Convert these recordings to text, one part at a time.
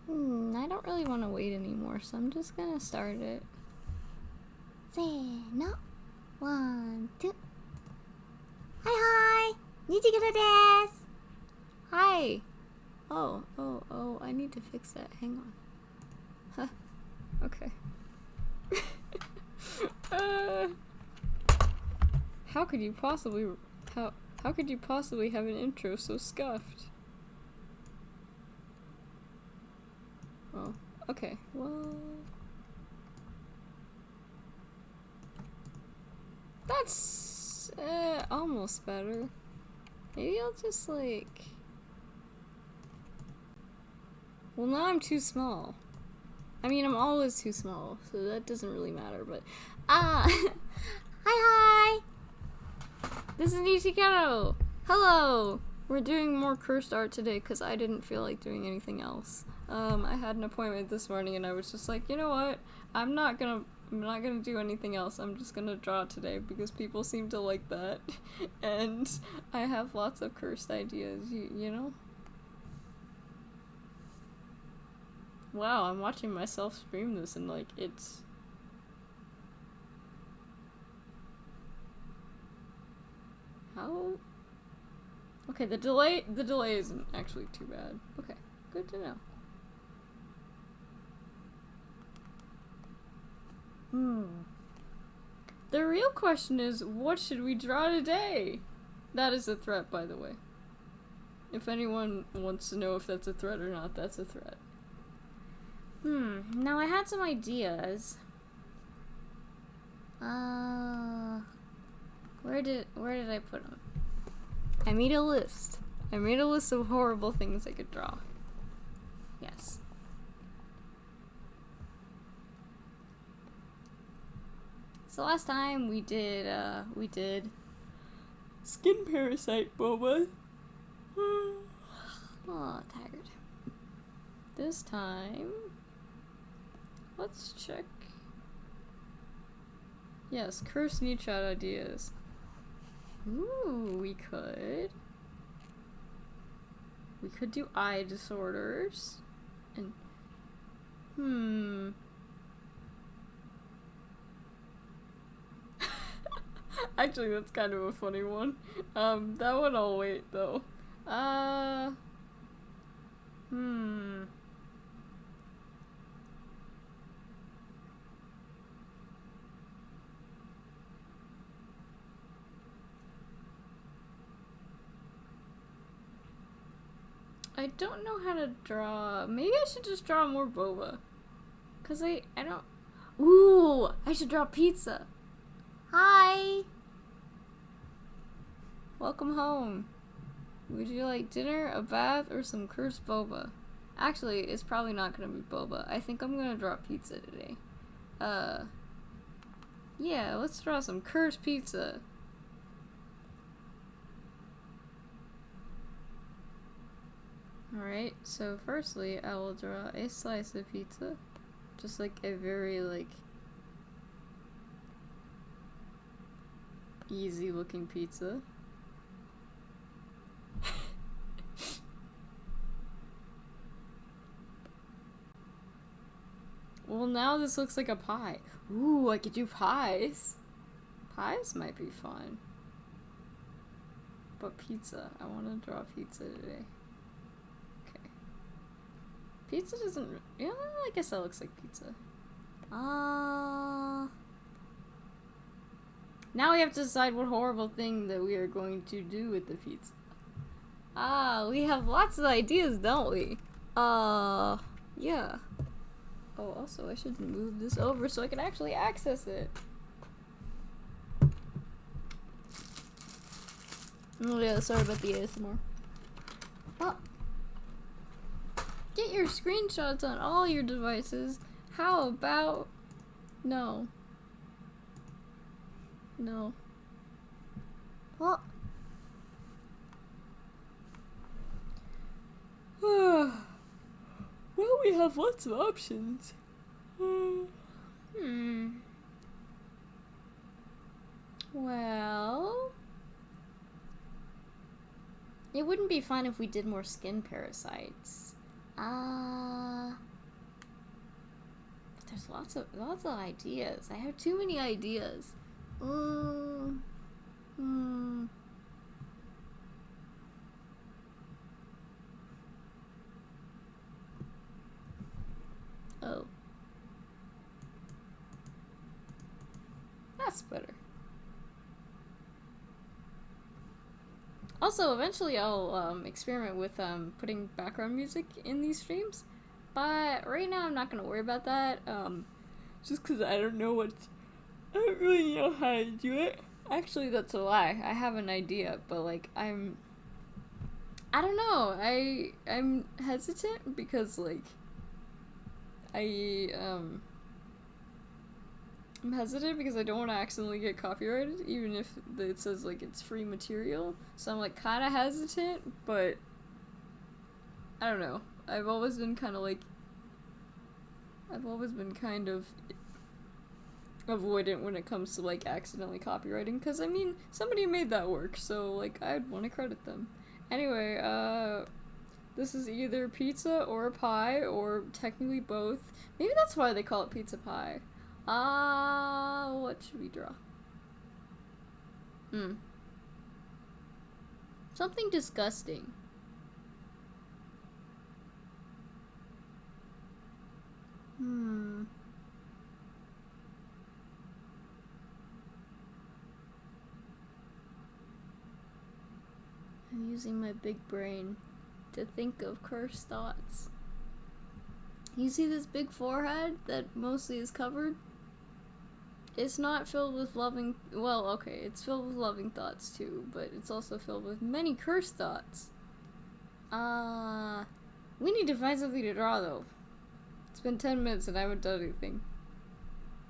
I don't really want to wait anymore, so I'm just gonna start it. せーの。1、2。はいはい。Nicchiketto です。Hi! Oh, I need to fix that. Hang on. Huh. Okay. How could you possibly have an intro so scuffed? Oh, okay. Well, that's almost better. Maybe I'll just like. Well, now I'm too small. I mean, I'm always too small, so that doesn't really matter. But Hi hi. This is Nicchiketto! Hello! We're doing more cursed art today because I didn't feel like doing anything else. I had an appointment this morning and I was just like, you know what? I'm not gonna do anything else. I'm just gonna draw today because people seem to like that. And I have lots of cursed ideas, you know? Wow, I'm watching myself stream this and like it's how? Okay, the delay isn't actually too bad. Okay, good to know. The real question is, what should we draw today? That is a threat, by the way. If anyone wants to know if that's a threat or not, that's a threat. Now I had some ideas. Where did I put them? I made a list. I made a list of horrible things I could draw. Yes. So last time we did skin parasite boba. Oh, tired. This time, let's check. Yes, cursed NicChat ideas. Ooh, we could do eye disorders. And actually, that's kind of a funny one. That one I'll wait though. I don't know how to draw. Maybe I should just draw more boba. Cause I don't. Ooh, I should draw pizza. Hi. Welcome home. Would you like dinner, a bath, or some cursed boba? Actually, it's probably not gonna be boba. I think I'm gonna draw pizza today. Yeah, let's draw some cursed pizza. Alright, so firstly, I will draw a slice of pizza. Just like a very, like, easy looking pizza. Well, now this looks like a pie. Ooh, I could do pies. Pies might be fun. But pizza. I want to draw pizza today. Okay. Pizza doesn't... Yeah, I guess that looks like pizza. Now we have to decide what horrible thing that we are going to do with the pizza. We have lots of ideas, don't we? Yeah. Oh, also, I should move this over so I can actually access it. Oh yeah, sorry about the ASMR. Oh. Get your screenshots on all your devices. How about... No. No. Well, well, we have lots of options. Well... It wouldn't be fun if we did more skin parasites. But there's lots of ideas. I have too many ideas. Oh. That's better. Also, eventually I'll experiment with putting background music in these streams, but right now I'm not gonna worry about that. Just because I don't really know how to do it. Actually, that's a lie. I have an idea, but like I don't know. I'm hesitant because like I'm hesitant because I don't want to accidentally get copyrighted, even if it says like it's free material. So I'm like kind of hesitant, but I don't know. I've always been kind of avoidant when it comes to like accidentally copywriting, because I mean somebody made that work, so like I'd want to credit them. Anyway, this is either pizza or a pie, or technically both. Maybe that's why they call it pizza pie. What should we draw? Something disgusting. I'm using my big brain to think of cursed thoughts. You see this big forehead that mostly is covered? It's not filled with loving... Well, okay, it's filled with loving thoughts too, but it's also filled with many cursed thoughts. We need to find something to draw, though. It's been 10 minutes and I haven't done anything.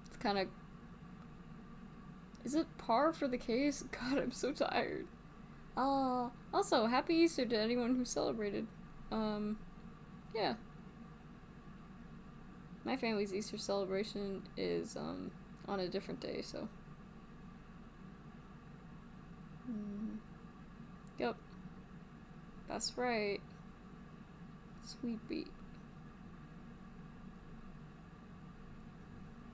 It's kind of... Is it par for the case? God, I'm so tired. Also, Happy Easter to anyone who celebrated. Yeah. My family's Easter celebration is, on a different day, so. Yep. That's right. Sweet beat.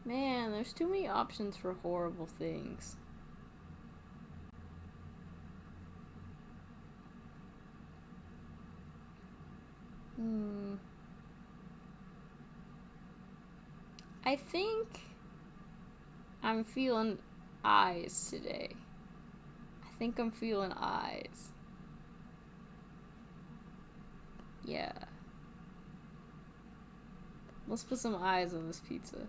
Man, there's too many options for horrible things. I think I'm feeling eyes today. I think I'm feeling eyes. Yeah. Let's put some eyes on this pizza.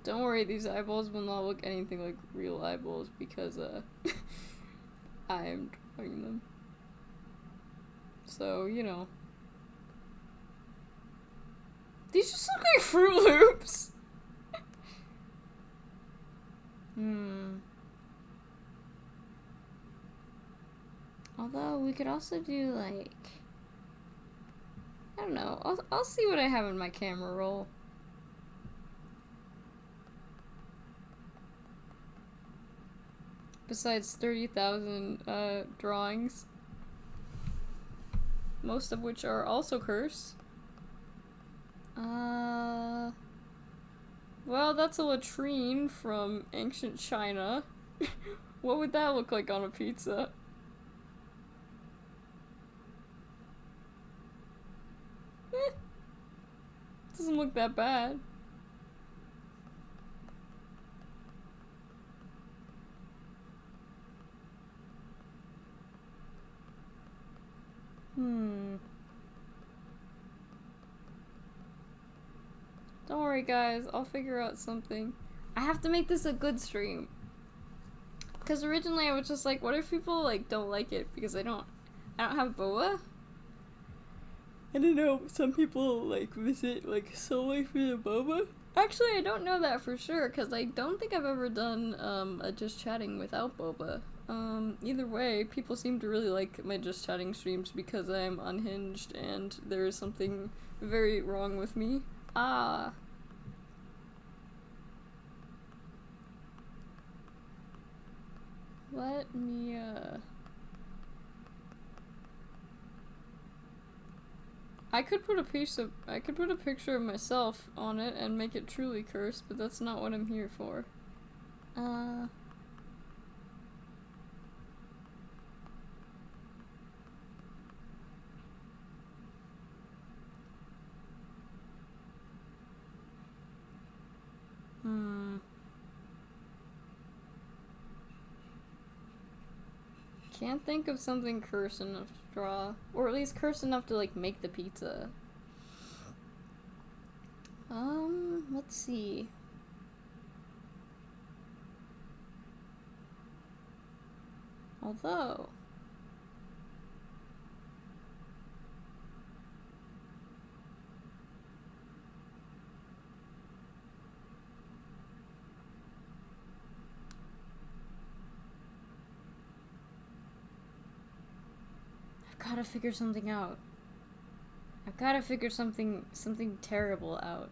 Don't worry, these eyeballs will not look anything like real eyeballs because, I am drawing them. So, you know. These just look like Fruit Loops! Although, we could also do, like... I don't know. I'll see what I have in my camera roll. Besides 30,000 drawings, most of which are also cursed. Well, that's a latrine from ancient China. What would that look like on a pizza? Doesn't look that bad. Don't worry, guys. I'll figure out something. I have to make this a good stream. Because originally I was just like, what if people, like, don't like it? Because I don't have boa? I don't know, some people, like, visit, like, solely for the boba. Actually, I don't know that for sure, because I don't think I've ever done, a just chatting without boba. Either way, people seem to really like my just chatting streams because I'm unhinged and there is something very wrong with me. Let me, I could put a picture of myself on it and make it truly cursed, but that's not what I'm here for. Can't think of something cursed enough to draw. Or at least cursed enough to, like, make the pizza. Let's see. Although... I've gotta figure something out. I've gotta figure something terrible out.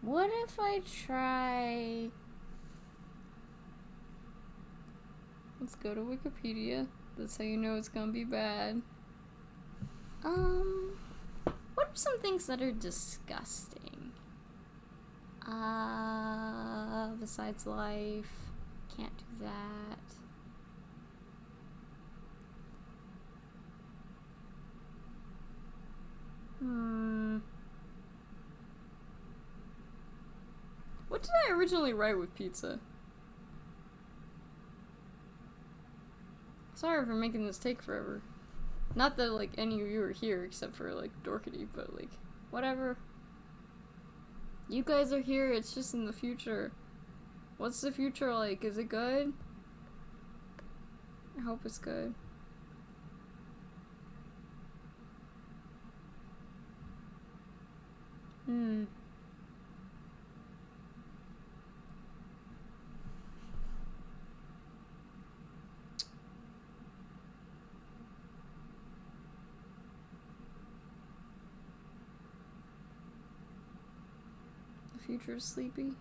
What if I try... Let's go to Wikipedia. That's how you know it's gonna be bad. What are some things that are disgusting? Besides life. Can't do that. What did I originally write with pizza? Sorry for making this take forever. Not that, like, any of you are here except for, like, Dorkity, but, like, whatever. You guys are here, it's just in the future. What's the future like? Is it good? I hope it's good. The future is sleepy.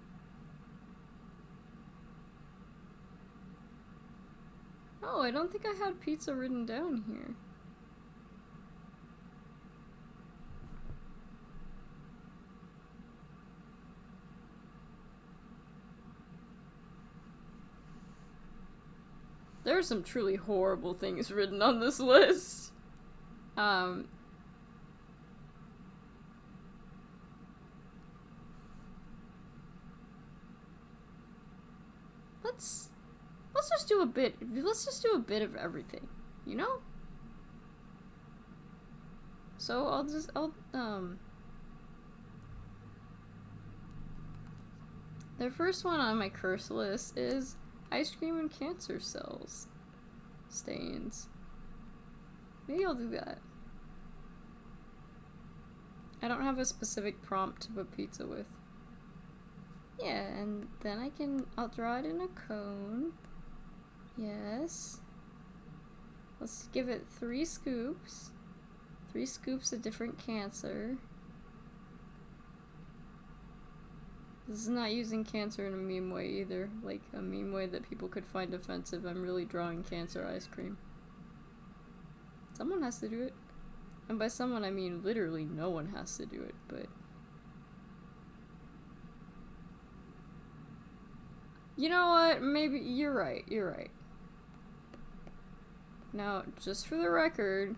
Oh, I don't think I had pizza written down here. There are some truly horrible things written on this list. Let's just do a bit of everything, you know? So the first one on my curse list is ice cream and cancer cells. Stains. Maybe I'll do that. I don't have a specific prompt to put pizza with. Yeah, and then I'll draw it in a cone. Yes. Let's give it 3 scoops. 3 scoops of different cancer. This is not using cancer in a meme way either. Like, a meme way that people could find offensive. I'm really drawing cancer ice cream. Someone has to do it. And by someone, I mean literally no one has to do it, but... You know what? Maybe you're right. You're right. Now, just for the record,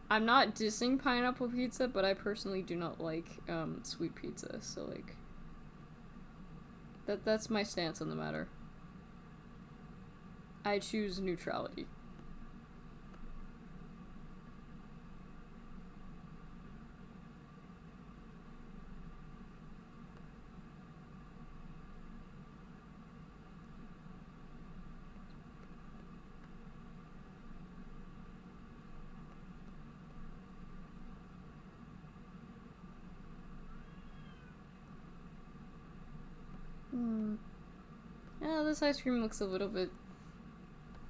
I'm not dissing pineapple pizza, but I personally do not like sweet pizza. So like, that's my stance on the matter. I choose neutrality. Yeah, this ice cream looks a little bit...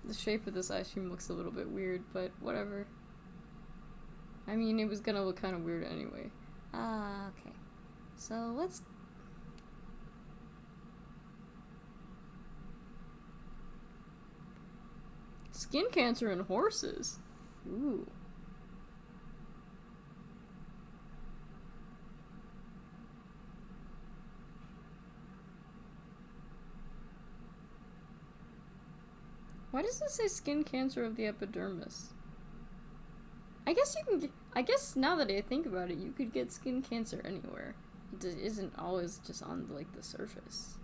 The shape of this ice cream looks a little bit weird, but whatever. I mean, it was gonna look kind of weird anyway. Okay. So, let's... Skin cancer in horses? Ooh. Why does it say skin cancer of the epidermis? I guess you can get, I guess now that I think about it, you could get skin cancer anywhere. It isn't always just on, like, the surface.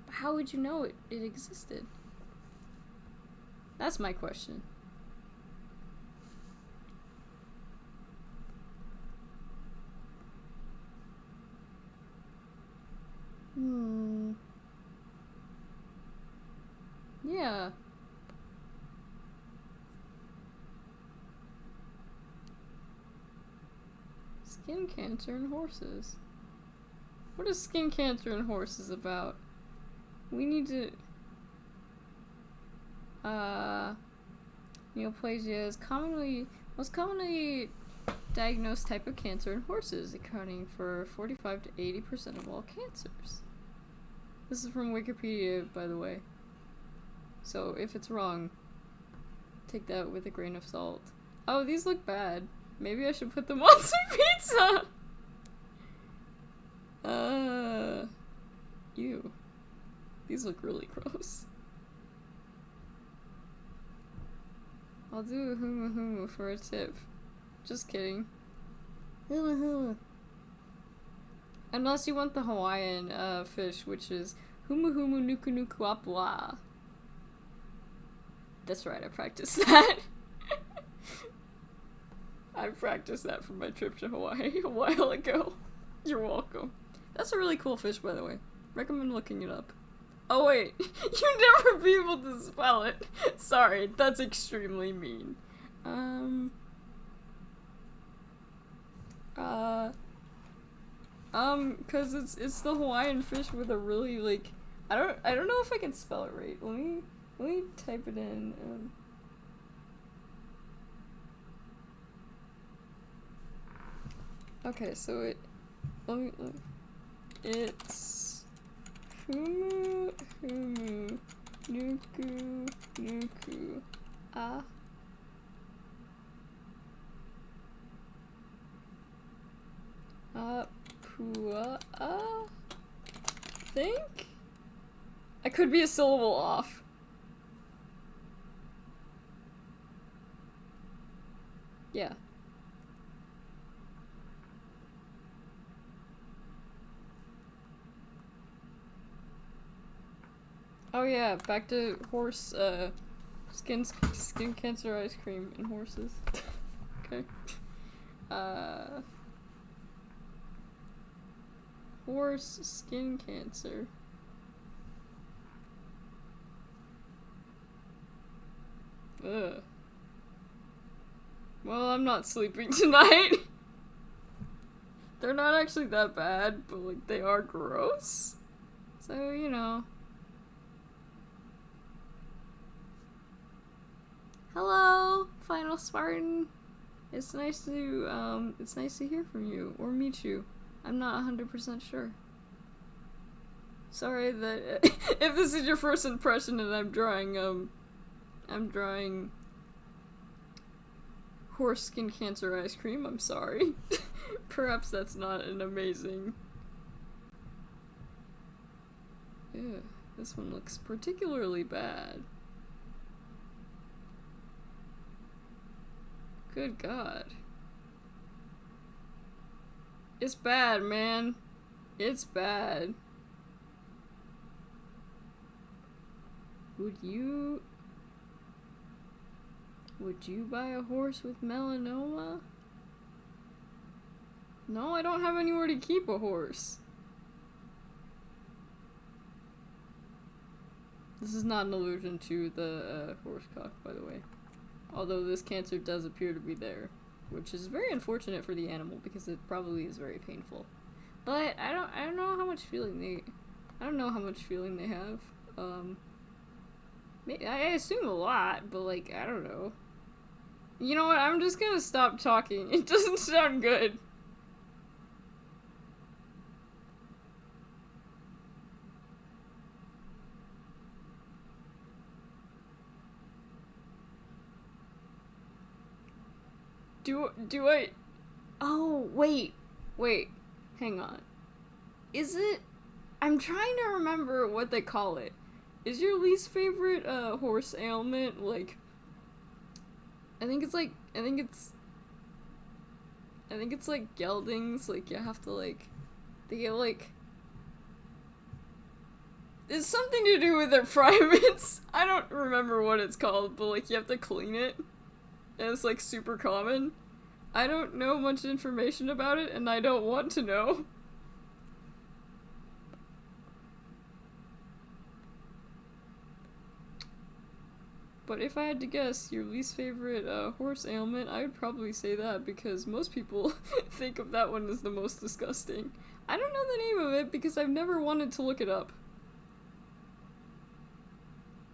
But how would you know it existed? That's my question. Yeah. Skin cancer in horses. What is skin cancer in horses about? We need to... Neoplasia is most commonly diagnosed type of cancer in horses, accounting for 45 to 80% of all cancers. This is from Wikipedia, by the way. So if it's wrong, take that with a grain of salt. Oh, these look bad. Maybe I should put them on some pizza! Ew. These look really gross. I'll do a humu humu for a tip. Just kidding. Humu humu. Unless you want the Hawaiian fish, which is humu humu nuku nuku apua. That's right, I practiced that. I practiced that for my trip to Hawaii a while ago. You're welcome. That's a really cool fish, by the way. Recommend looking it up. Oh wait, you'd never be able to spell it. Sorry, that's extremely mean. Cause it's the Hawaiian fish with a really, like, I don't know if I can spell it right. Let me type it in. Okay, so it's humu humu nuku nuku apua, think? I could be a syllable off. Yeah. Oh yeah, back to horse, skin cancer ice cream in horses. Okay. Horse skin cancer. Ugh. Well, I'm not sleeping tonight. They're not actually that bad, but, like, they are gross. So, you know. Hello, Final Spartan. It's nice to hear from you, or meet you. I'm not 100% sure. Sorry that, if this is your first impression and I'm drawing horse skin cancer ice cream, I'm sorry. Perhaps that's not an amazing... Yeah, this one looks particularly bad. Good God. It's bad, man. It's bad. Would you buy a horse with melanoma? No, I don't have anywhere to keep a horse. This is not an allusion to the horse cock, by the way. Although this cancer does appear to be there, which is very unfortunate for the animal because it probably is very painful. But I don't know how much feeling they have. I assume a lot, but, like, I don't know. You know what? I'm just gonna stop talking. It doesn't sound good. Do I... Oh, wait. Wait. Hang on. Is it... I'm trying to remember what they call it. Is your least favorite, horse ailment, like... I think it's like geldings, like, you have to, like... They get, like... It's something to do with their privates. I don't remember what it's called, but, like, you have to clean it. And it's, like, super common. I don't know much information about it, and I don't want to know. But if I had to guess your least favorite horse ailment, I would probably say that, because most people think of that one as the most disgusting. I don't know the name of it because I've never wanted to look it up.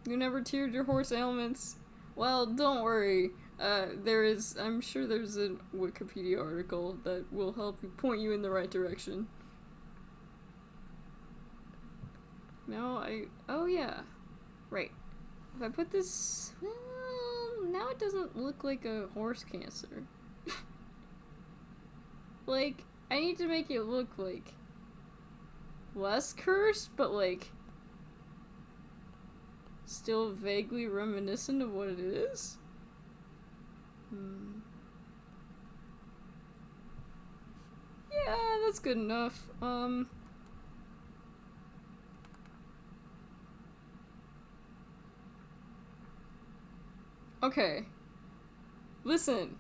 You never tiered your horse ailments? Well, don't worry. I'm sure there's a Wikipedia article that will help point you in the right direction. Oh yeah. Right. If I put this, well, now it doesn't look like a horse cancer. Like, I need to make it look, like, less cursed, but, like, still vaguely reminiscent of what it is. Yeah, that's good enough. Okay. Listen,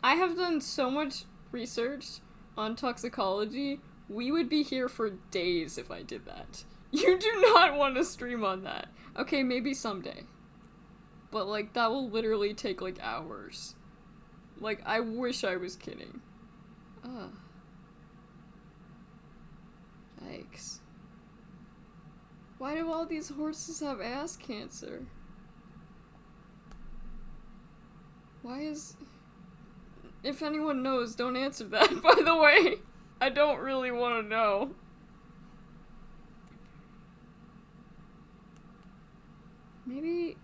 I have done so much research on toxicology, we would be here for days if I did that. You do not want to stream on that. Okay, maybe someday. But, like, that will literally take, like, hours. Like, I wish I was kidding. Ugh. Yikes. Why do all these horses have ass cancer? Why is... If anyone knows, don't answer that, by the way. I don't really want to know. Maybe...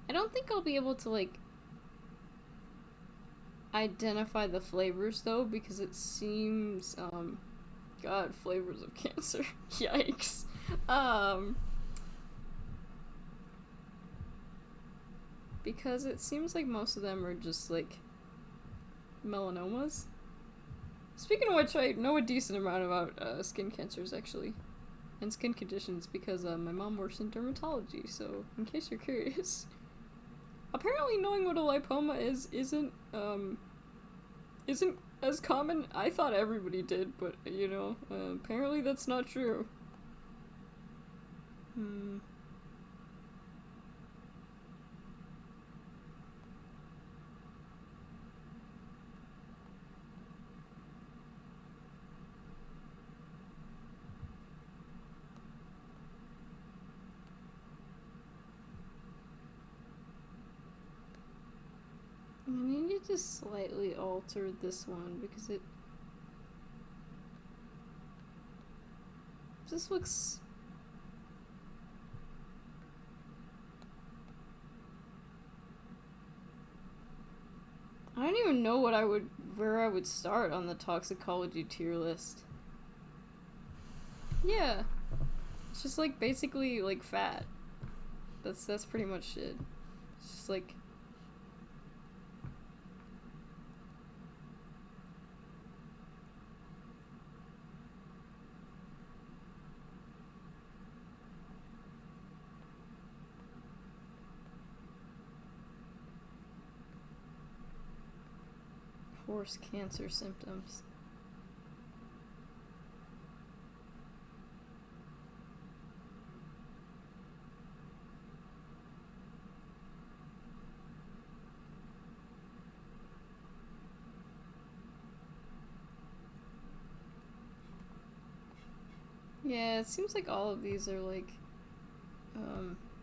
I don't think I'll be able to, like, identify the flavors, though, because it seems, God, flavors of cancer. Yikes. Because it seems like most of them are just, like, melanomas. Speaking of which, I know a decent amount about, skin cancers, actually. And skin conditions, because, my mom works in dermatology, so, in case you're curious. Apparently knowing what a lipoma is isn't as common. I thought everybody did, but, you know, apparently that's not true. I need to slightly alter this one because it just looks... I don't even know where I would start on the toxicology tier list. Yeah. It's just like basically like fat. That's pretty much it. It's just like horse cancer symptoms. Yeah, it seems like all of these are like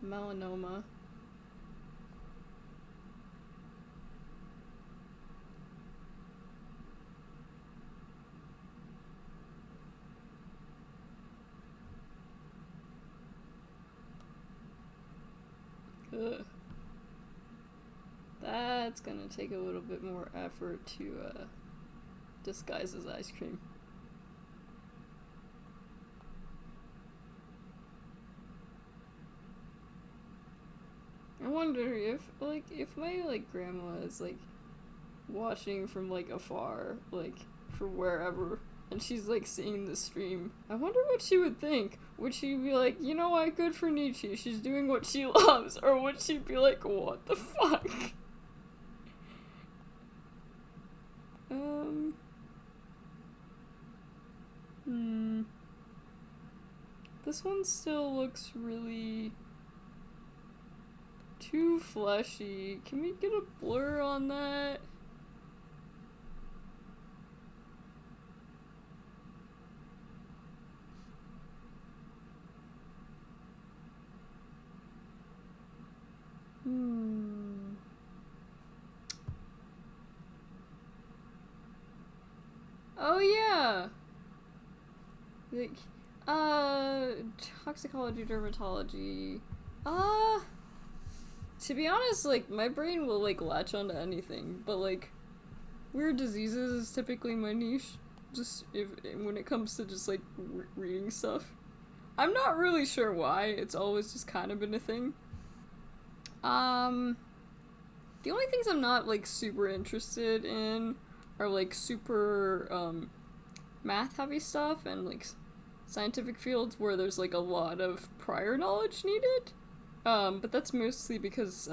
melanoma. Ugh. That's gonna take a little bit more effort to disguise as ice cream. I wonder if my grandma is watching from afar, for wherever, and she's seeing the stream. I wonder what she would think. Would she be like, you know what, good for Nietzsche, she's doing what she loves, or would she be like, what the fuck? This one still looks really too fleshy. Can we get a blur on that? Oh yeah! Toxicology, dermatology. To be honest, my brain will, latch onto anything, but, weird diseases is typically my niche. Just, when it comes to just, reading stuff. I'm not really sure why, it's always just kind of been a thing. The only things I'm not, super interested in are, super, math-heavy stuff and, scientific fields where there's, a lot of prior knowledge needed. But that's mostly because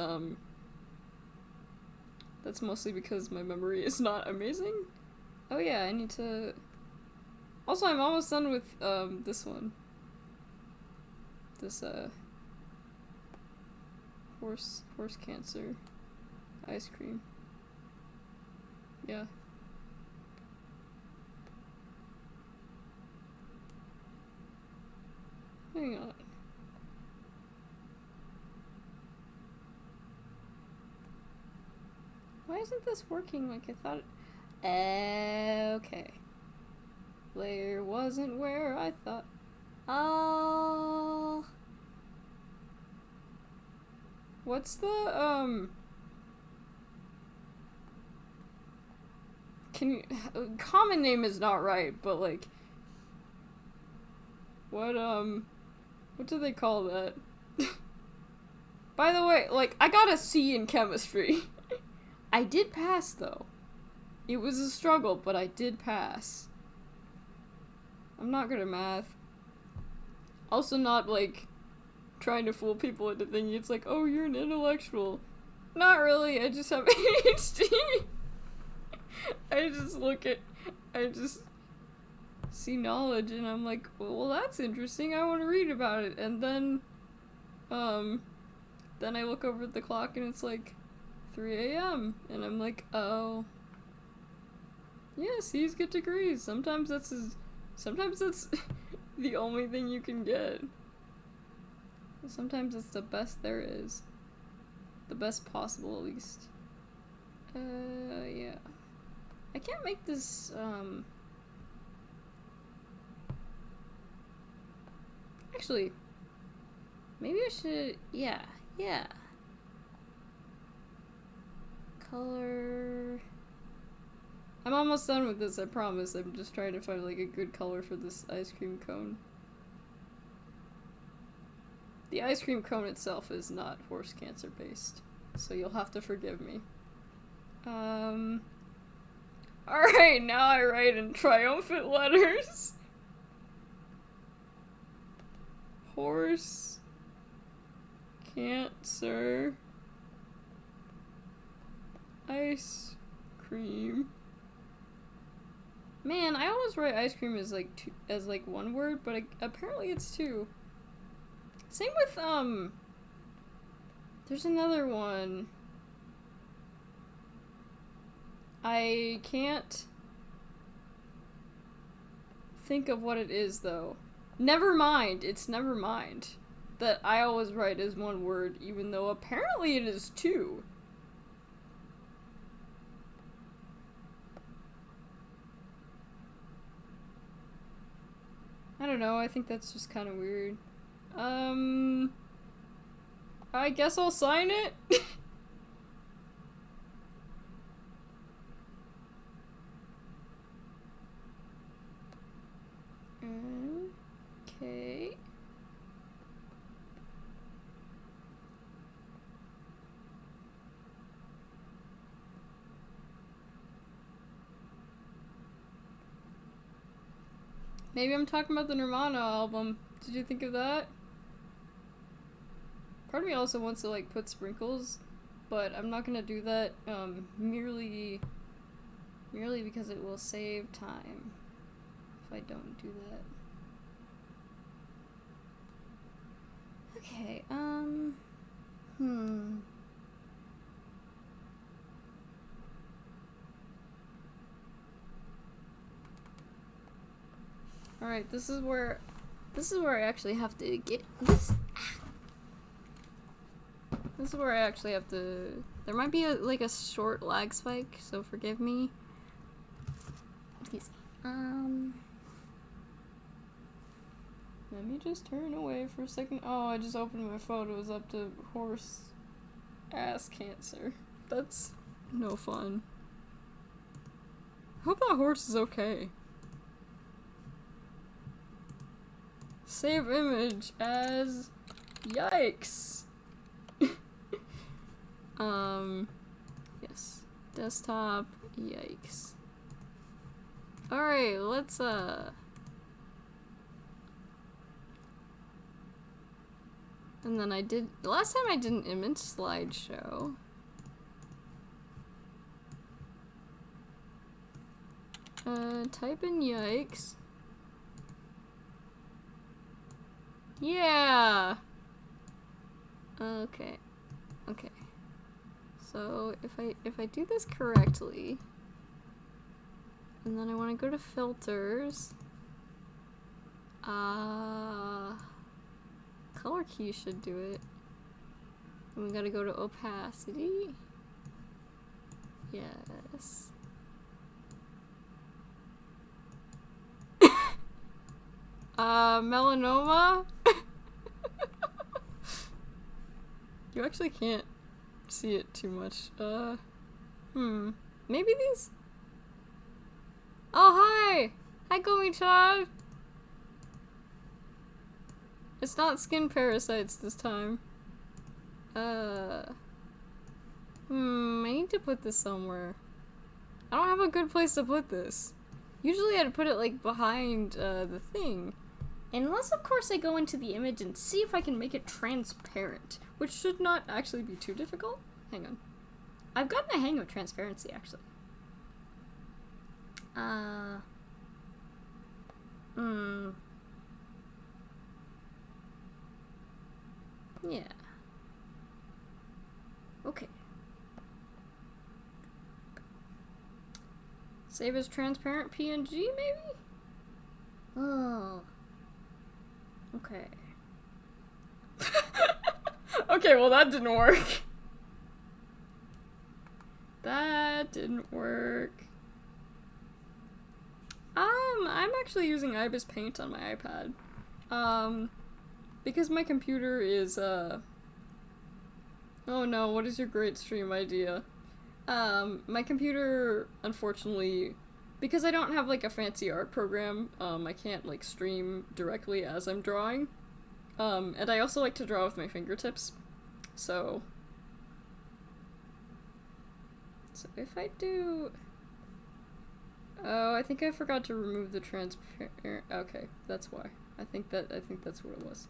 my memory is not amazing. Oh yeah, I need to... Also, I'm almost done with, this one. This, horse cancer. Ice cream. Yeah. Hang on. Why isn't this working like I thought it... Okay. Layer wasn't where I thought... Oh... What's the, Can you... Common name is not right, but, what do they call that? By the way, I got a C in chemistry. I did pass, though. It was a struggle, but I did pass. I'm not good at math. Also not, trying to fool people into thinking it's oh, you're an intellectual. Not really, I just have ADHD. I just see knowledge and I'm like, well, that's interesting, I want to read about it. And then I look over at the clock and it's 3 a.m. and I'm like, oh. Yeah, C's get degrees. Sometimes that's the only thing you can get. Sometimes it's the best there is. The best possible, at least. Yeah. I can't make this, Actually, maybe I should... Yeah. Color... I'm almost done with this, I promise. I'm just trying to find, a good color for this ice cream cone. The ice cream cone itself is not horse cancer based, so you'll have to forgive me. Alright, now I write in triumphant letters. Horse cancer ice cream. Man, I always write ice cream as one word, but apparently it's two. Same with, there's another one. I can't think of what it is, though. Never mind, it's never mind. That I always write as one word, even though apparently it is two. I don't know, I think that's just kind of weird. I guess I'll sign it. Okay. Maybe I'm talking about the Nirvana album. Did you think of that? Part of me also wants to like put sprinkles, but I'm not gonna do that merely because it will save time if I don't do that. Okay, Alright, this is where I actually have to get this. This is where I actually have to. There might be like a short lag spike, so forgive me. Excuse me. Let me just turn away for a second. Oh, I just opened my photos up to horse ass cancer. That's no fun. Hope that horse is okay. Save image as yikes. Yes. Desktop, yikes. Alright, let's and then the last time I did an image slideshow. Type in yikes. Yeah! Okay. Okay. So, if I do this correctly, and then I want to go to filters, color key should do it. And we gotta go to opacity. Yes. Melanoma? You actually can't see it too much. Maybe these? Oh, hi! Hi, Gomi-chan! It's not skin parasites this time. I need to put this somewhere. I don't have a good place to put this. Usually I'd put it, like, behind, the thing. Unless, of course, I go into the image and see if I can make it transparent, which should not actually be too difficult. Hang on. I've gotten a hang of transparency, actually. Yeah. Okay. Save as transparent PNG, maybe? Oh. Okay. Okay, well that didn't work. That didn't work. I'm actually using Ibis Paint on my iPad. Because my computer is, oh no, what is your great stream idea? My computer, unfortunately, because I don't have, like, a fancy art program, I can't, like, stream directly as I'm drawing. And I also like to draw with my fingertips, so if I do... Oh, I think I forgot to remove the transparent... Okay, that's why. I think that's what it was.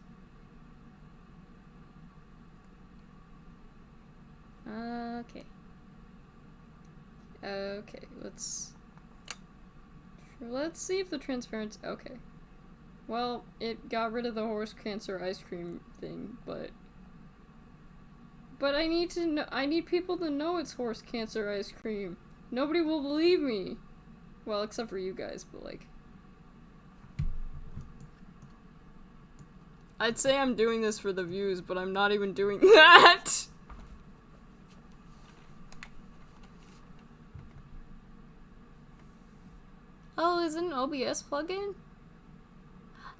Okay. Okay, let's see if the transparency... Okay. Well, it got rid of the horse cancer ice cream thing, but I need to know... I need people to know it's horse cancer ice cream. Nobody will believe me. Well, except for you guys, but like... I'd say I'm doing this for the views, but I'm not even doing that! Oh, is it an OBS plugin?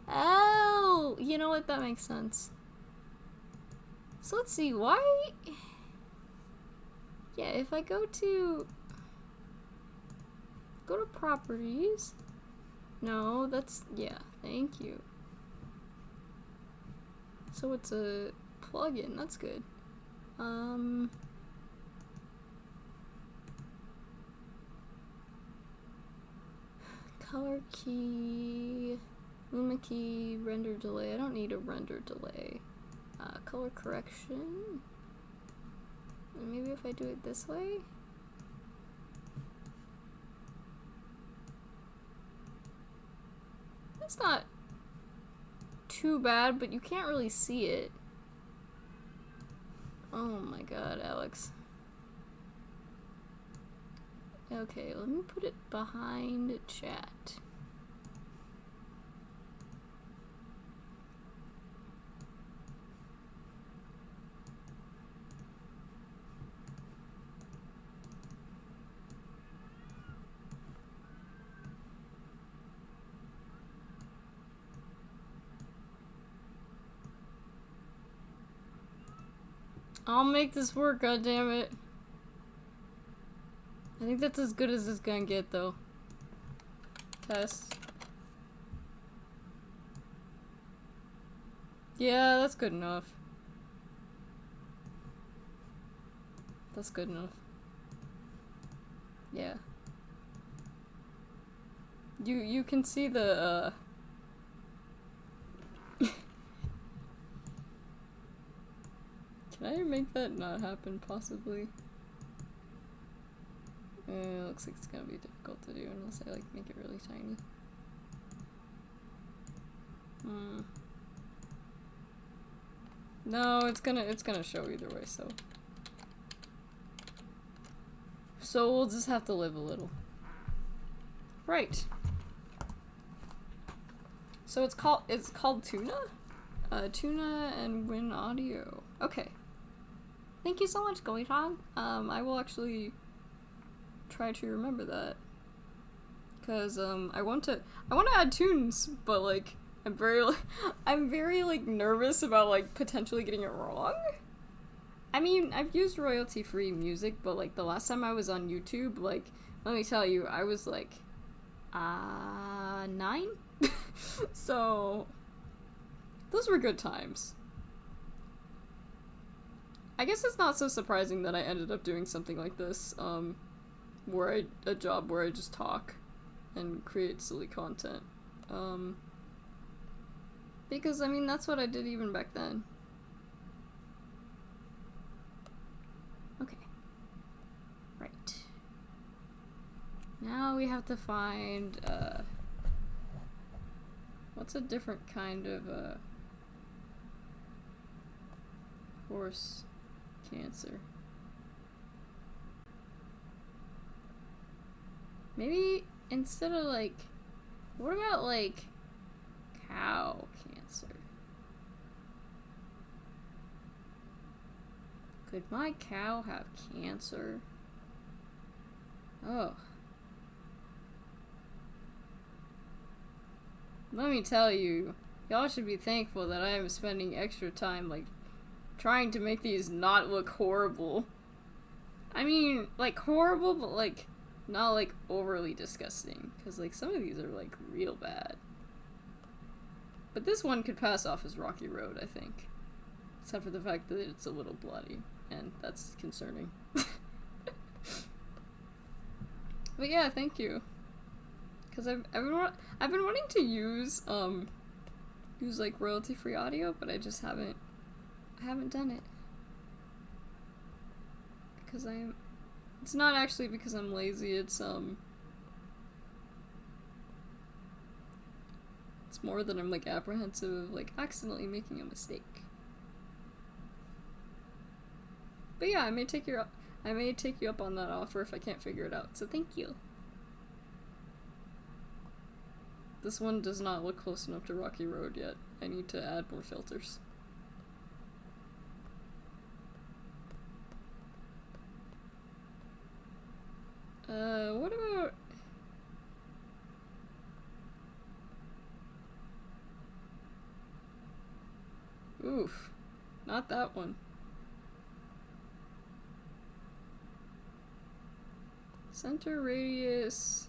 Oh, you know what? That makes sense. So let's see, why... Yeah, if I go to properties. No, that's, yeah, thank you. So it's a plugin, that's good. Color key, Luma key, render delay. I don't need a render delay. Color correction. And maybe if I do it this way. That's not too bad, but you can't really see it. Oh my god, Alex. Okay, let me put it behind chat. I'll make this work, goddammit. I think that's as good as it's gonna get, though. Test. Yeah, that's good enough. That's good enough. Yeah. You can see the, Can I make that not happen, possibly? Looks like it's gonna be difficult to do unless I, like, make it really tiny. No, it's gonna show either way, so. So we'll just have to live a little. Right. So it's called Tuna? Tuna and Win Audio. Okay. Thank you so much, Goitong. I will actually try to remember that. Cause I want to add tunes, but like I'm very like nervous about like potentially getting it wrong. I mean, I've used royalty-free music, but like the last time I was on YouTube, like let me tell you, I was like 9. So those were good times. I guess it's not so surprising that I ended up doing something like this, a job where I just talk and create silly content. Because, I mean, that's what I did even back then. Okay. Right. Now we have to find, what's a different kind of, horse cancer? Maybe instead of like, what about like cow cancer? Could my cow have cancer? Oh. Let me tell you, y'all should be thankful that I am spending extra time like trying to make these not look horrible. I mean, like horrible, but like not like overly disgusting, because like some of these are like real bad. But this one could pass off as Rocky Road, I think. Except for the fact that it's a little bloody, and that's concerning. But yeah, thank you. Because I've been wanting to use like royalty-free audio, but I just haven't done it. Because it's not actually because I'm lazy, it's more that I'm like apprehensive of like accidentally making a mistake. But yeah, I may take you up on that offer if I can't figure it out, so thank you. This one does not look close enough to Rocky Road yet. I need to add more filters. What about... Oof. Not that one. Center radius.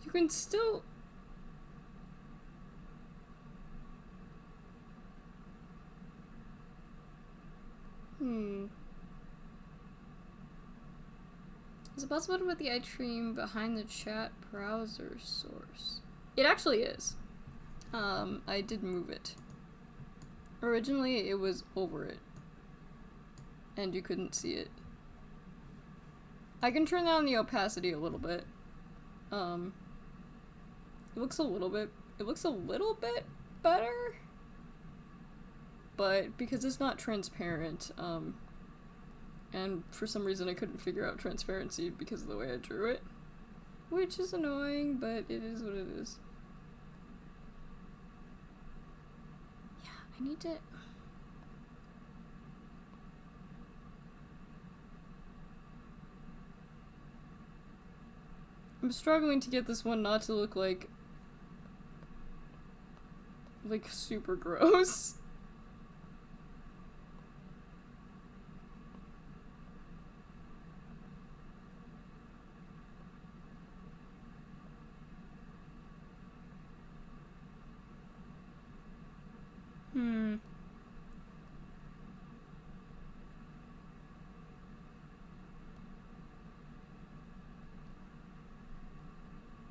You can still... Is it possible to put the iTreme behind the chat browser source? It actually is. I did move it. Originally, it was over it. And you couldn't see it. I can turn down the opacity a little bit. It looks a little bit better. But because it's not transparent, and for some reason I couldn't figure out transparency because of the way I drew it. Which is annoying, but it is what it is. Yeah, I need to... I'm struggling to get this one not to look like super gross.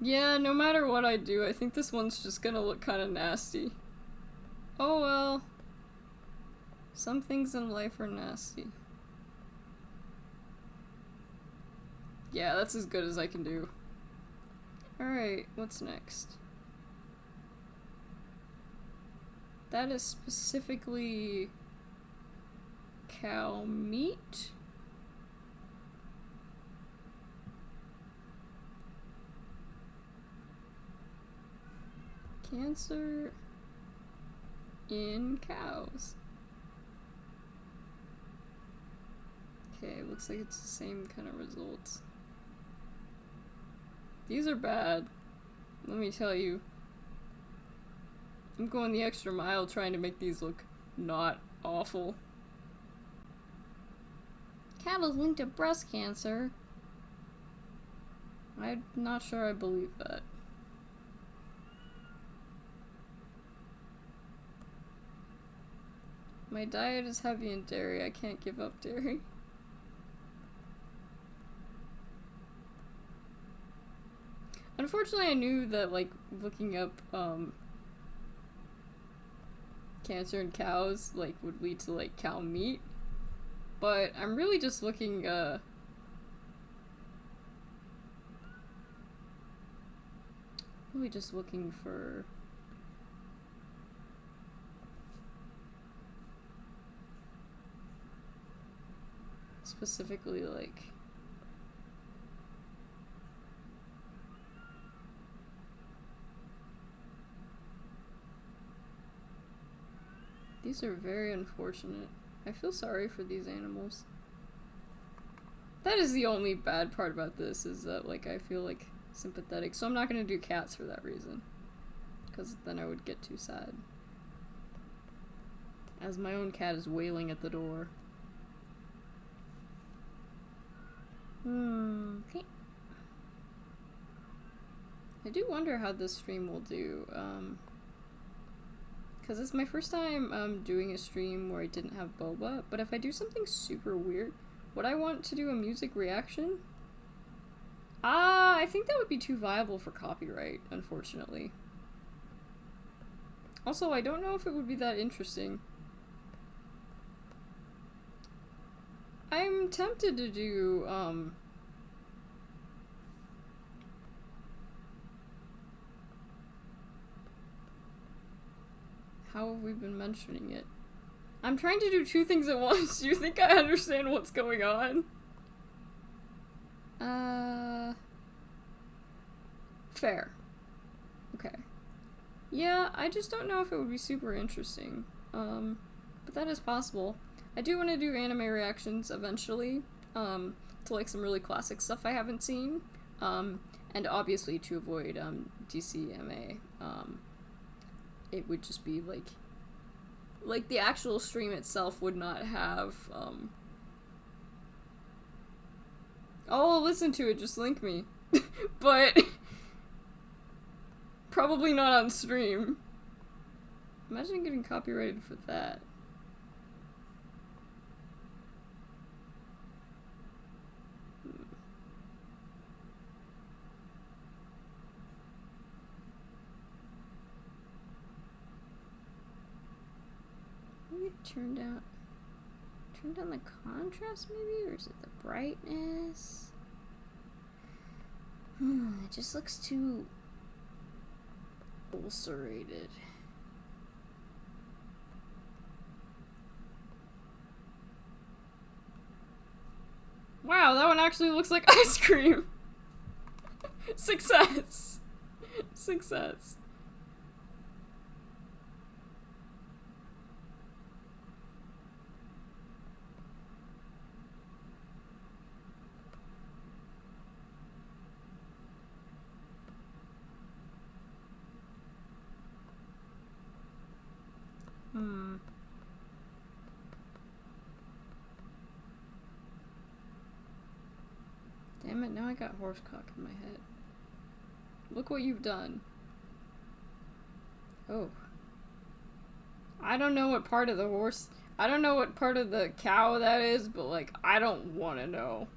Yeah, no matter what I do, I think this one's just gonna look kind of nasty. Oh well. Some things in life are nasty. Yeah, that's as good as I can do. Alright, what's next? That is specifically cow meat. Cancer in cows. Okay, looks like it's the same kind of results. These are bad. Let me tell you. I'm going the extra mile trying to make these look not awful. Cattle's linked to breast cancer. I'm not sure I believe that. My diet is heavy in dairy. I can't give up dairy. Unfortunately, I knew that, like, looking up, cancer in cows, like, would lead to, like, cow meat. But I'm really just looking, for... specifically, like... These are very unfortunate. I feel sorry for these animals. That is the only bad part about this, is that, like, I feel, like, sympathetic. So I'm not gonna do cats for that reason. Because then I would get too sad. As my own cat is wailing at the door. Okay. I do wonder how this stream will do, because it's my first time doing a stream where I didn't have boba, but if I do something super weird, would I want to do a music reaction? I think that would be too viable for copyright, unfortunately. Also, I don't know if it would be that interesting. I'm tempted to do, how have we been mentioning it? I'm trying to do two things at once. Do you think I understand what's going on? Fair. Okay. Yeah, I just don't know if it would be super interesting. But that is possible. I do want to do anime reactions eventually, to like some really classic stuff I haven't seen, and obviously to avoid, DCMA, it would just be like the actual stream itself would not have, I'll listen to it, just link me. But probably not on stream. Imagine getting copyrighted for that. Maybe turn down the contrast maybe, or is it the brightness? It just looks too ulcerated. Wow, that one actually looks like ice cream. Success. Success. Damn it, now I got horsecock in my head. Look what you've done. Oh. I don't know what part of the horse... I don't know what part of the cow that is, but, like, I don't want to know.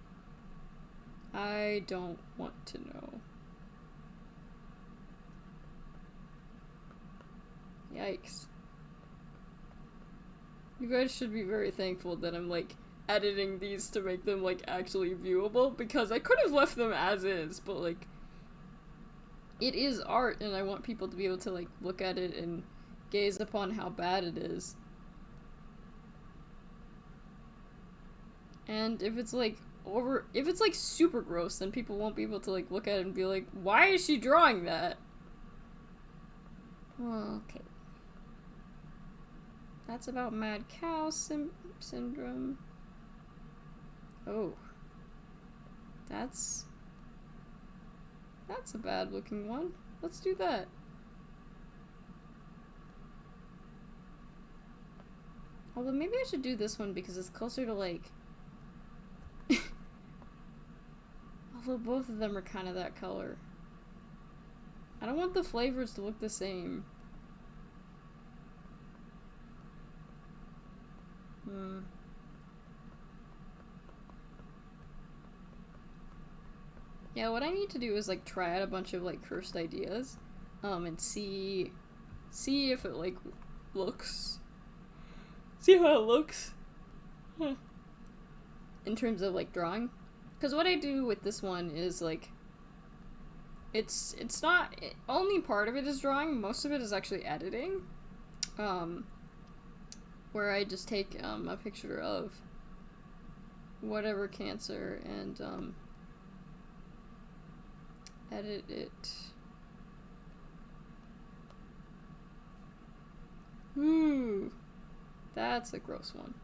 I don't want to know. Yikes. You guys should be very thankful that I'm, like, editing these to make them, like, actually viewable, because I could have left them as is, but, like, it is art, and I want people to be able to, like, look at it and gaze upon how bad it is. And if it's, like, if it's, like, super gross, then people won't be able to, like, look at it and be like, why is she drawing that? Well, okay. That's about mad cow syndrome. Oh. That's a bad looking one. Let's do that. Although maybe I should do this one because it's closer to like... Although both of them are kind of that color. I don't want the flavors to look the same. Yeah, what I need to do is like try out a bunch of like cursed ideas, and see if it like looks, see how it looks, in terms of like drawing. Because what I do with this one is like, it's not only part of it is drawing. Most of it is actually editing, where I just take a picture of whatever cancer and edit it. Ooh, that's a gross one.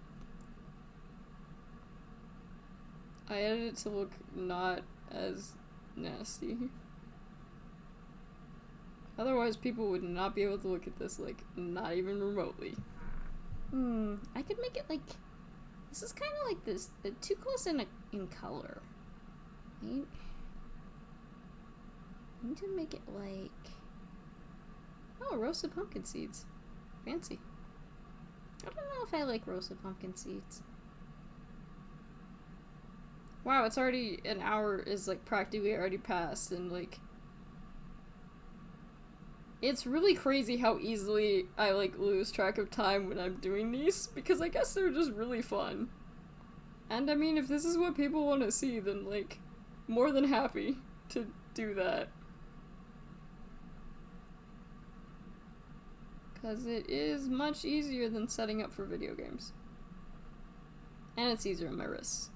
I edit it to look not as nasty. Otherwise, people would not be able to look at this, like, not even remotely. I could make it like... This is kind of like this... too close in color. Right? I need to make it like... Oh, roasted pumpkin seeds. Fancy. I don't know if I like roasted pumpkin seeds. Wow, it's already an hour is like practically already passed, and like... It's really crazy how easily I like lose track of time when I'm doing these, because I guess they're just really fun. And I mean, if this is what people want to see, then like, more than happy to do that. Because it is much easier than setting up for video games. And it's easier on my wrists.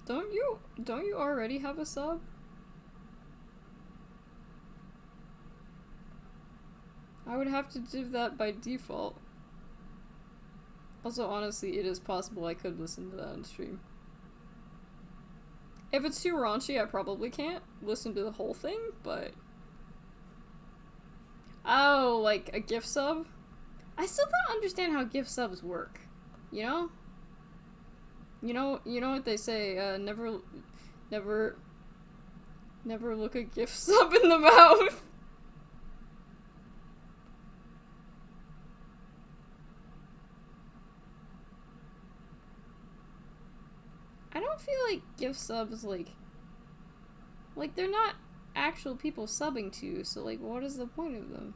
Don't you already have a sub? I would have to do that by default. Also, honestly, it is possible I could listen to that on stream. If it's too raunchy, I probably can't listen to the whole thing, but... Oh, Oh, like a gift sub? I still don't understand how gift subs work. You know? You know what they say, never look a gift sub in the mouth. I don't feel like gift subs, like they're not actual people subbing to you, so like what is the point of them?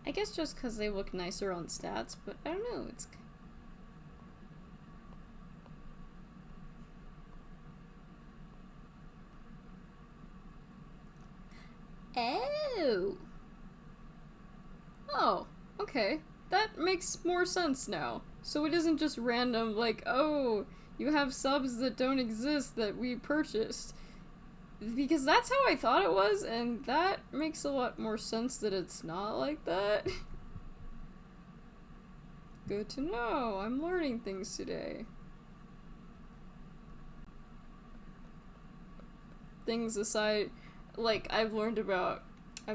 I guess just because they look nicer on stats, but I don't know, it's... Oh! Oh, okay. That makes more sense now. So it isn't just random, like, oh, you have subs that don't exist that we purchased. Because that's how I thought it was, and that makes a lot more sense that it's not like that. Good to know. I'm learning things today. Things aside, like, I've learned about, how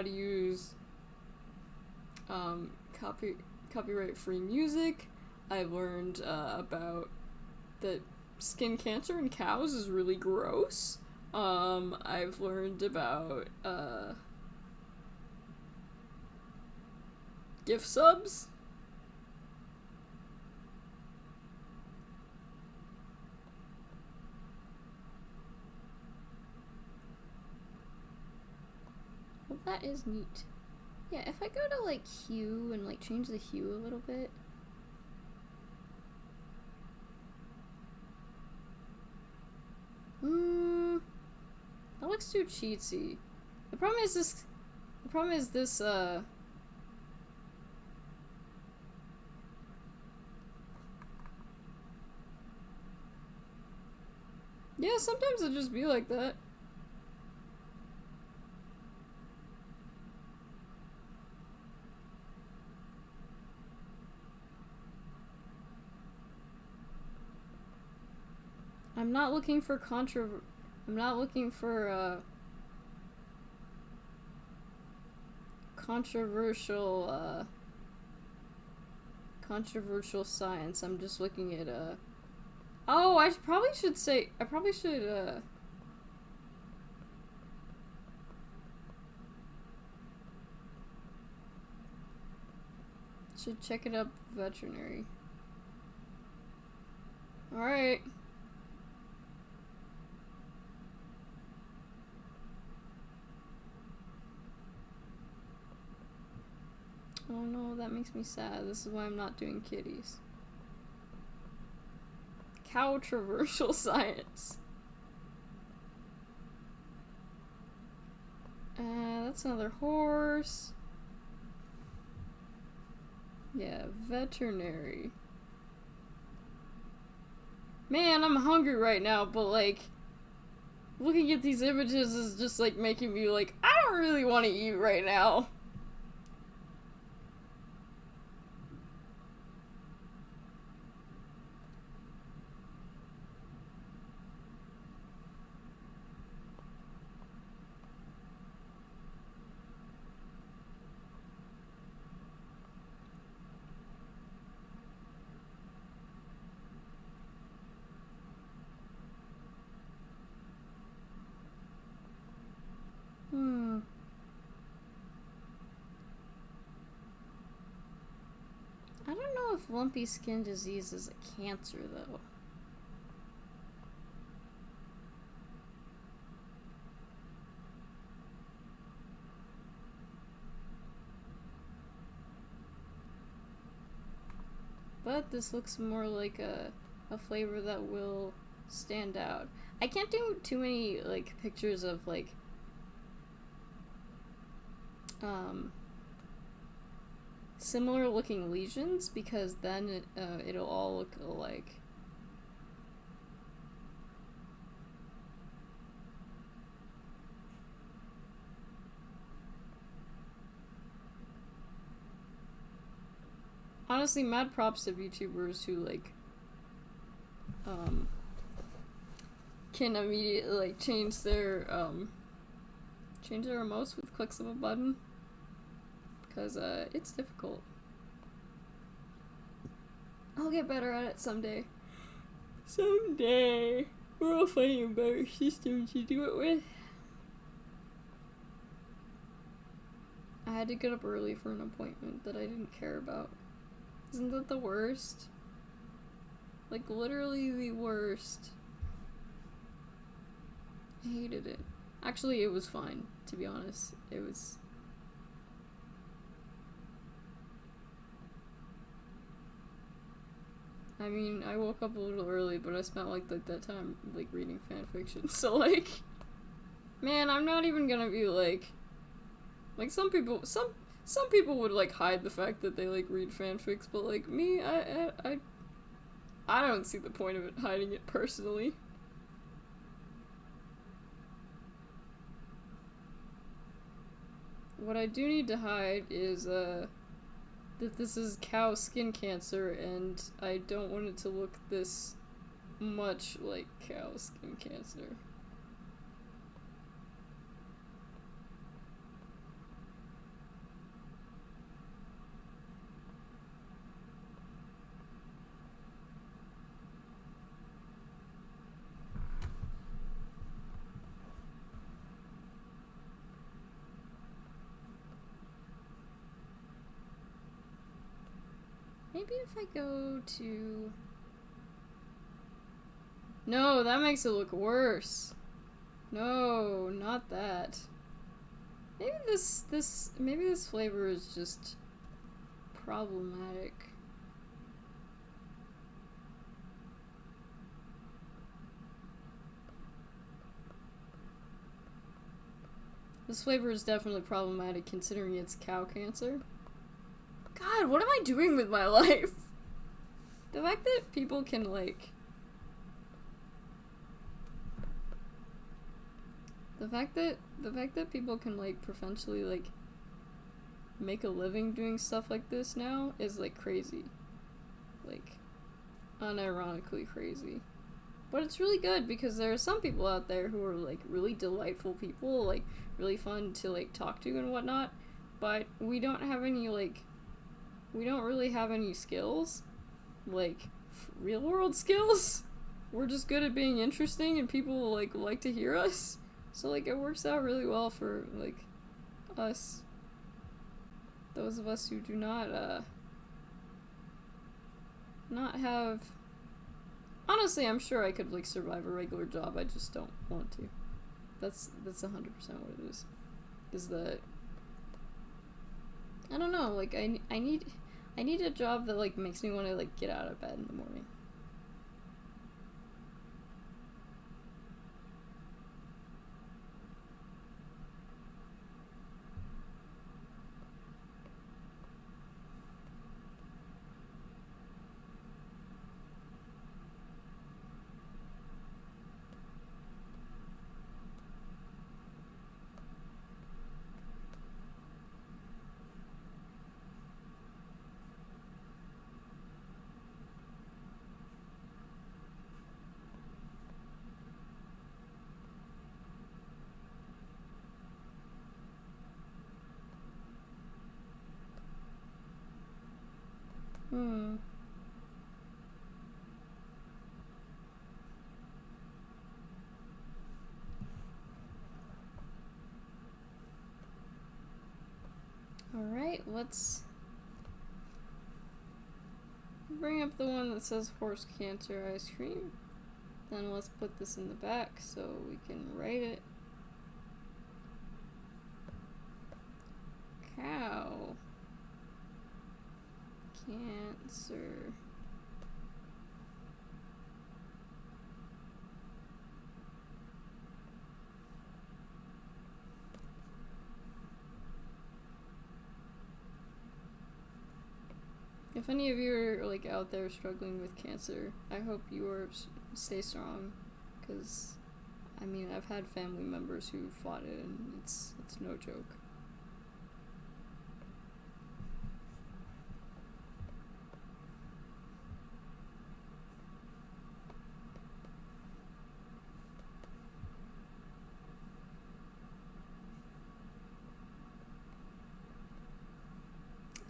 to use, copyright-free music. I've learned, about that skin cancer in cows is really gross. I've learned about, gift subs. Well, that is neat. Yeah, if I go to, like, hue and, like, change the hue a little bit. That looks too cheatsy. The problem is this, yeah, sometimes it just be like that. I'm not looking for controversial science. I'm just looking at, oh, I probably should check it up veterinary. Alright. Oh no, that makes me sad. This is why I'm not doing kitties. Controversial science. That's another horse. Yeah, veterinary. Man, I'm hungry right now, but like, looking at these images is just like making me like, I don't really want to eat right now. I don't know if lumpy skin disease is a cancer, though. But this looks more like a flavor that will stand out. I can't do too many, like, pictures of, like, similar looking lesions, because then it'll all look alike. honestly, mad props to VTubers who, like, can immediately, like, change their emotes with clicks of a button. Because, it's difficult. I'll get better at it someday. Someday! We're all finding a better system to do it with. I had to get up early for an appointment that I didn't care about. Isn't that the worst? Like, literally the worst. I hated it. Actually, it was fine, to be honest. It was... I mean, I woke up a little early, but I spent, like that time, like, reading fanfiction. So, like... Man, I'm not even gonna be, like... Like, some people would, like, hide the fact that they, like, read fanfics, but, like, me, I don't see the point of it, hiding it personally. What I do need to hide is, that this is cow skin cancer, and I don't want it to look this much like cow skin cancer. Maybe if I go to... No, that makes it look worse. No, not that. Maybe this flavor is just problematic. This flavor is definitely problematic considering it's cow cancer. God, what am I doing with my life? The fact that people can, like... The fact that people can, like, potentially, like, make a living doing stuff like this now is, like, crazy. Like, unironically crazy. But it's really good because there are some people out there who are, like, really delightful people, like, really fun to, like, talk to and whatnot, but we don't have any, like... We don't really have any skills, like, real world skills. We're just good at being interesting and people, like to hear us. So, like, it works out really well for, like, us. Those of us who do not have... Honestly, I'm sure I could, like, survive a regular job, I just don't want to. That's 100% what it is. Is that... I don't know, like, I need a job that, like, makes me want to, like, get out of bed in the morning. Alright, let's bring up the one that says horse cancer ice cream. Then let's put this in the back so we can write it. Cow cancer. If any of you are, like, out there struggling with cancer, I hope you stay strong, because, I mean, I've had family members who fought it, and it's no joke.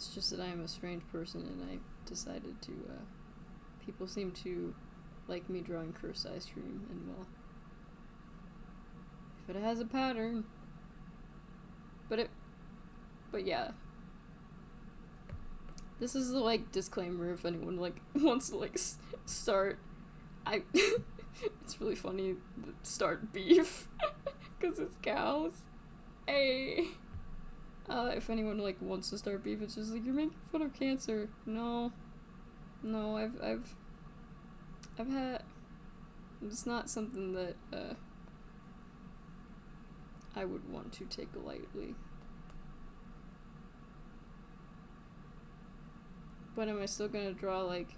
It's just that I am a strange person and I decided to, people seem to like me drawing cursed ice cream, and well, if it has a pattern. But yeah. This is the, like, disclaimer if anyone, like, wants to, like, start. It's really funny to start beef. Because it's cows. Hey. If anyone, like, wants to start beef, it's just like, you're making fun of cancer. No. No, I've had. It's not something that, I would want to take lightly. But am I still gonna draw, like,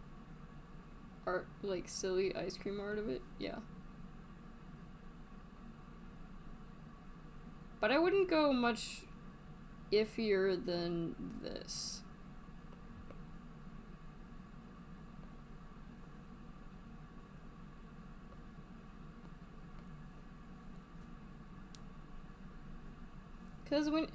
art, like, silly ice cream art of it? Yeah. But I wouldn't go much iffier than this. Because when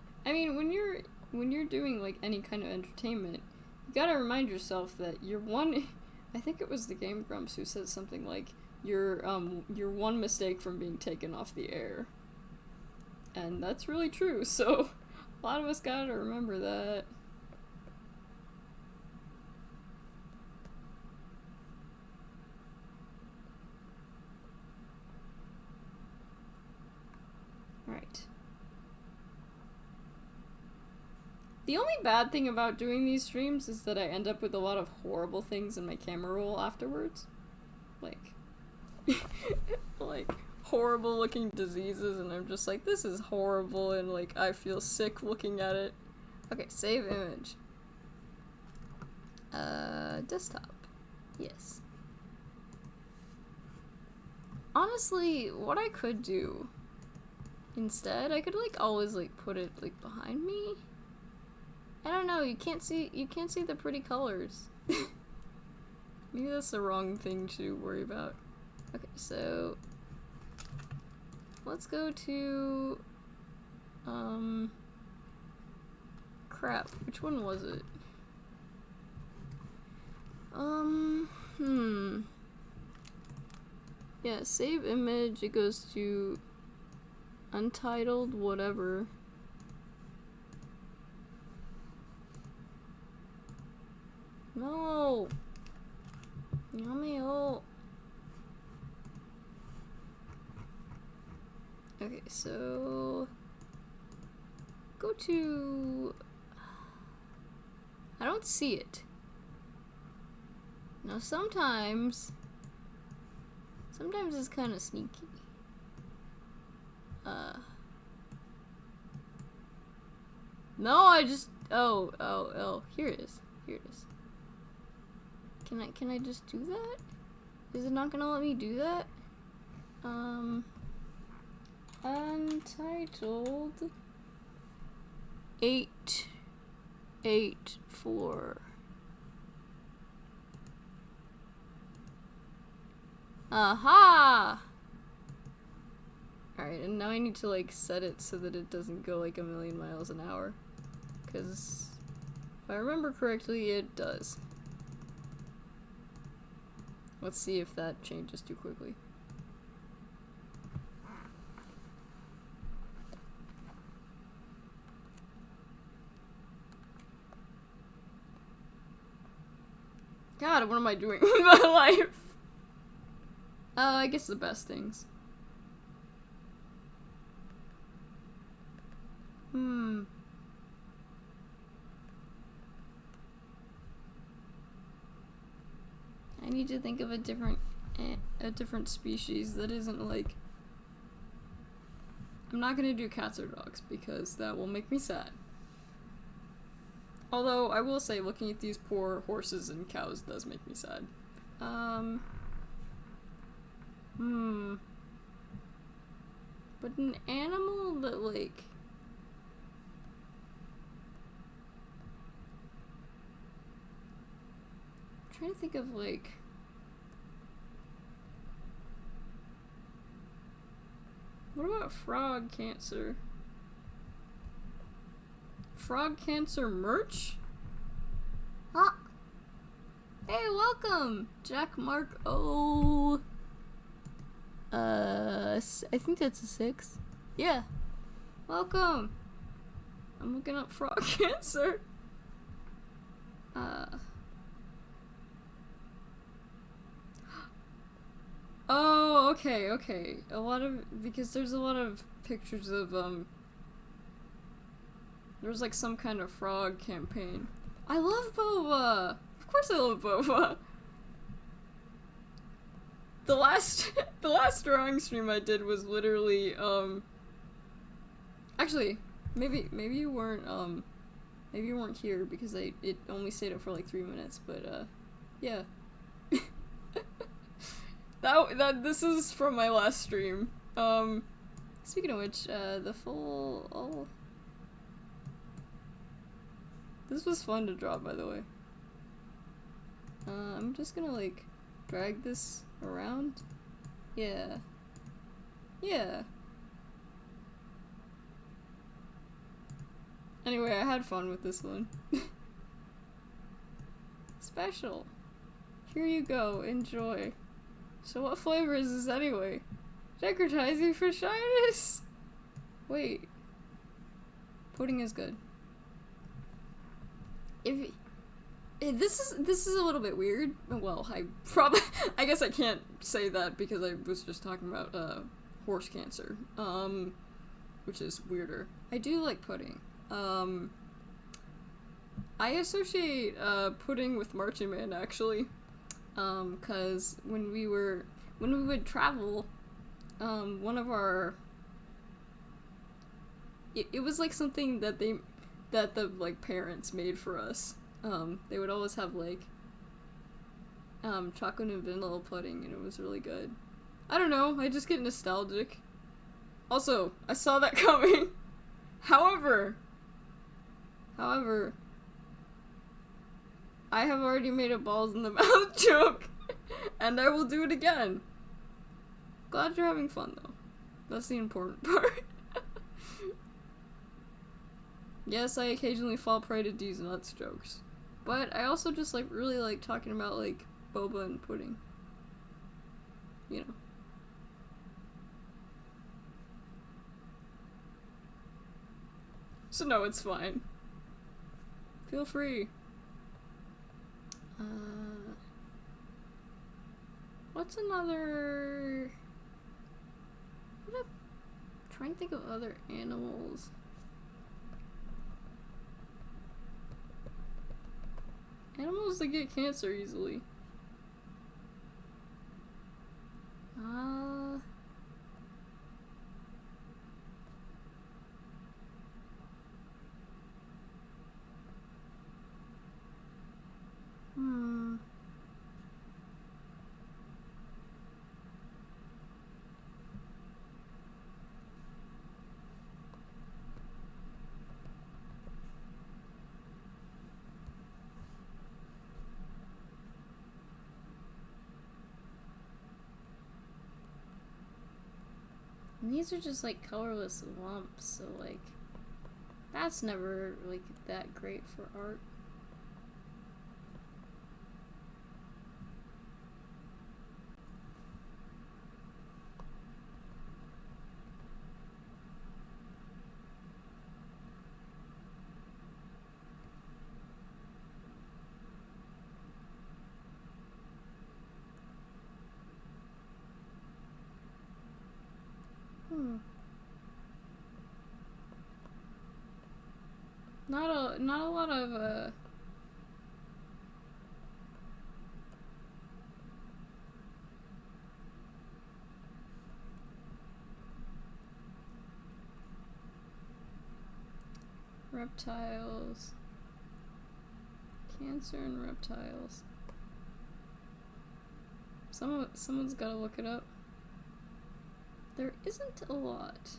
you're doing, like, any kind of entertainment, you gotta remind yourself that you're one. I think it was the Game Grumps who said something like, you're one mistake from being taken off the air. And that's really true, so a lot of us gotta remember that. Right. The only bad thing about doing these streams is that I end up with a lot of horrible things in my camera roll afterwards. Like, like, horrible looking diseases, and I'm just like, this is horrible, and, like, I feel sick looking at it. Okay, save image. Desktop. Yes. Honestly, what I could do instead, I could, like, always, like, put it, like, behind me. I don't know, you can't see the pretty colors. Maybe that's the wrong thing to worry about. Okay, so let's go to crap, which one was it? Yeah, save image, it goes to untitled whatever. No! Yummy-o! Okay, so go to. I don't see it. Now sometimes it's kind of sneaky. No, I just. Oh, here it is. Here it is. Can I just do that? Is it not gonna let me do that? Untitled 884. Aha! Alright, and now I need to, like, set it so that it doesn't go, like, 1,000,000 miles an hour. Because if I remember correctly, it does. Let's see if that changes too quickly. God, what am I doing with my life? I guess the best things. I need to think of a different species that isn't like. I'm not gonna do cats or dogs because that will make me sad. Although I will say, looking at these poor horses and cows does make me sad. But an animal that, like. I'm trying to think of, like. What about frog cancer? Frog cancer merch? welcome, Jack Mark O. I think that's a 6. Yeah. Welcome. I'm looking up frog cancer. Oh, okay. Because there's a lot of pictures of, there's like some kind of frog campaign. I love boba! Of course I love boba! The last drawing stream I did was literally, actually, maybe you weren't here because it only stayed up for like 3 minutes, but, yeah. This is from my last stream. Speaking of which, this was fun to draw, by the way. I'm just gonna, like, drag this around. Yeah. Anyway, I had fun with this one. Special. Here you go, enjoy. So what flavor is this anyway? Decretizing for shyness? Wait. Pudding is good. This is a little bit weird. Well, I guess I can't say that because I was just talking about horse cancer, which is weirder. I do like pudding. I associate pudding with marching band actually, cause when we would travel, one of our it was like something that the like parents made for us. They would always have like chocolate and vanilla pudding, and it was really good. I don't know, I just get nostalgic. Also, I saw that coming. However, I have already made a balls in the mouth joke, and I will do it again. Glad you're having fun though. That's the important part. Yes, I occasionally fall prey to these nuts jokes. But I also just like really like talking about like boba and pudding. You know. So no, it's fine. Feel free. What's another... I'm trying to think of other animals. Animals that get cancer easily. And these are just like colorless lumps, so like that's never like that great for art. Not a lot of reptiles. Cancer and reptiles. Someone's gotta look it up. There isn't a lot.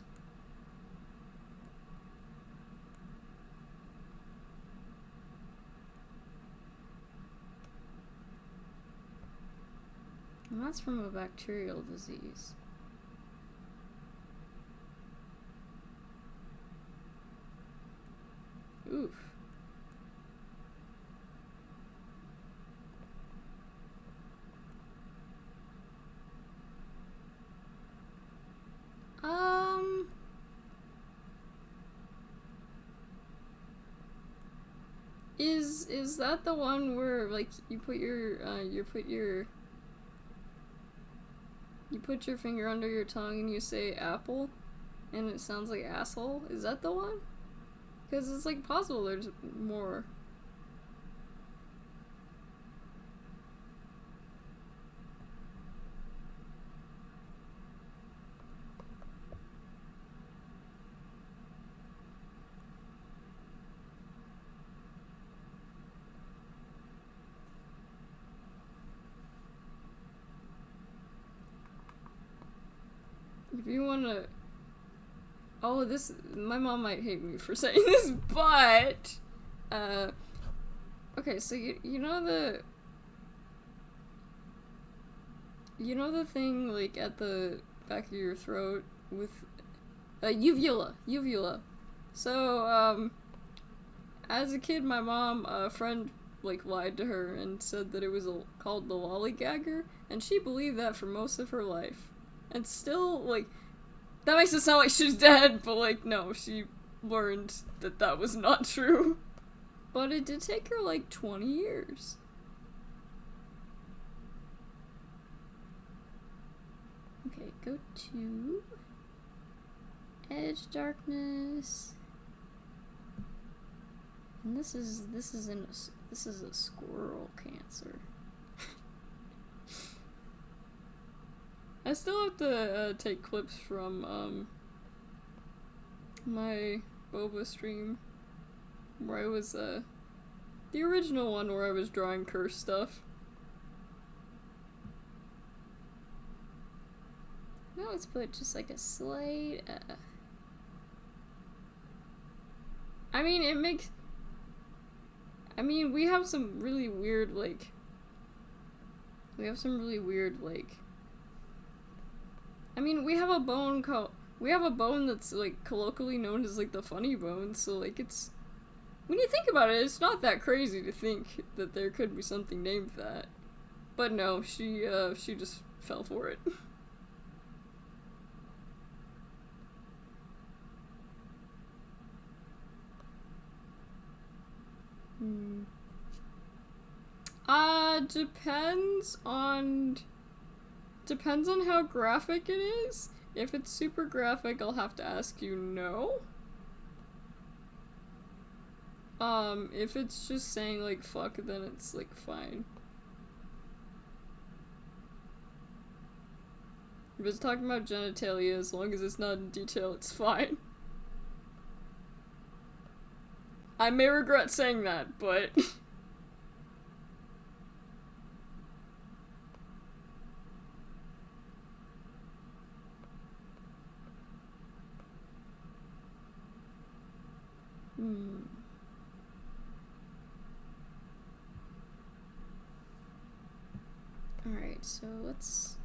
And that's from a bacterial disease. Oof. Is that the one where like you put your finger under your tongue and you say apple, and it sounds like asshole? Is that the one? Because it's like possible there's more. If you wanna... Oh, this... My mom might hate me for saying this, but... Okay, so you know the... You know the thing, like, at the back of your throat with... uvula. Uvula. So, as a kid, my mom, a friend, like, lied to her and said that it was called the lollygagger, and she believed that for most of her life. And still, like, that makes it sound like she's dead, but, like, no, she learned that that was not true. But it did take her, like, 20 years. Okay, go to Edge Darkness. And this is a squirrel cancer. I still have to take clips from my boba stream where I was the original one where I was drawing curse stuff. Now let's put just like a slight I mean it makes we have some really weird like we have a bone that's like colloquially known as like the funny bone, so like it's when you think about it, it's not that crazy to think that there could be something named that. But no, she just fell for it. Depends on how graphic it is. If it's super graphic, I'll have to ask you no. If it's just saying like fuck, then it's like fine. If it's talking about genitalia, as long as it's not in detail, it's fine. I may regret saying that, but... Alright, so let's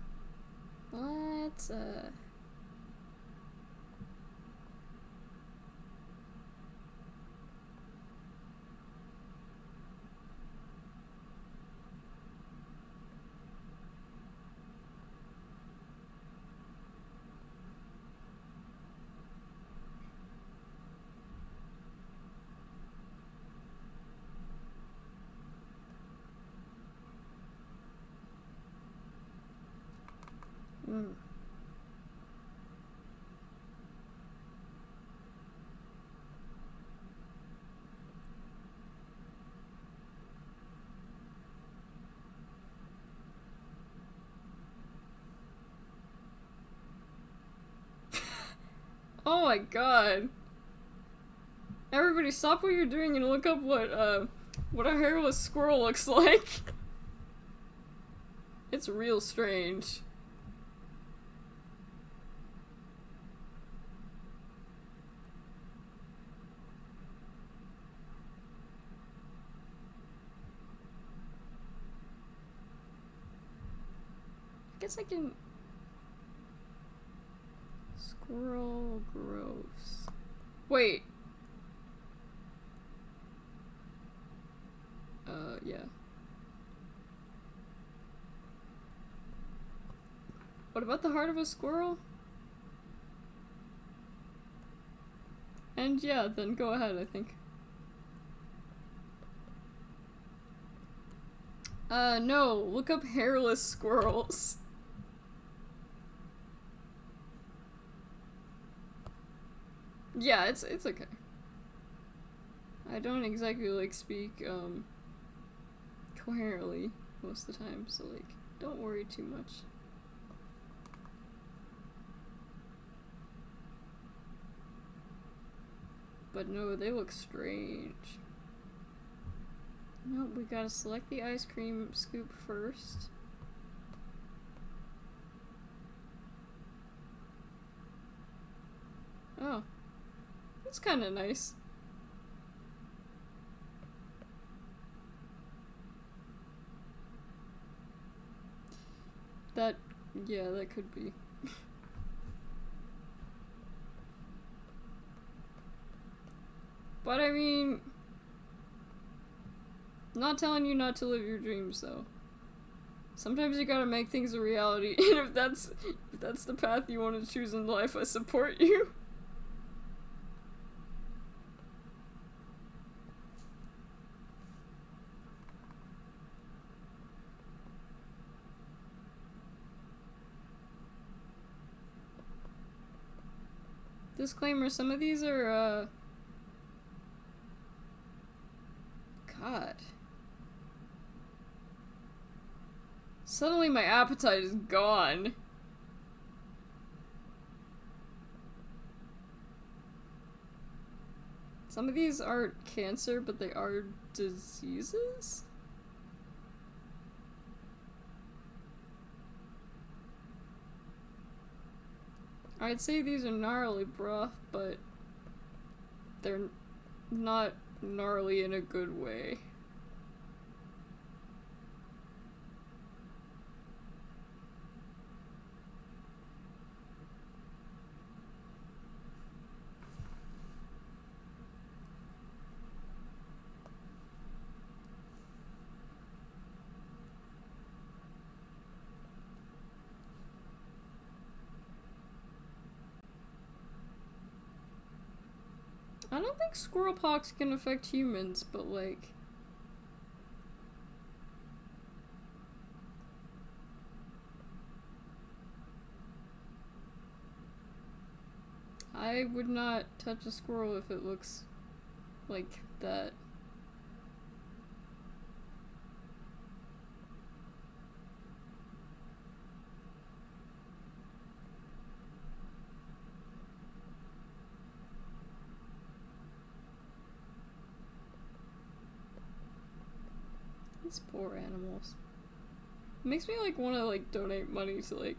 Oh my god. Everybody stop what you're doing and look up what a hairless squirrel looks like. It's real strange. I guess I can... Squirrel gross. Wait. Yeah. What about the heart of a squirrel? And yeah, then go ahead, I think. No, look up hairless squirrels. Yeah, it's okay. I don't exactly, like, speak, coherently most of the time, so, like, don't worry too much. But no, they look strange. Nope, we gotta select the ice cream scoop first. Oh. That's kinda nice. That, yeah, that could be. But I mean, not telling you not to live your dreams though. Sometimes you gotta make things a reality, and if that's the path you want to choose in life, I support you. Disclaimer, some of these are, God. Suddenly my appetite is gone. Some of these aren't cancer, but they are diseases? I'd say these are gnarly, bruh, but they're not gnarly in a good way. I don't think squirrel pox can affect humans, but like... I would not touch a squirrel if it looks like that. These poor animals. It makes me like want to like donate money to like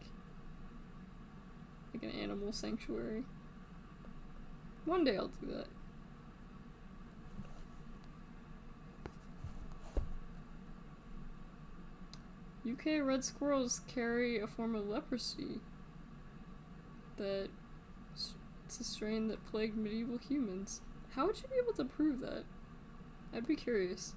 an animal sanctuary. One day I'll do that. UK red squirrels carry a form of leprosy that it's a strain that plagued medieval humans. How would you be able to prove that? I'd be curious.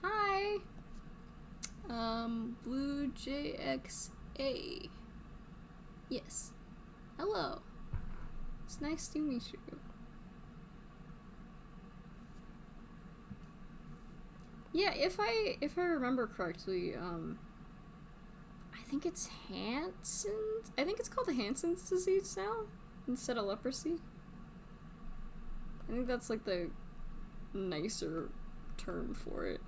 Hi! Blue JXA. Yes. Hello. It's nice to meet you. Yeah, if I remember correctly, I think it's Hansen's. I think it's called Hansen's disease now instead of leprosy. I think that's like the nicer term for it.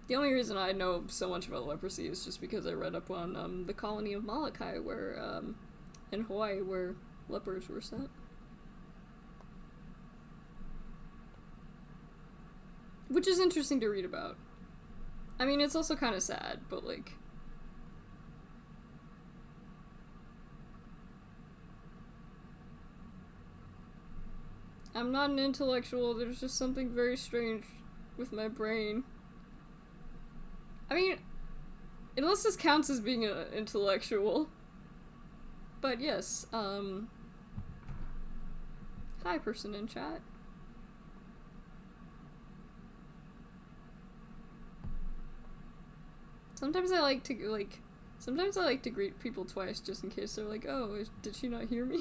The only reason I know so much about leprosy is just because I read up on the colony of Molokai, where in Hawaii, where lepers were sent. Which is interesting to read about. I mean, it's also kind of sad, but like... I'm not an intellectual, there's just something very strange with my brain. I mean, unless this counts as being an intellectual. But yes, hi person in chat. Sometimes I like to greet people twice just in case they're like, oh, did she not hear me?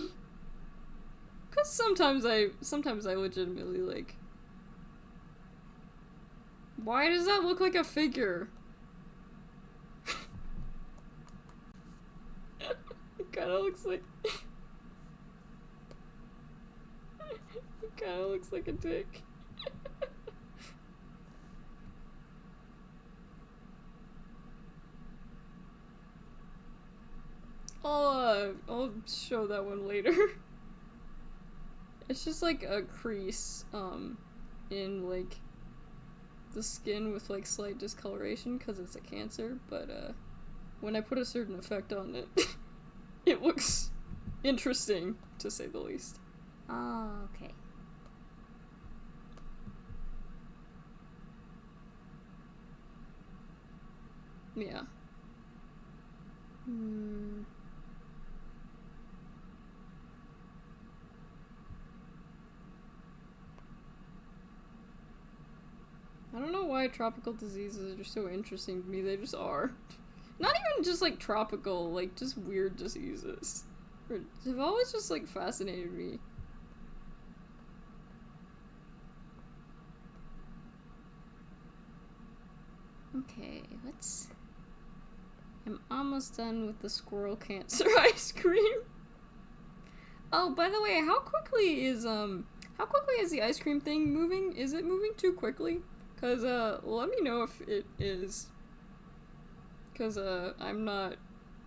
Cause sometimes I legitimately like, why does that look like a figure? It kinda looks like it kinda looks like a dick. I'll show that one later. It's just like a crease, in like the skin with like slight discoloration because it's a cancer, but when I put a certain effect on it, it looks interesting, to say the least. Oh, okay. Yeah. I don't know why tropical diseases are so interesting to me, they just are. Not even just like tropical, like just weird diseases. They've always just like fascinated me. Okay, I'm almost done with the squirrel cancer ice cream. Oh, by the way, how quickly is the ice cream thing moving? Is it moving too quickly? Cause let me know if it is. Cause I'm not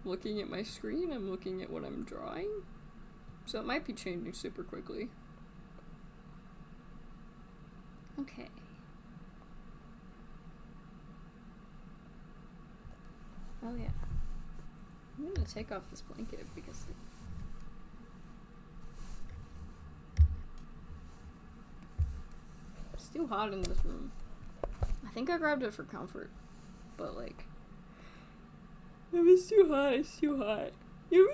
looking at my screen, I'm looking at what I'm drawing. So it might be changing super quickly. okay. Oh yeah. I'm gonna take off this blanket because it's too hot in this room. I think I grabbed it for comfort, but like, if it's too hot, it's too hot. You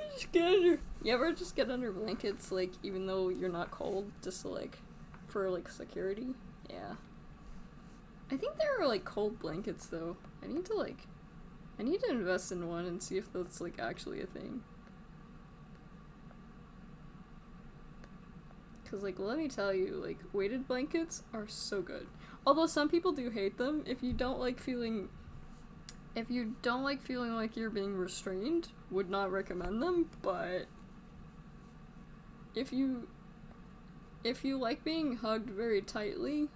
ever just get under blankets, like, even though you're not cold, just to, like, for, like, security? Yeah. I think there are, like, cold blankets, though. I need to invest in one and see if that's, like, actually a thing. Because, like, let me tell you, like, weighted blankets are so good. Although some people do hate them. If you don't like feeling like you're being restrained, would not recommend them, but if you like being hugged very tightly,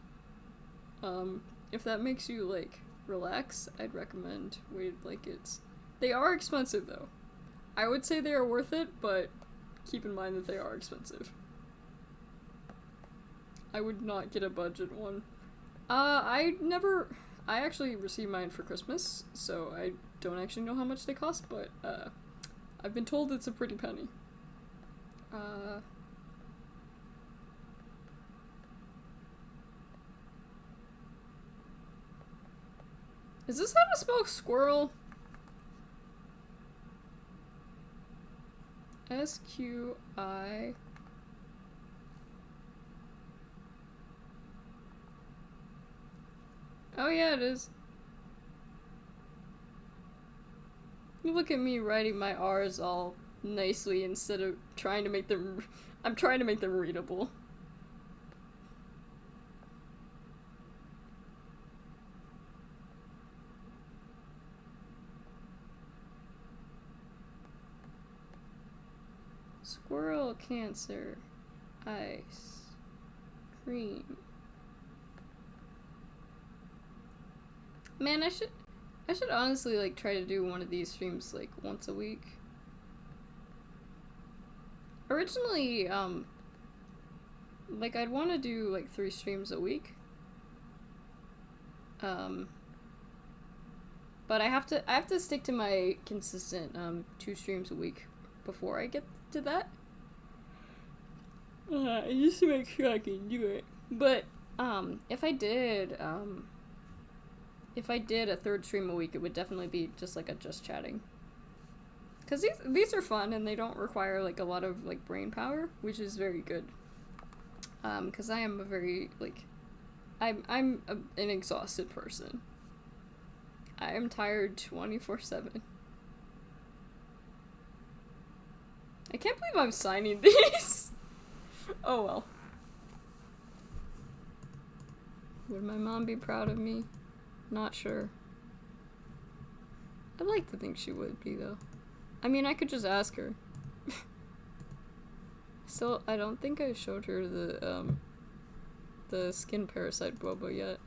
if that makes you, like, relax, I'd recommend weighted blankets. They are expensive, though. I would say they are worth it, but keep in mind that they are expensive. I would not get a budget one. I actually received mine for Christmas, so I don't actually know how much they cost, but, I've been told it's a pretty penny. Is this how to spell squirrel? S-Q-I... Oh yeah, it is. Look at me writing my R's all nicely instead of trying to make them... I'm trying to make them readable. Squirrel cancer. Ice. Cream. Man, I should honestly, like, try to do one of these streams, like, once a week. Originally, like, I'd want to do, like, 3 streams a week. But I have to stick to my consistent, 2 streams a week before I get to that. Just to make sure I can do it. But, if I did, if I did a third stream a week, it would definitely be just like a just chatting. Because these are fun and they don't require like a lot of like brain power, which is very good. Because I am a very like, an exhausted person. I am tired 24/7. I can't believe I'm signing these. Oh well. Would my mom be proud of me? Not sure. I'd like to think she would be though. I mean, I could just ask her. Still, I don't think I showed her the skin parasite boba yet.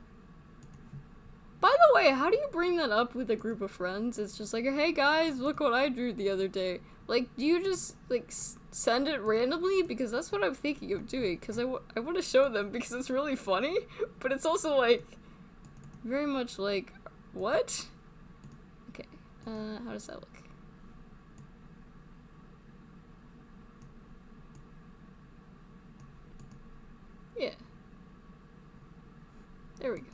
By the way, how do you bring that up with a group of friends? It's just like, hey guys, look what I drew the other day. Like, do you just, like, send it randomly? Because that's what I'm thinking of doing. Because I want to show them because it's really funny. But it's also, like, very much like, what? Okay, how does that look? Yeah. There we go.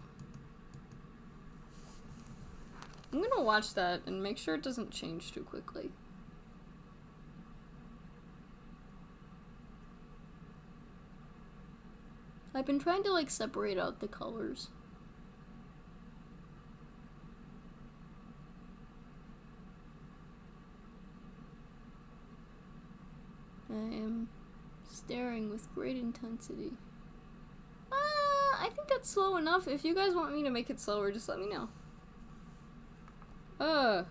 I'm gonna watch that and make sure it doesn't change too quickly. I've been trying to like separate out the colors. I am staring with great intensity. I think that's slow enough. If you guys want me to make it slower, just let me know. I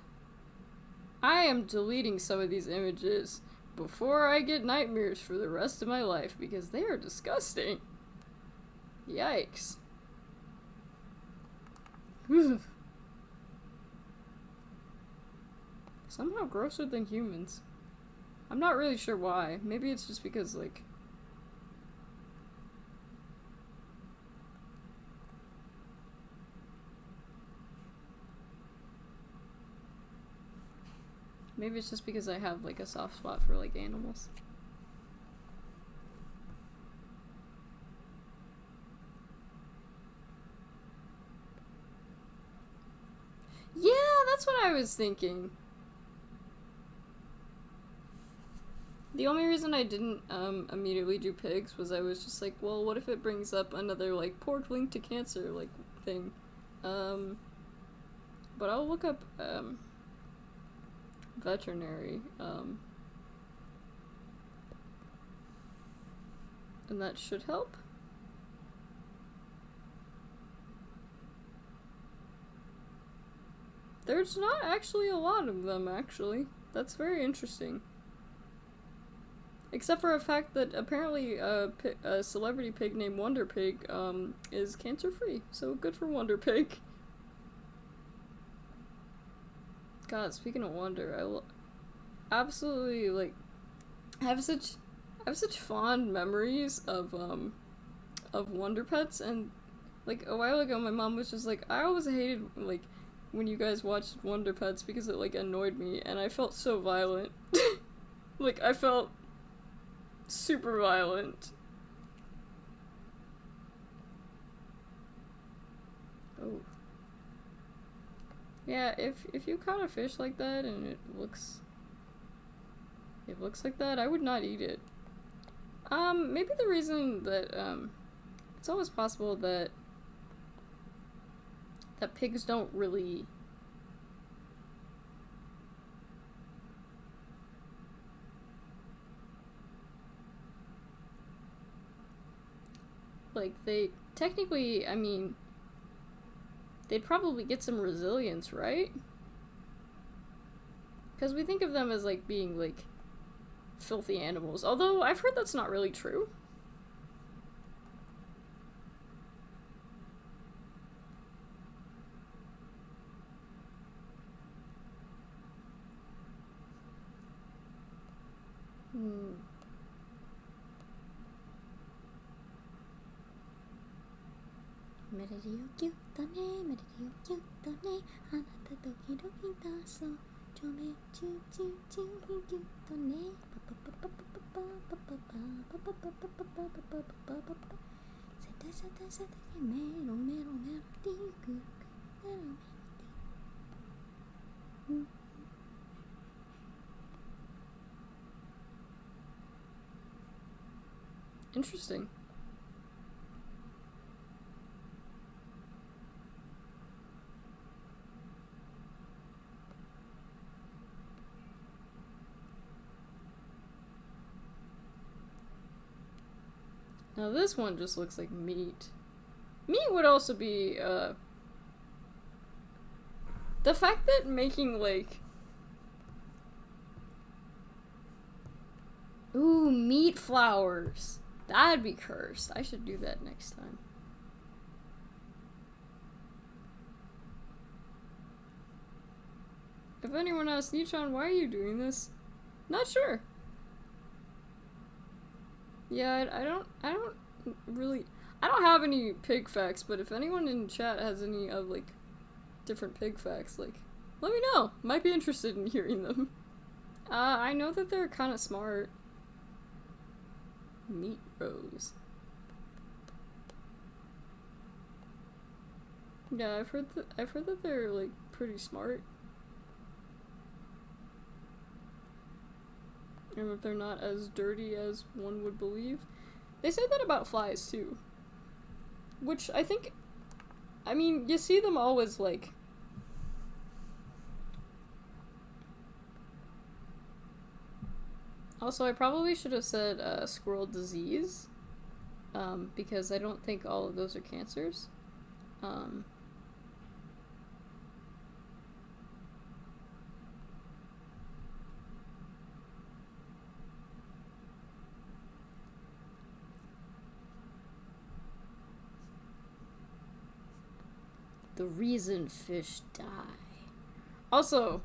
am deleting some of these images before I get nightmares for the rest of my life because they are disgusting. Yikes. Somehow grosser than humans. I'm not really sure why. Maybe it's just because, like... Maybe it's just because I have, like, a soft spot for, like, animals. Yeah, that's what I was thinking. The only reason I didn't immediately do pigs was I was just like, well, what if it brings up another like pork linked to cancer like thing? But I'll look up veterinary and that should help. There's not actually a lot of them, actually. That's very interesting. Except for the fact that apparently a celebrity pig named Wonder Pig is cancer-free. So good for Wonder Pig. God, speaking of Wonder, I absolutely, like, I have such fond memories of Wonder Pets, and, like, a while ago my mom was just like, I always hated, like, when you guys watched Wonder Pets because it, like, annoyed me, and I felt so violent. Like, I felt super violent. Oh. Yeah, if you caught a fish like that and it looks like that, I would not eat it. Maybe the reason that, it's always possible that pigs don't really like, they technically, I mean, they'd probably get some resilience, right? Because we think of them as, like, being, like, filthy animals. Although, I've heard that's not really true. Interesting. Now this one just looks like meat. Meat would also be, the fact that making, like... Ooh, meat flowers. That'd be cursed. I should do that next time. If anyone asks Nichan, why are you doing this? Not sure. Yeah, I don't have any pig facts, but if anyone in chat has any of, like, different pig facts, like, let me know. Might be interested in hearing them. I know that they're kind of smart. Meat rose. Yeah, I've heard that they're, like, pretty smart. And that they're not as dirty as one would believe. They say that about flies, too. Which, I think... I mean, you see them always, like... Also, I probably should have said, squirrel disease. Because I don't think all of those are cancers. The reason fish die. Also,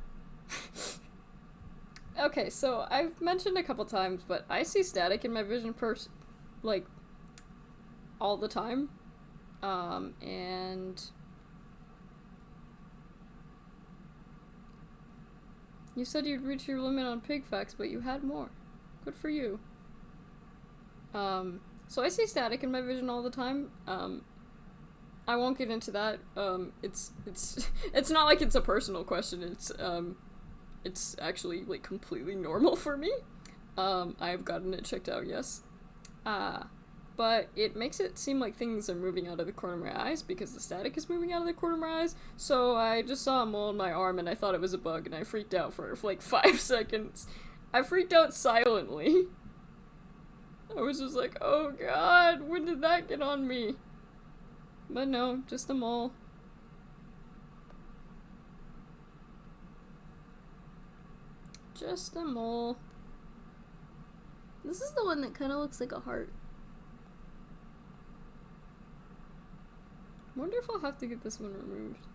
okay, so I've mentioned a couple times, but I see static in my vision like, all the time. And you said you'd reach your limit on pig facts, but you had more. Good for you. So I see static in my vision all the time. I won't get into that. It's not like it's a personal question. It's actually, like, completely normal for me. I've gotten it checked out, yes. But it makes it seem like things are moving out of the corner of my eyes because the static is moving out of the corner of my eyes. So I just saw a mole in my arm and I thought it was a bug and I freaked out for like 5 seconds. I freaked out silently. I was just like, oh god, when did that get on me? But no, just a mole. Just a mole. This is the one that kind of looks like a heart. Wonder if I'll have to get this one removed.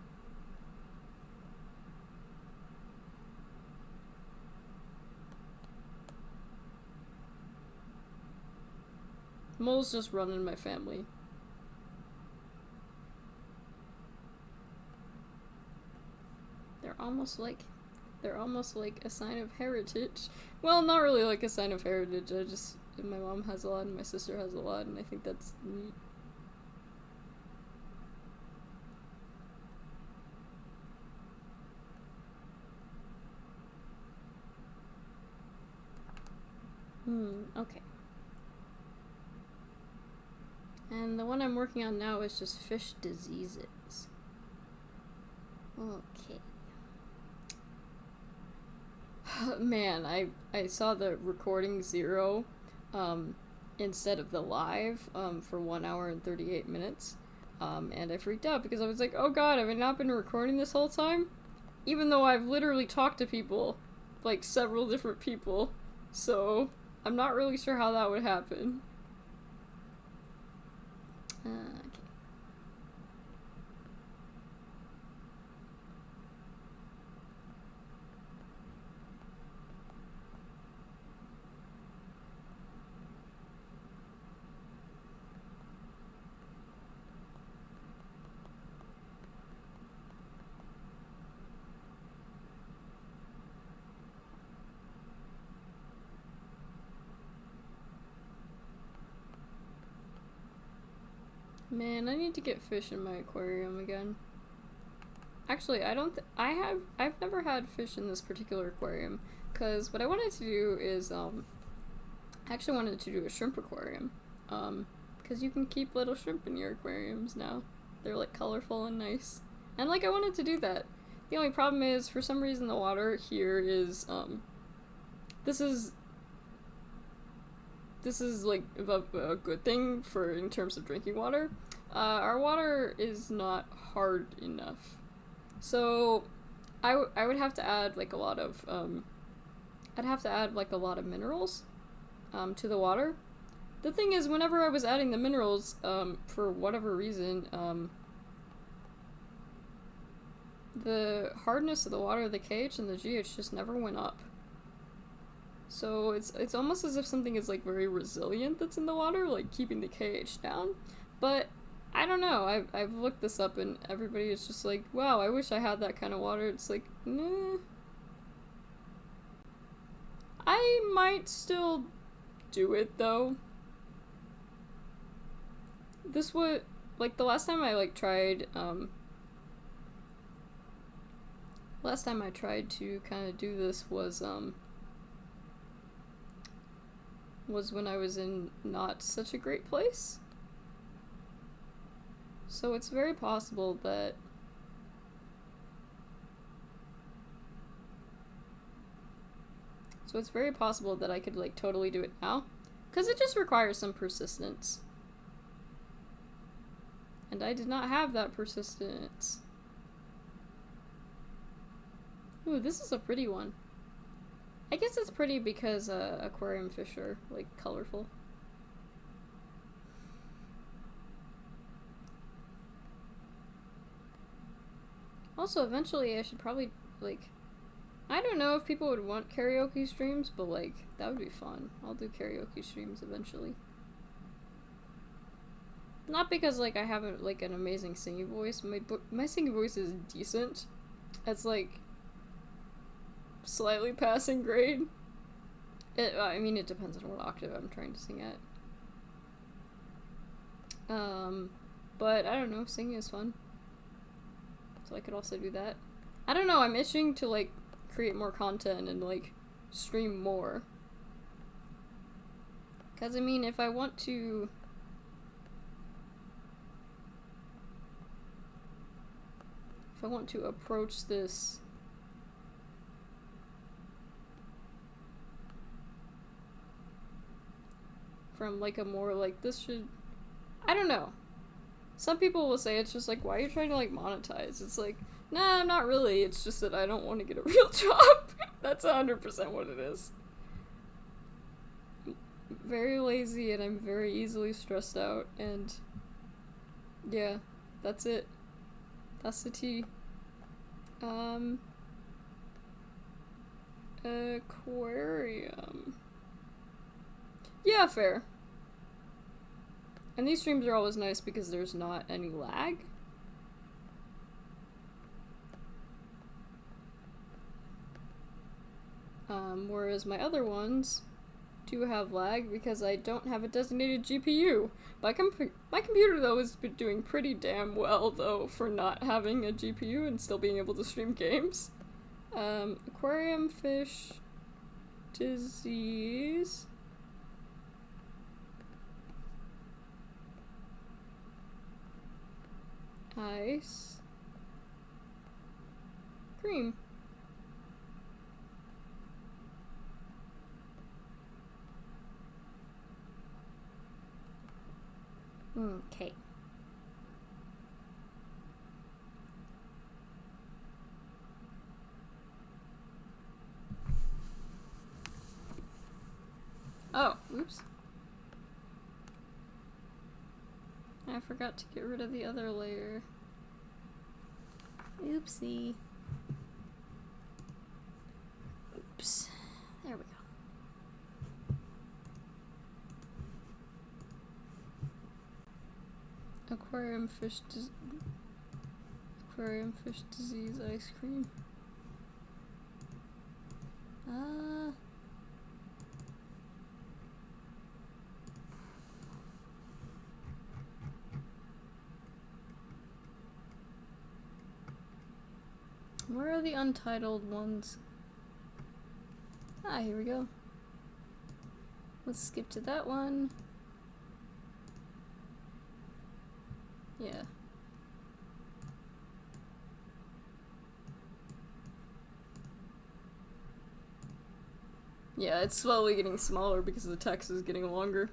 Moles just run in my family. They're almost like a sign of heritage. Well, not really like a sign of heritage. My mom has a lot and my sister has a lot, and I think that's neat. Okay. And the one I'm working on now is just fish diseases. Okay. Man, I saw the recording 0 instead of the live for 1 hour and 38 minutes. And I freaked out because I was like, oh god, have I not been recording this whole time? Even though I've literally talked to people, like several different people, so I'm not really sure how that would happen. Okay. Man, I need to get fish in my aquarium again. Actually, I've never had fish in this particular aquarium, because what I wanted to do is, I actually wanted to do a shrimp aquarium, because you can keep little shrimp in your aquariums now. They're, like, colorful and nice. And, like, I wanted to do that. The only problem is, for some reason, the water here is, this is like a good thing for in terms of drinking water. Our water is not hard enough, so I would have to add like a lot of I'd have to add like a lot of minerals to the water. The thing is, whenever I was adding the minerals, for whatever reason, the hardness of the water, the KH and the GH just never went up. So it's almost as if something is like very resilient that's in the water, like keeping the KH down. But I don't know. I've looked this up and everybody is just like, wow, I wish I had that kind of water. It's like, nah. I might still do it though. This would, like, the last time I like tried last time I tried to kind of do this was when I was in not such a great place. So it's very possible that I could like totally do it now, because it just requires some persistence. And I did not have that persistence. Ooh, this is a pretty one. I guess it's pretty because aquarium fish are, like, colorful. Also, eventually I should probably, like, I don't know if people would want karaoke streams, but, like, that would be fun. I'll do karaoke streams eventually. Not because, like, I have, like, an amazing singing voice. My singing voice is decent. It's, like, slightly passing grade. I mean, it depends on what octave I'm trying to sing at. But I don't know, singing is fun. So I could also do that. I don't know, I'm itching to, like, create more content and, like, stream more. Because, I mean, if I want to approach this from, like, a more, like, this should... I don't know. Some people will say it's just like, why are you trying to, like, monetize? It's like, nah, not really. It's just that I don't want to get a real job. That's 100% what it is. I'm very lazy and I'm very easily stressed out, and yeah, that's it. That's the tea. Aquarium. Yeah, fair. And these streams are always nice because there's not any lag. Whereas my other ones do have lag because I don't have a designated GPU. My computer, though, has been doing pretty damn well, though, for not having a GPU and still being able to stream games. Aquarium fish disease. Ice cream. Okay. Oh, oops. I forgot to get rid of the other layer. Oopsie. Oops. There we go. Aquarium fish disease ice cream. Where are the untitled ones? Ah, here we go. Let's skip to that one. Yeah. Yeah, it's slowly getting smaller because the text is getting longer.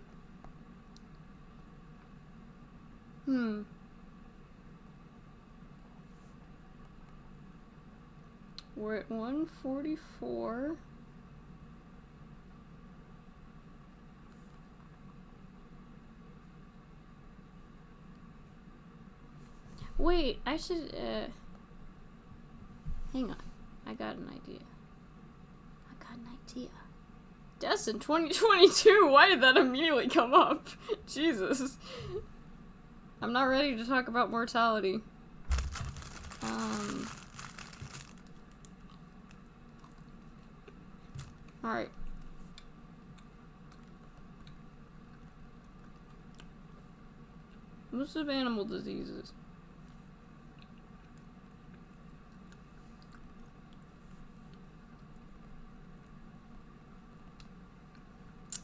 We're at 144. Wait, I should, hang on. I got an idea. Destin 2022! Why did that immediately come up? Jesus. I'm not ready to talk about mortality. Alright. Most of animal diseases.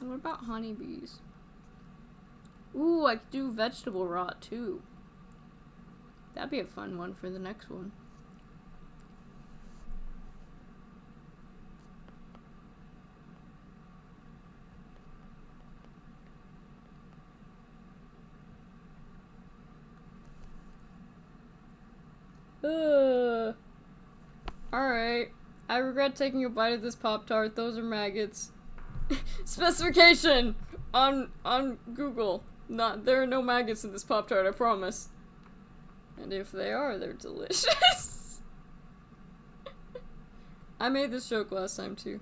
What about honeybees? Ooh, I could do vegetable rot too. That'd be a fun one for the next one. Alright. I regret taking a bite of this Pop-Tart. Those are maggots. Specification! On Google. There are no maggots in this Pop-Tart, I promise. And if they are, they're delicious. I made this joke last time too.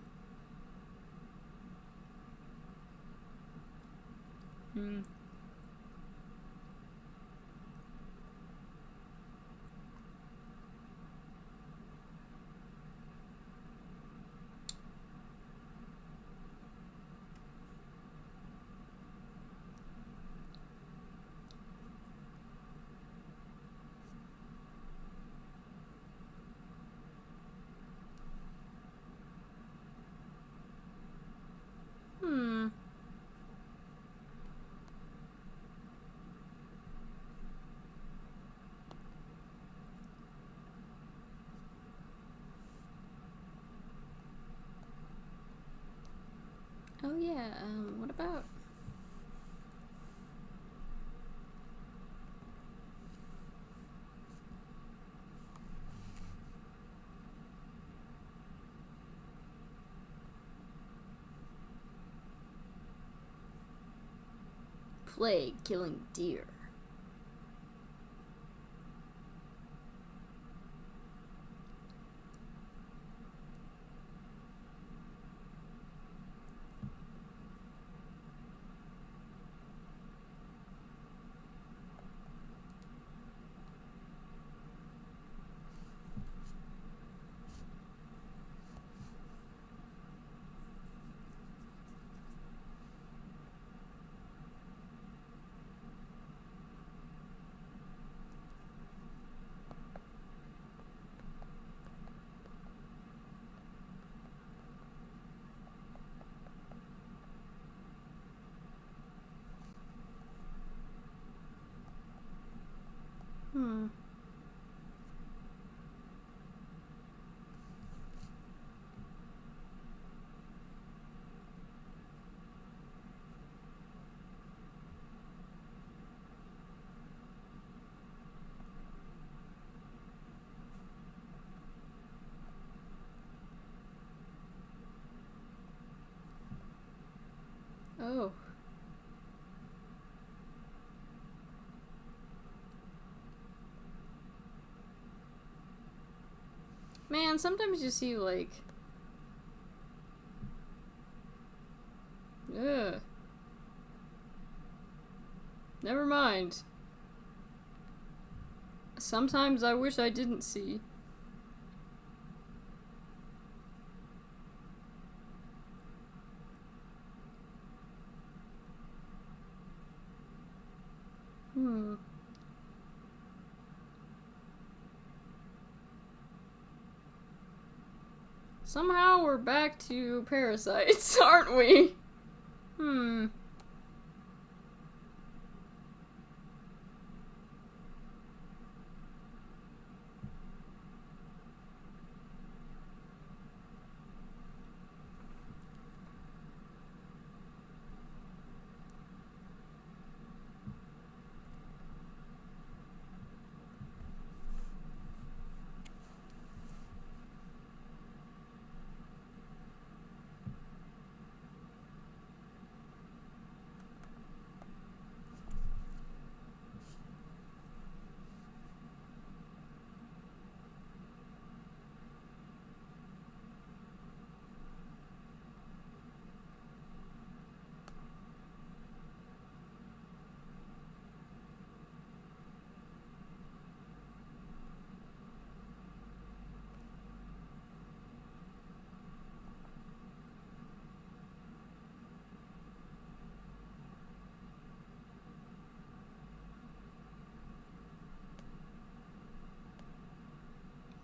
Oh yeah, what about... plague killing deer. Oh. Man, sometimes you see, like... Ugh. Never mind. Sometimes I wish I didn't see. Somehow we're back to parasites, aren't we?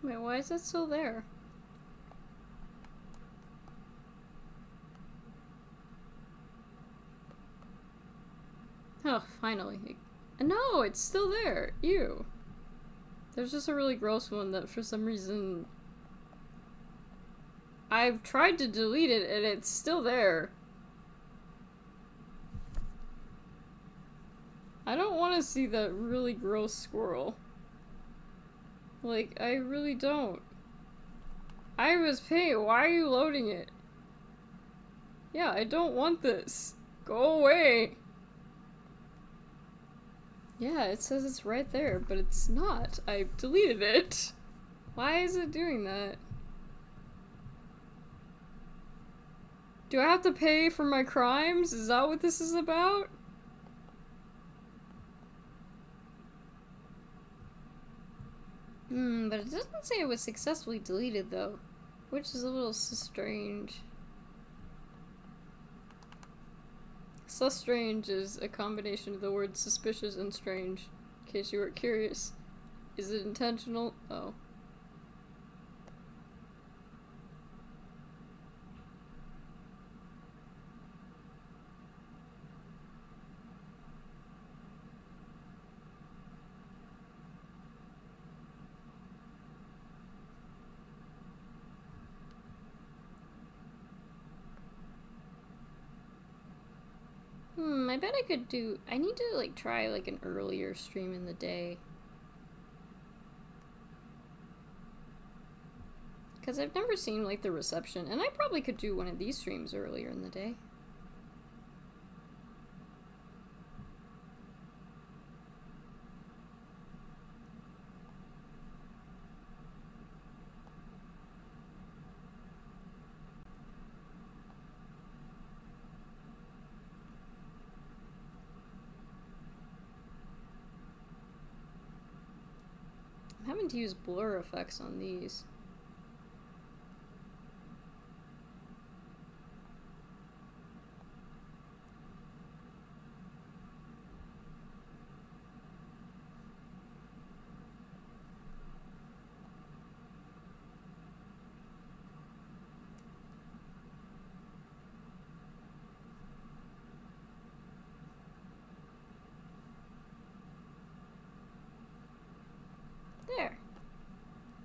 Wait, why is it still there? Oh, finally. No, it's still there. Ew. There's just a really gross one that for some reason I've tried to delete it and it's still there. I don't want to see that really gross squirrel. Like, I really don't. I was paying. Why are you loading it? Yeah, I don't want this. Go away. Yeah, it says it's right there, but it's not. I deleted it. Why is it doing that? Do I have to pay for my crimes? Is that what this is about? But it doesn't say it was successfully deleted, though. Which is a little strange. Sus-strange is a combination of the words suspicious and strange. In case you were curious. Is it intentional? Oh. I bet I could do... I need to, like, try, like, an earlier stream in the day. Because I've never seen, like, the reception. And I probably could do one of these streams earlier in the day. I'm having to use blur effects on these. There.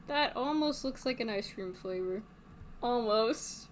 That almost looks like an ice cream flavor. Almost.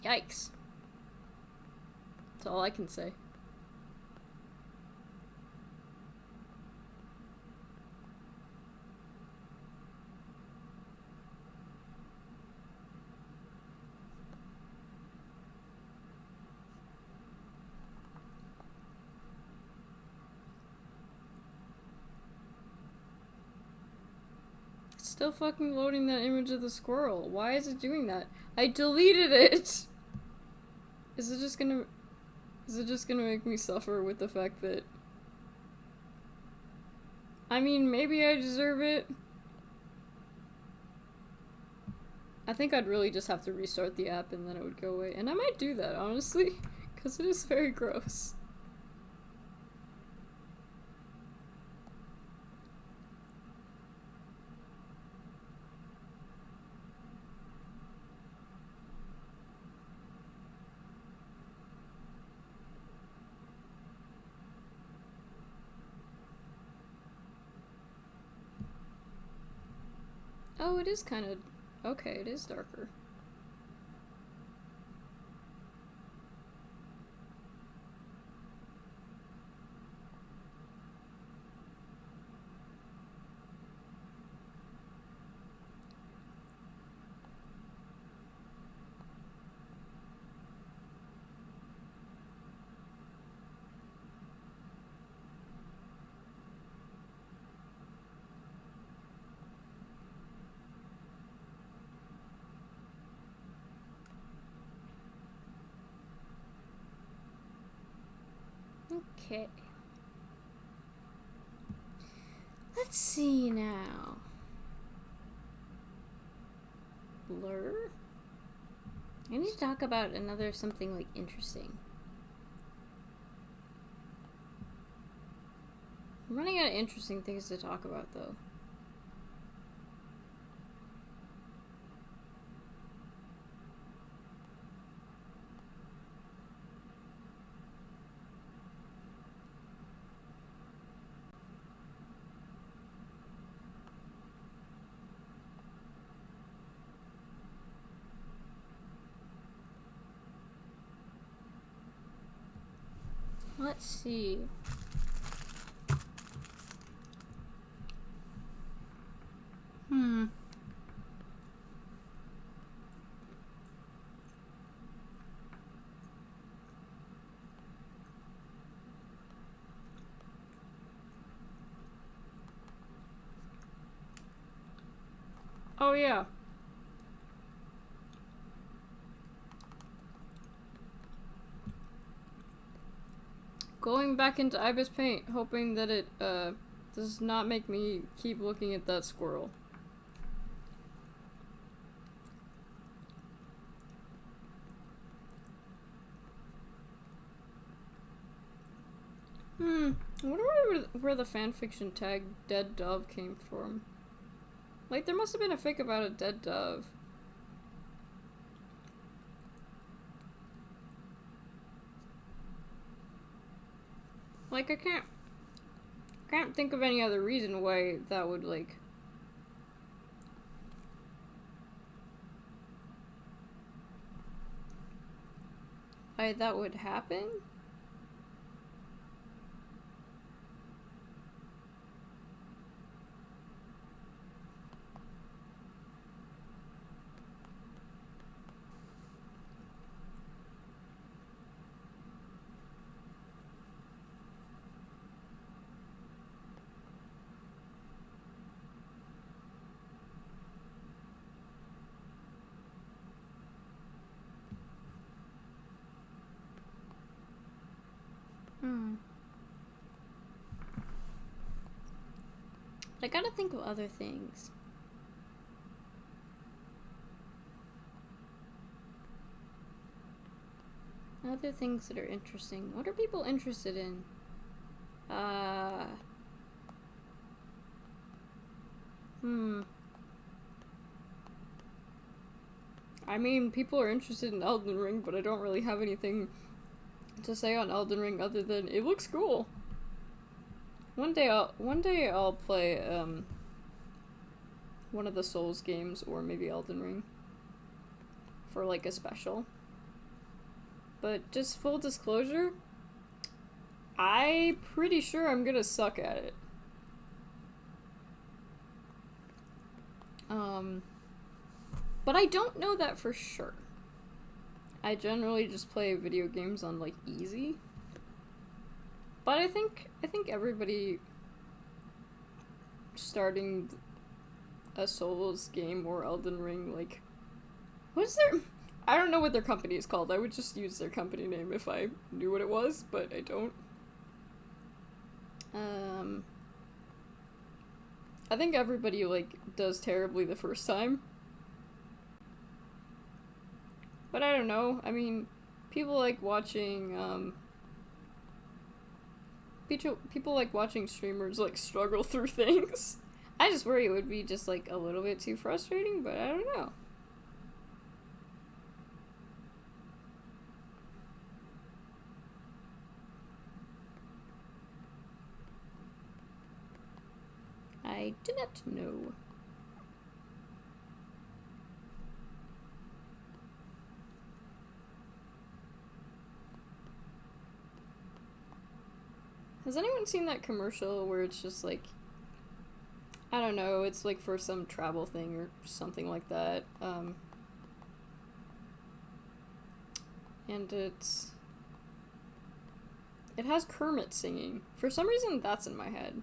Yikes. That's all I can say. Still fucking loading that image of the squirrel. Why is it doing that? I deleted it! Is it just gonna make me suffer with the fact that... I mean, maybe I deserve it. I think I'd really just have to restart the app and then it would go away. And I might do that, honestly, because it is very gross. Oh, it is kind of... Okay, it is darker. Okay. Let's see now. Blur? I need to talk about another something like interesting. I'm running out of interesting things to talk about though. Let's see. Oh yeah. Going back into Ibis Paint, hoping that it does not make me keep looking at that squirrel. I wonder where the fanfiction tag dead dove came from. Like, there must have been a fic about a dead dove. Like, I can't think of any other reason why that would, like... why that would happen? I gotta think of other things. Other things that are interesting. What are people interested in? I mean, people are interested in Elden Ring, but I don't really have anything to say on Elden Ring other than it looks cool. One day I'll play one of the Souls games or maybe Elden Ring for like a special. But just full disclosure, I'm pretty sure I'm gonna suck at it. But I don't know that for sure. I generally just play video games on like easy. But I think everybody starting a Souls game or Elden Ring, like, what's their, I don't know what their company is called. I would just use their company name if I knew what it was, but I don't. I think everybody, like, does terribly the first time. But I don't know. I mean, people like watching, people like watching streamers, like, struggle through things. I just worry it would be just, like, a little bit too frustrating, but I don't know. I do not know. Has anyone seen that commercial where it's just like, I don't know, it's like for some travel thing or something like that, and it has Kermit singing. For some reason, that's in my head.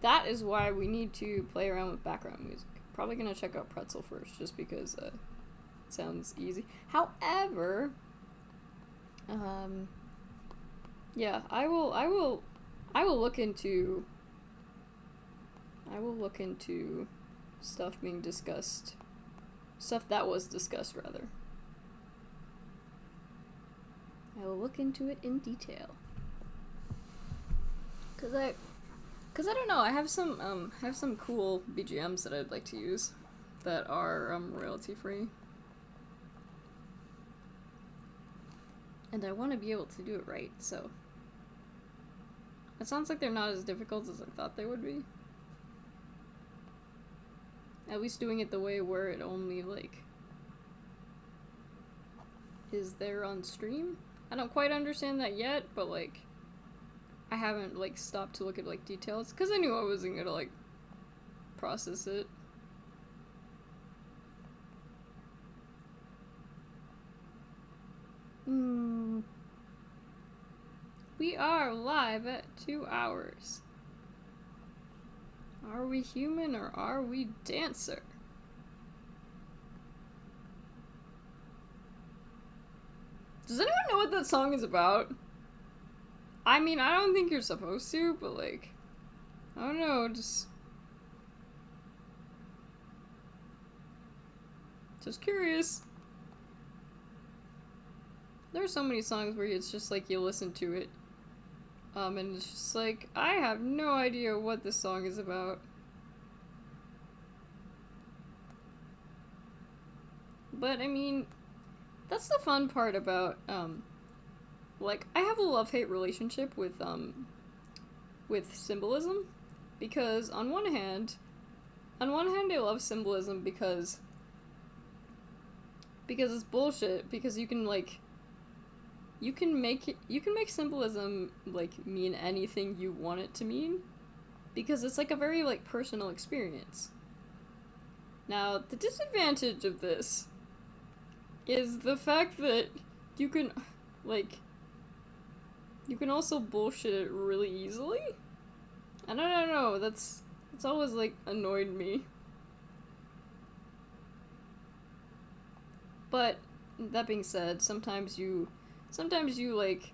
That is why we need to play around with background music. Probably gonna check out Pretzel first, just because, it sounds easy. However, yeah, I will look into stuff being discussed. Stuff that was discussed, rather. I will look into it in detail. Cause I don't know, I have some cool BGMs that I'd like to use that are, royalty free. And I want to be able to do it right, so. It sounds like they're not as difficult as I thought they would be. At least doing it the way where it only, like, is there on stream? I don't quite understand that yet, but, like, I haven't, like, stopped to look at, like, details, because I knew I wasn't gonna, like, process it. We are live at 2 hours. Are we human or are we dancer? Does anyone know what that song is about? I mean, I don't think you're supposed to, but like, I don't know, just curious. There are so many songs where it's just like you listen to it, and it's just like, I have no idea what this song is about. But I mean, that's the fun part about, like, I have a love-hate relationship with symbolism, because on one hand I love symbolism because it's bullshit, because you can, like, you can make symbolism, like, mean anything you want it to mean, because it's, like, a very, like, personal experience. Now, the disadvantage of this is the fact that you can, like, you can also bullshit it really easily. And I don't know, it's always, like, annoyed me. But, that being said, sometimes you, like,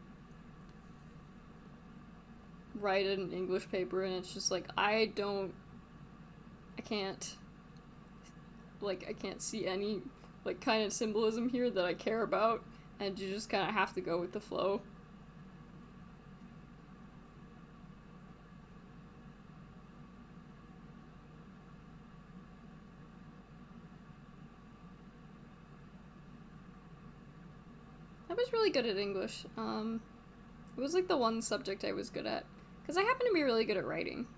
write an English paper and it's just like, I can't see any, like, kind of symbolism here that I care about, and you just kind of have to go with the flow. I was really good at English. It was, like, the one subject I was good at, because I happen to be really good at writing.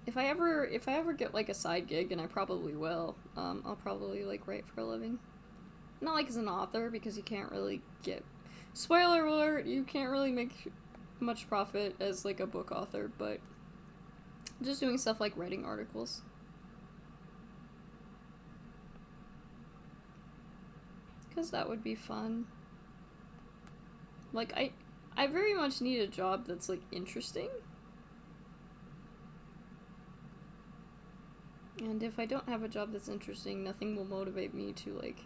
If I ever get, like, a side gig, and I probably will, I'll probably, like, write for a living. Not like as an author, because you can't really get... Spoiler alert, you can't really make much profit as, like, a book author, but just doing stuff like writing articles. Because that would be fun. Like, I very much need a job that's, like, interesting. And if I don't have a job that's interesting, nothing will motivate me to, like,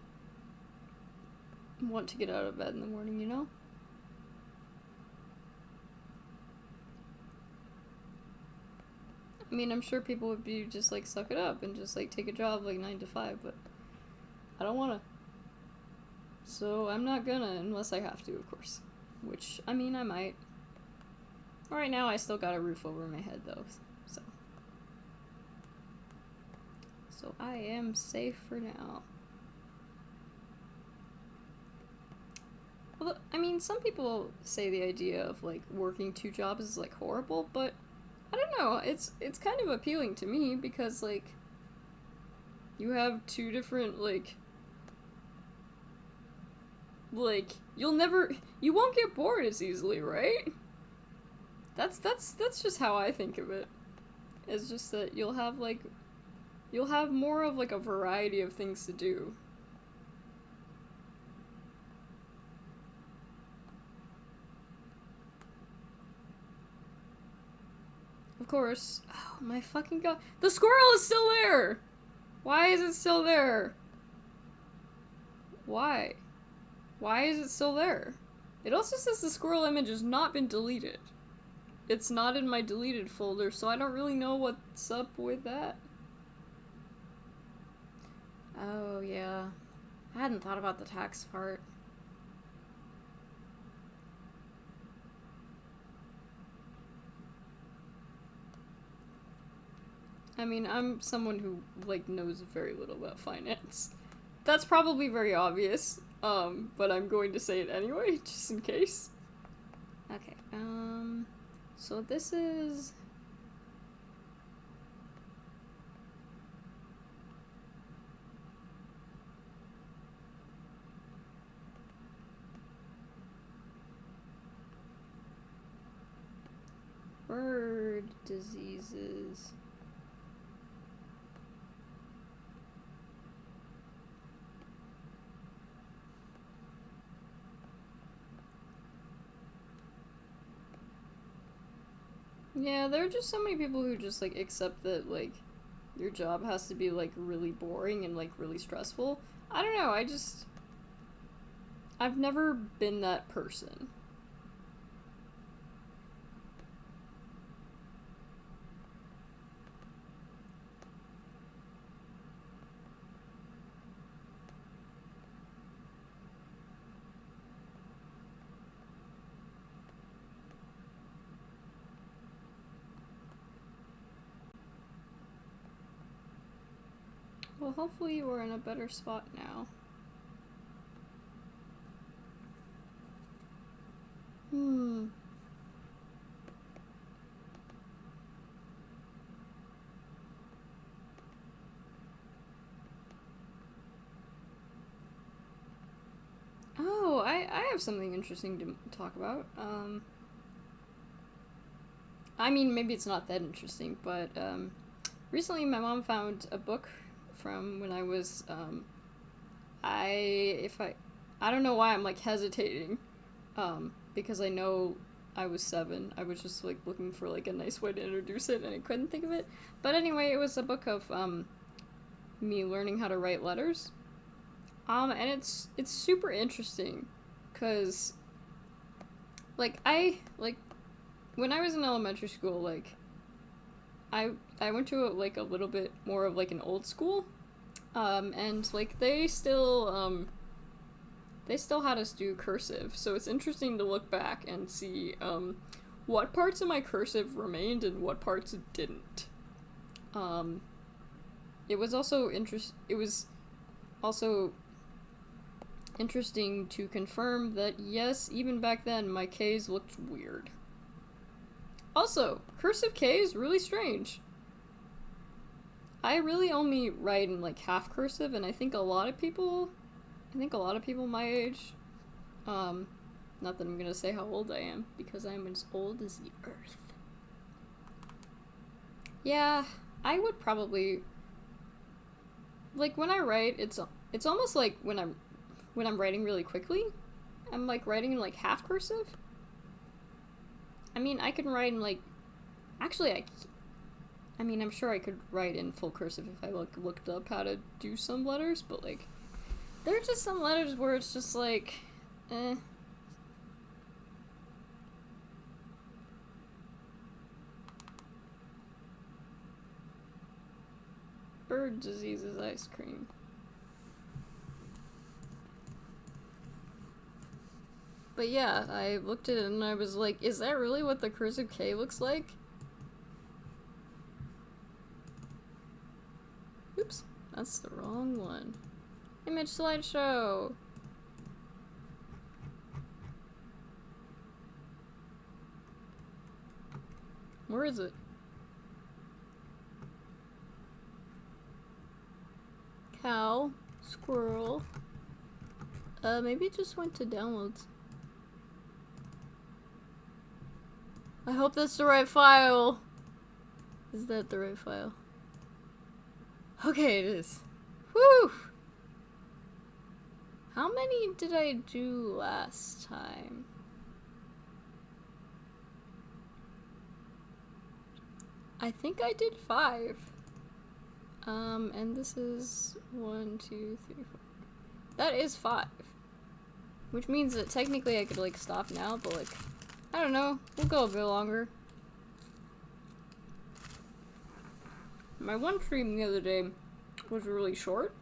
want to get out of bed in the morning, you know? I mean, I'm sure people would be just, like, suck it up and just, like, take a job, like, 9 to 5, but I don't wanna. So I'm not gonna, unless I have to, of course. Which, I mean, I might. Right now, I still got a roof over my head, though, so. So I am safe for now. Although, I mean, some people say the idea of, like, working 2 jobs is, like, horrible, but I don't know, it's kind of appealing to me, because, like, you have 2 different, like, you won't get bored as easily, right? That's just how I think of it. It's just that you'll have more of, like, a variety of things to do. Of course. Oh my fucking god. The squirrel is still there! Why is it still there? Why? Why is it still there? It also says the squirrel image has not been deleted. It's not in my deleted folder, so I don't really know what's up with that. Oh, yeah. I hadn't thought about the tax part. I mean, I'm someone who, like, knows very little about finance. That's probably very obvious, but I'm going to say it anyway, just in case. Okay, so this is... bird diseases. Yeah, there are just so many people who just, like, accept that, like, your job has to be, like, really boring and, like, really stressful. I don't know, I've never been that person. Well, hopefully we're in a better spot now. Oh, I have something interesting to talk about. I mean, maybe it's not that interesting, but, recently my mom found a book from when I was, I don't know why I'm, like, hesitating, because I know I was 7. I was just, like, looking for, like, a nice way to introduce it, and I couldn't think of it. But anyway, it was a book of, me learning how to write letters. And it's super interesting, because, like, when I was in elementary school, like, I went to, like, a little bit more of, like, an old school, and, like, they still had us do cursive, so it's interesting to look back and see, what parts of my cursive remained and what parts didn't. It was also interesting to confirm that, yes, even back then, my K's looked weird. Also, cursive K is really strange. I really only write in, like, half cursive, and I think a lot of people I think a lot of people my age, not that I'm gonna say how old I am, because I'm as old as the earth. Yeah, I would probably, like, when I write, it's almost like when I'm writing really quickly, I'm like writing in like half cursive. I mean, I can write in like, actually I mean, I'm sure I could write in full cursive if I looked up how to do some letters, but like, there are just some letters where it's just like, eh. Bird diseases ice cream. But yeah, I looked at it and I was like, is that really what the cursive K looks like? Oops, that's the wrong one. Image slideshow! Where is it? Cow, squirrel. Maybe it just went to downloads. I hope that's the right file. Is that the right file? Okay, it is. Whew! How many did I do last time? I think I did 5. And this is 1, 2, 3, 4. That is 5. Which means that technically I could, like, stop now, but, like, I don't know. We'll go a bit longer. My one stream the other day was really short.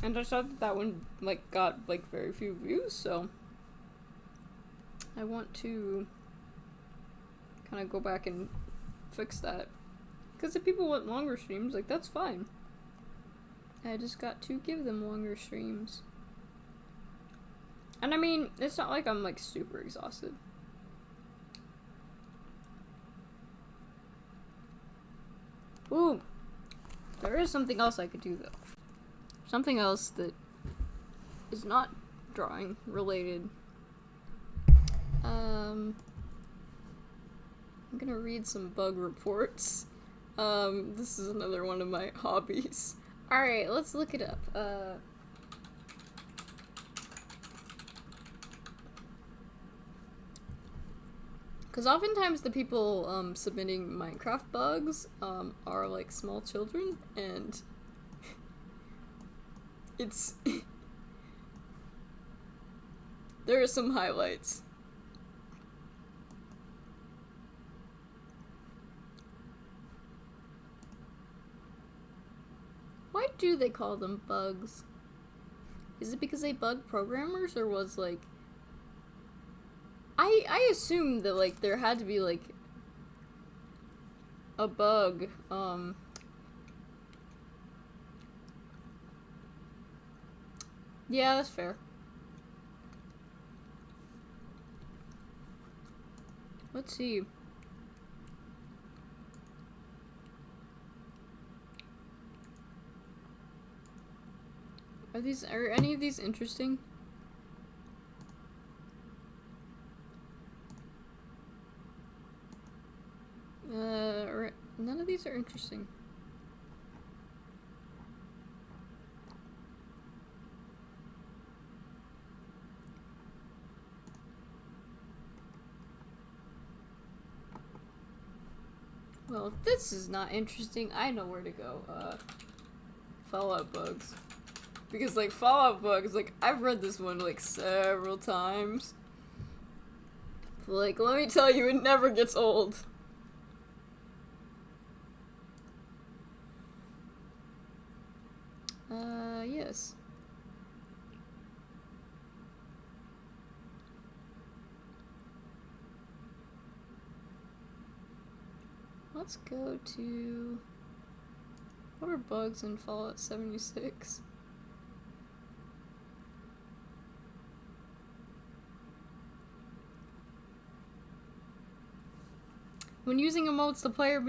And I saw that one, like, got, like, very few views, so I want to kind of go back and fix that. Because if people want longer streams, like, that's fine. I just got to give them longer streams. And I mean, it's not like I'm, like, super exhausted. Ooh! There is something else I could do, though. Something else that is not drawing related. I'm gonna read some bug reports. This is another one of my hobbies. Alright, let's look it up. Because oftentimes the people, submitting Minecraft bugs, are, like, small children, and it's there are some highlights. Why do they call them bugs? Is it because they bug programmers, or was, like, I assumed that, like, there had to be, like, a bug, yeah, that's fair. Let's see. Are any of these interesting? None of these are interesting. Well, if this is not interesting, I know where to go. Fallout bugs. Because, like, Fallout bugs, like, I've read this one, like, several times. But, like, let me tell you, it never gets old. Yes. Let's go to... What are bugs in Fallout 76? When using emotes, the player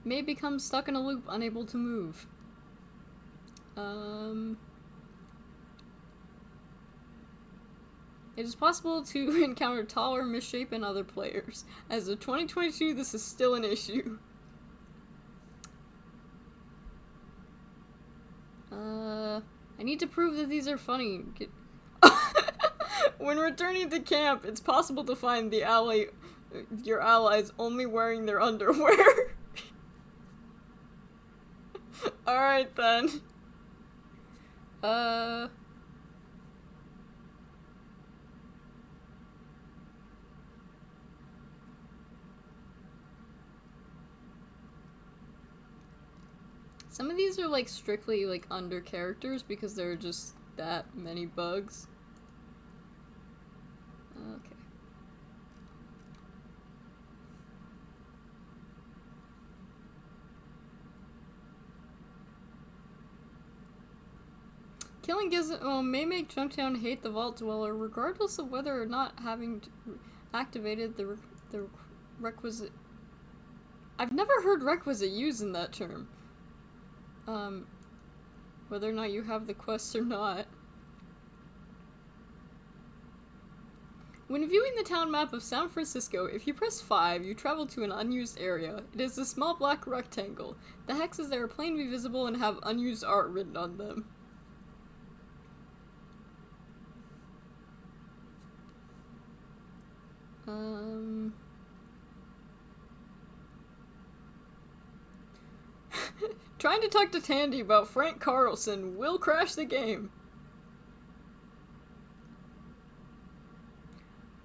may become stuck in a loop, unable to move. It is possible to encounter taller, misshapen other players. As of 2022, this is still an issue. I need to prove that these are funny. When returning to camp, it's possible to find your allies only wearing their underwear. Alright then. Some of these are like strictly like under characters because there are just that many bugs. Okay. Killing Gizmo may make Junktown hate the Vault Dweller regardless of whether or not having activated the requisite... I've never heard requisite used in that term. Whether or not you have the quests or not. When viewing the town map of San Francisco, if you press 5, you travel to an unused area. It is a small black rectangle. The hexes there are plainly visible and have unused art written on them. Trying to talk to Tandy about Frank Carlson will crash the game.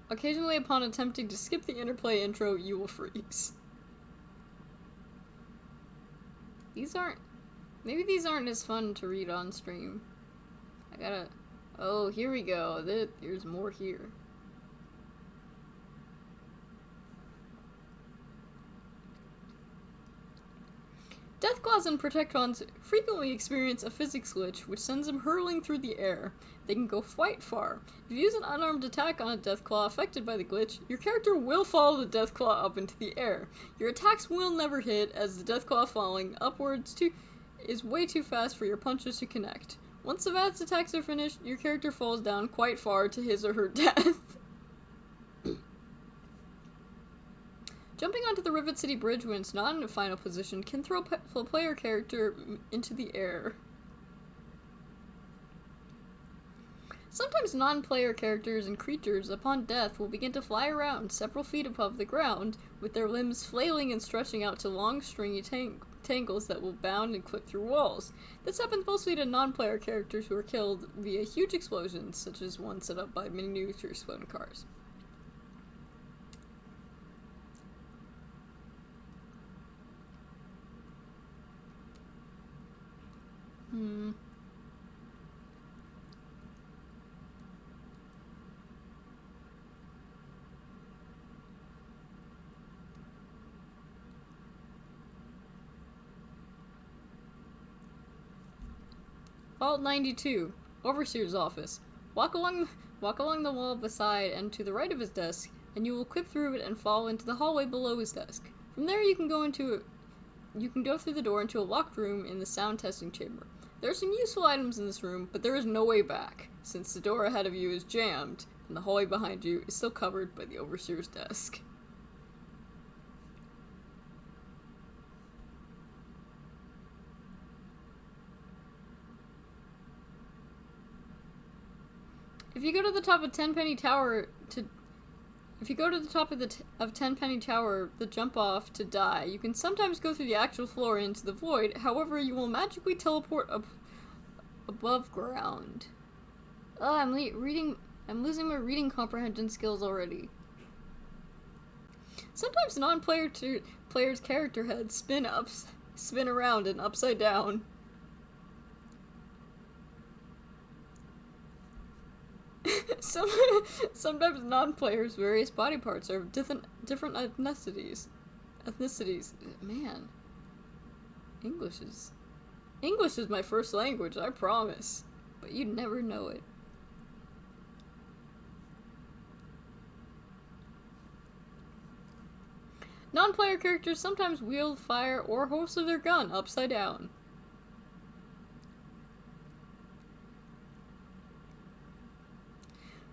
Occasionally, upon attempting to skip the interplay intro, you will freeze. Maybe these aren't as fun to read on stream. Oh, here we go. There's more here. Deathclaws and Protectrons frequently experience a physics glitch, which sends them hurtling through the air. They can go quite far. If you use an unarmed attack on a Deathclaw affected by the glitch, your character will follow the Deathclaw up into the air. Your attacks will never hit, as the Deathclaw falling upwards is way too fast for your punches to connect. Once the VATS attacks are finished, your character falls down quite far to his or her death. Jumping onto the Rivet City Bridge when it's not in a final position can throw a player character into the air. Sometimes non-player characters and creatures, upon death, will begin to fly around several feet above the ground, with their limbs flailing and stretching out to long, stringy tangles that will bound and clip through walls. This happens mostly to non-player characters who are killed via huge explosions, such as one set up by miniature exploding cars. Vault 92, Overseer's office. Walk along the wall beside and to the right of his desk, and you will clip through it and fall into the hallway below his desk. From there you can go through the door into a locked room in the sound testing chamber. There are some useful items in this room, but there is no way back, since the door ahead of you is jammed, and the hallway behind you is still covered by the Overseer's desk. If you go to the top of Tenpenny Tower of Tenpenny Tower, the jump off to die, you can sometimes go through the actual floor into the void. However, you will magically teleport up above ground. Oh, I'm losing my reading comprehension skills already. Sometimes players' character heads spin around and upside down. Sometimes non-players' various body parts are of different ethnicities. Man, English is my first language, I promise. But you'd never know it. Non-player characters sometimes wield, fire, or holster their gun upside down.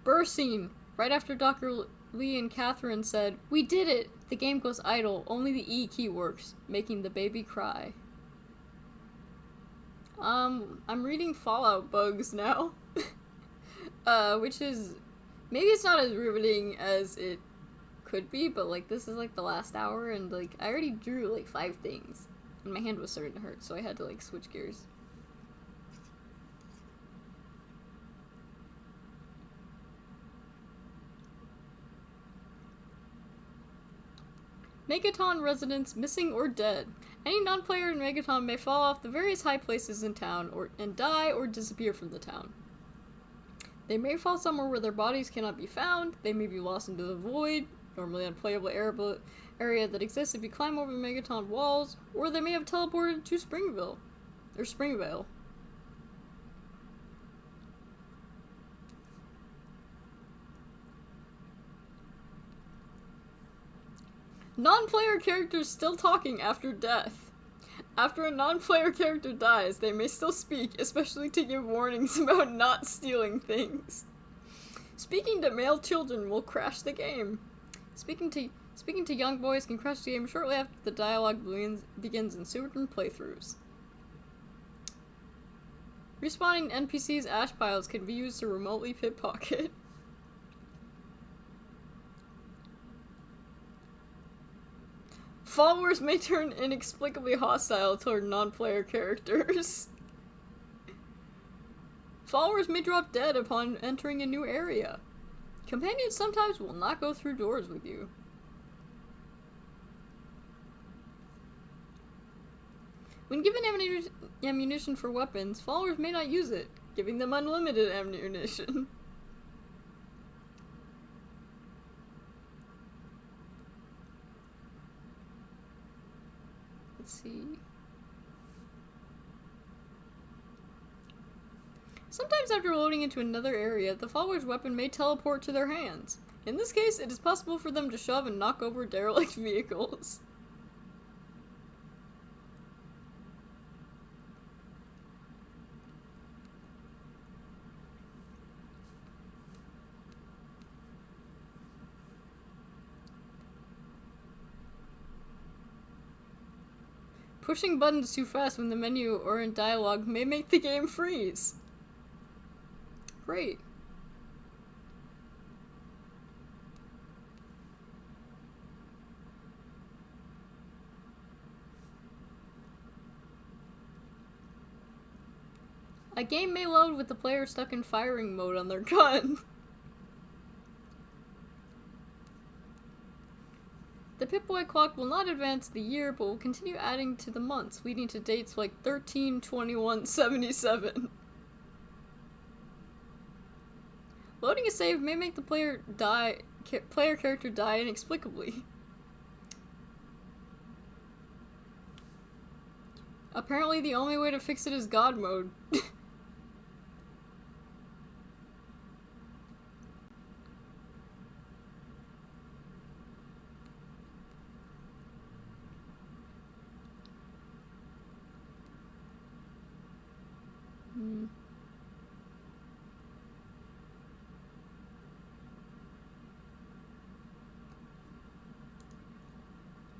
Burst scene. Right after Dr. Lee and Catherine said, "We did it! The game goes idle. Only the E key works," making the baby cry. I'm reading Fallout bugs now. Which is... maybe it's not as riveting as it could be, but, like, this is, like, the last hour, and, like, I already drew, like, 5 things. And my hand was starting to hurt, so I had to, like, switch gears. Megaton residents missing or dead. Any non-player in Megaton may fall off the various high places in town and die or disappear from the town. They may fall somewhere where their bodies cannot be found, they may be lost into the void, normally unplayable area that exists if you climb over Megaton walls, or they may have teleported to Springvale. Non-player characters still talking after death. After a non-player character dies, they may still speak, especially to give warnings about not stealing things. Speaking to male children will crash the game. Speaking to young boys can crash the game shortly after the dialogue begins in certain playthroughs. Respawning NPCs' ash piles can be used to remotely pickpocket. Followers may turn inexplicably hostile toward non-player characters. Followers may drop dead upon entering a new area. Companions sometimes will not go through doors with you. When given ammunition for weapons, followers may not use it, giving them unlimited ammunition. Let's see. Sometimes after loading into another area, the follower's weapon may teleport to their hands. In this case, it is possible for them to shove and knock over derelict vehicles. Pushing buttons too fast when the menu or in dialogue may make the game freeze. Great. A game may load with the player stuck in firing mode on their gun. The Pip-Boy clock will not advance the year, but will continue adding to the months, leading to dates like 13/21/77. Loading a save may make the player character die inexplicably. Apparently the only way to fix it is God mode.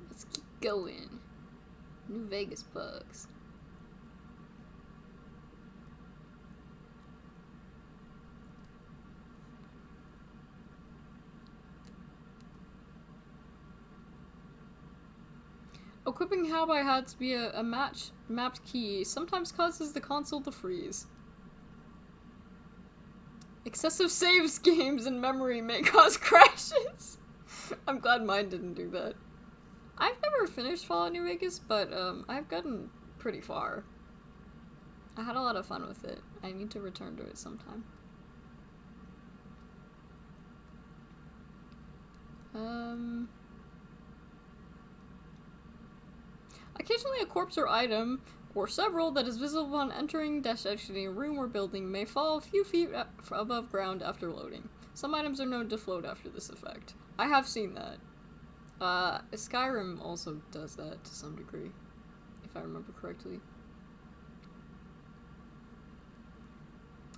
Let's keep going. New Vegas bugs. Equipping how by hats via a mapped key sometimes causes the console to freeze. Excessive saves games in memory may cause crashes. I'm glad mine didn't do that. I've never finished Fallout New Vegas, but I've gotten pretty far. I had a lot of fun with it. I need to return to it sometime. Occasionally a corpse or item, or several, that is visible on entering exiting a room or building may fall a few feet above ground after loading. Some items are known to float after this effect. I have seen that. Skyrim also does that to some degree, if I remember correctly.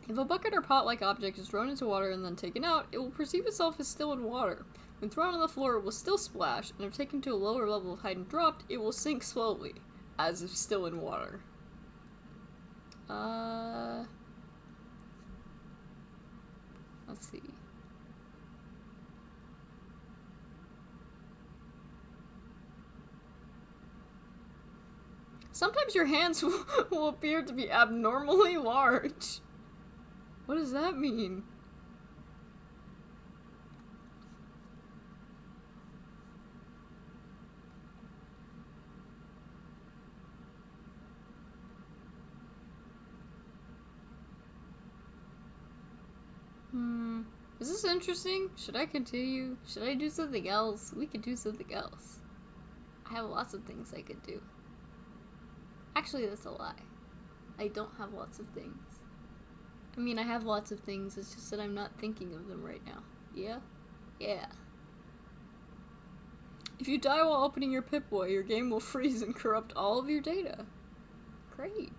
If a bucket or pot-like object is thrown into water and then taken out, it will perceive itself as still in water. When thrown on the floor, it will still splash, and if taken to a lower level of height and dropped, it will sink slowly, as if still in water. Let's see. Sometimes your hands will appear to be abnormally large. What does that mean? Is this interesting? Should I continue? Should I do something else? We could do something else. I have lots of things I could do. Actually, that's a lie. I don't have lots of things. I mean, I have lots of things, it's just that I'm not thinking of them right now. Yeah? Yeah. If you die while opening your Pip-Boy, your game will freeze and corrupt all of your data. Great.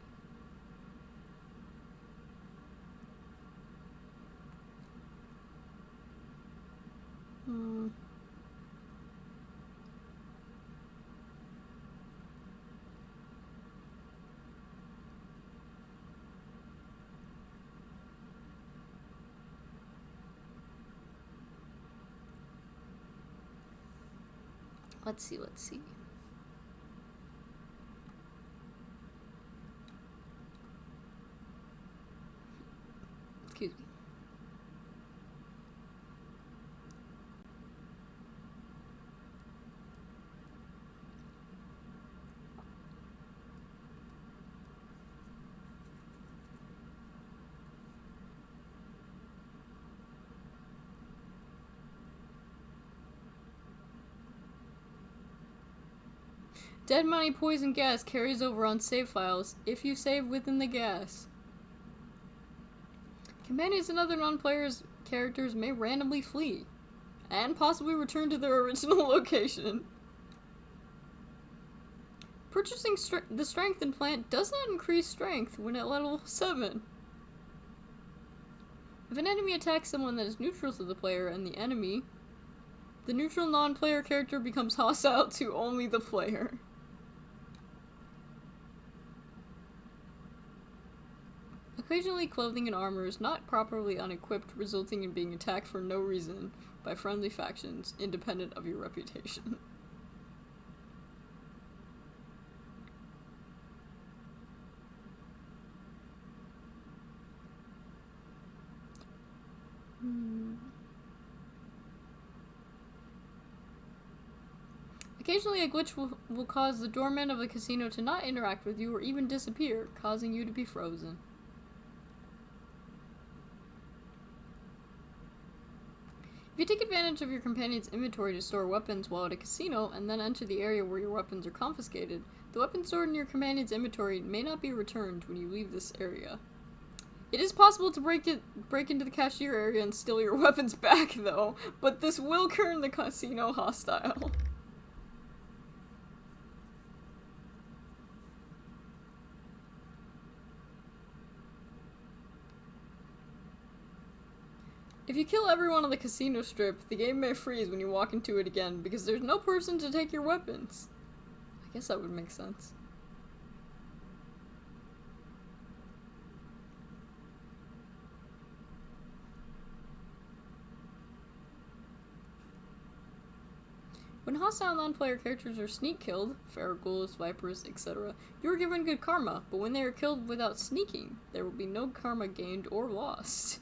Let's see. Excuse me. Dead money poison gas carries over on save files if you save within the gas. Companions and other non-players characters may randomly flee, and possibly return to their original location. Purchasing the strengthened plant does not increase strength when at level 7. If an enemy attacks someone that is neutral to the player and the neutral non-player character becomes hostile to only the player. Occasionally, clothing and armor is not properly unequipped, resulting in being attacked for no reason by friendly factions, independent of your reputation. Occasionally, a glitch will cause the doorman of a casino to not interact with you or even disappear, causing you to be frozen. If you take advantage of your companion's inventory to store weapons while at a casino, and then enter the area where your weapons are confiscated, the weapons stored in your companion's inventory may not be returned when you leave this area. It is possible to break into the cashier area and steal your weapons back, though, but this will turn the casino hostile. If you kill everyone on the casino strip, the game may freeze when you walk into it again because there's no person to take your weapons. I guess that would make sense. When hostile non-player characters are sneak killed, Faragulus, Vipers, etc., you are given good karma, but when they are killed without sneaking, there will be no karma gained or lost.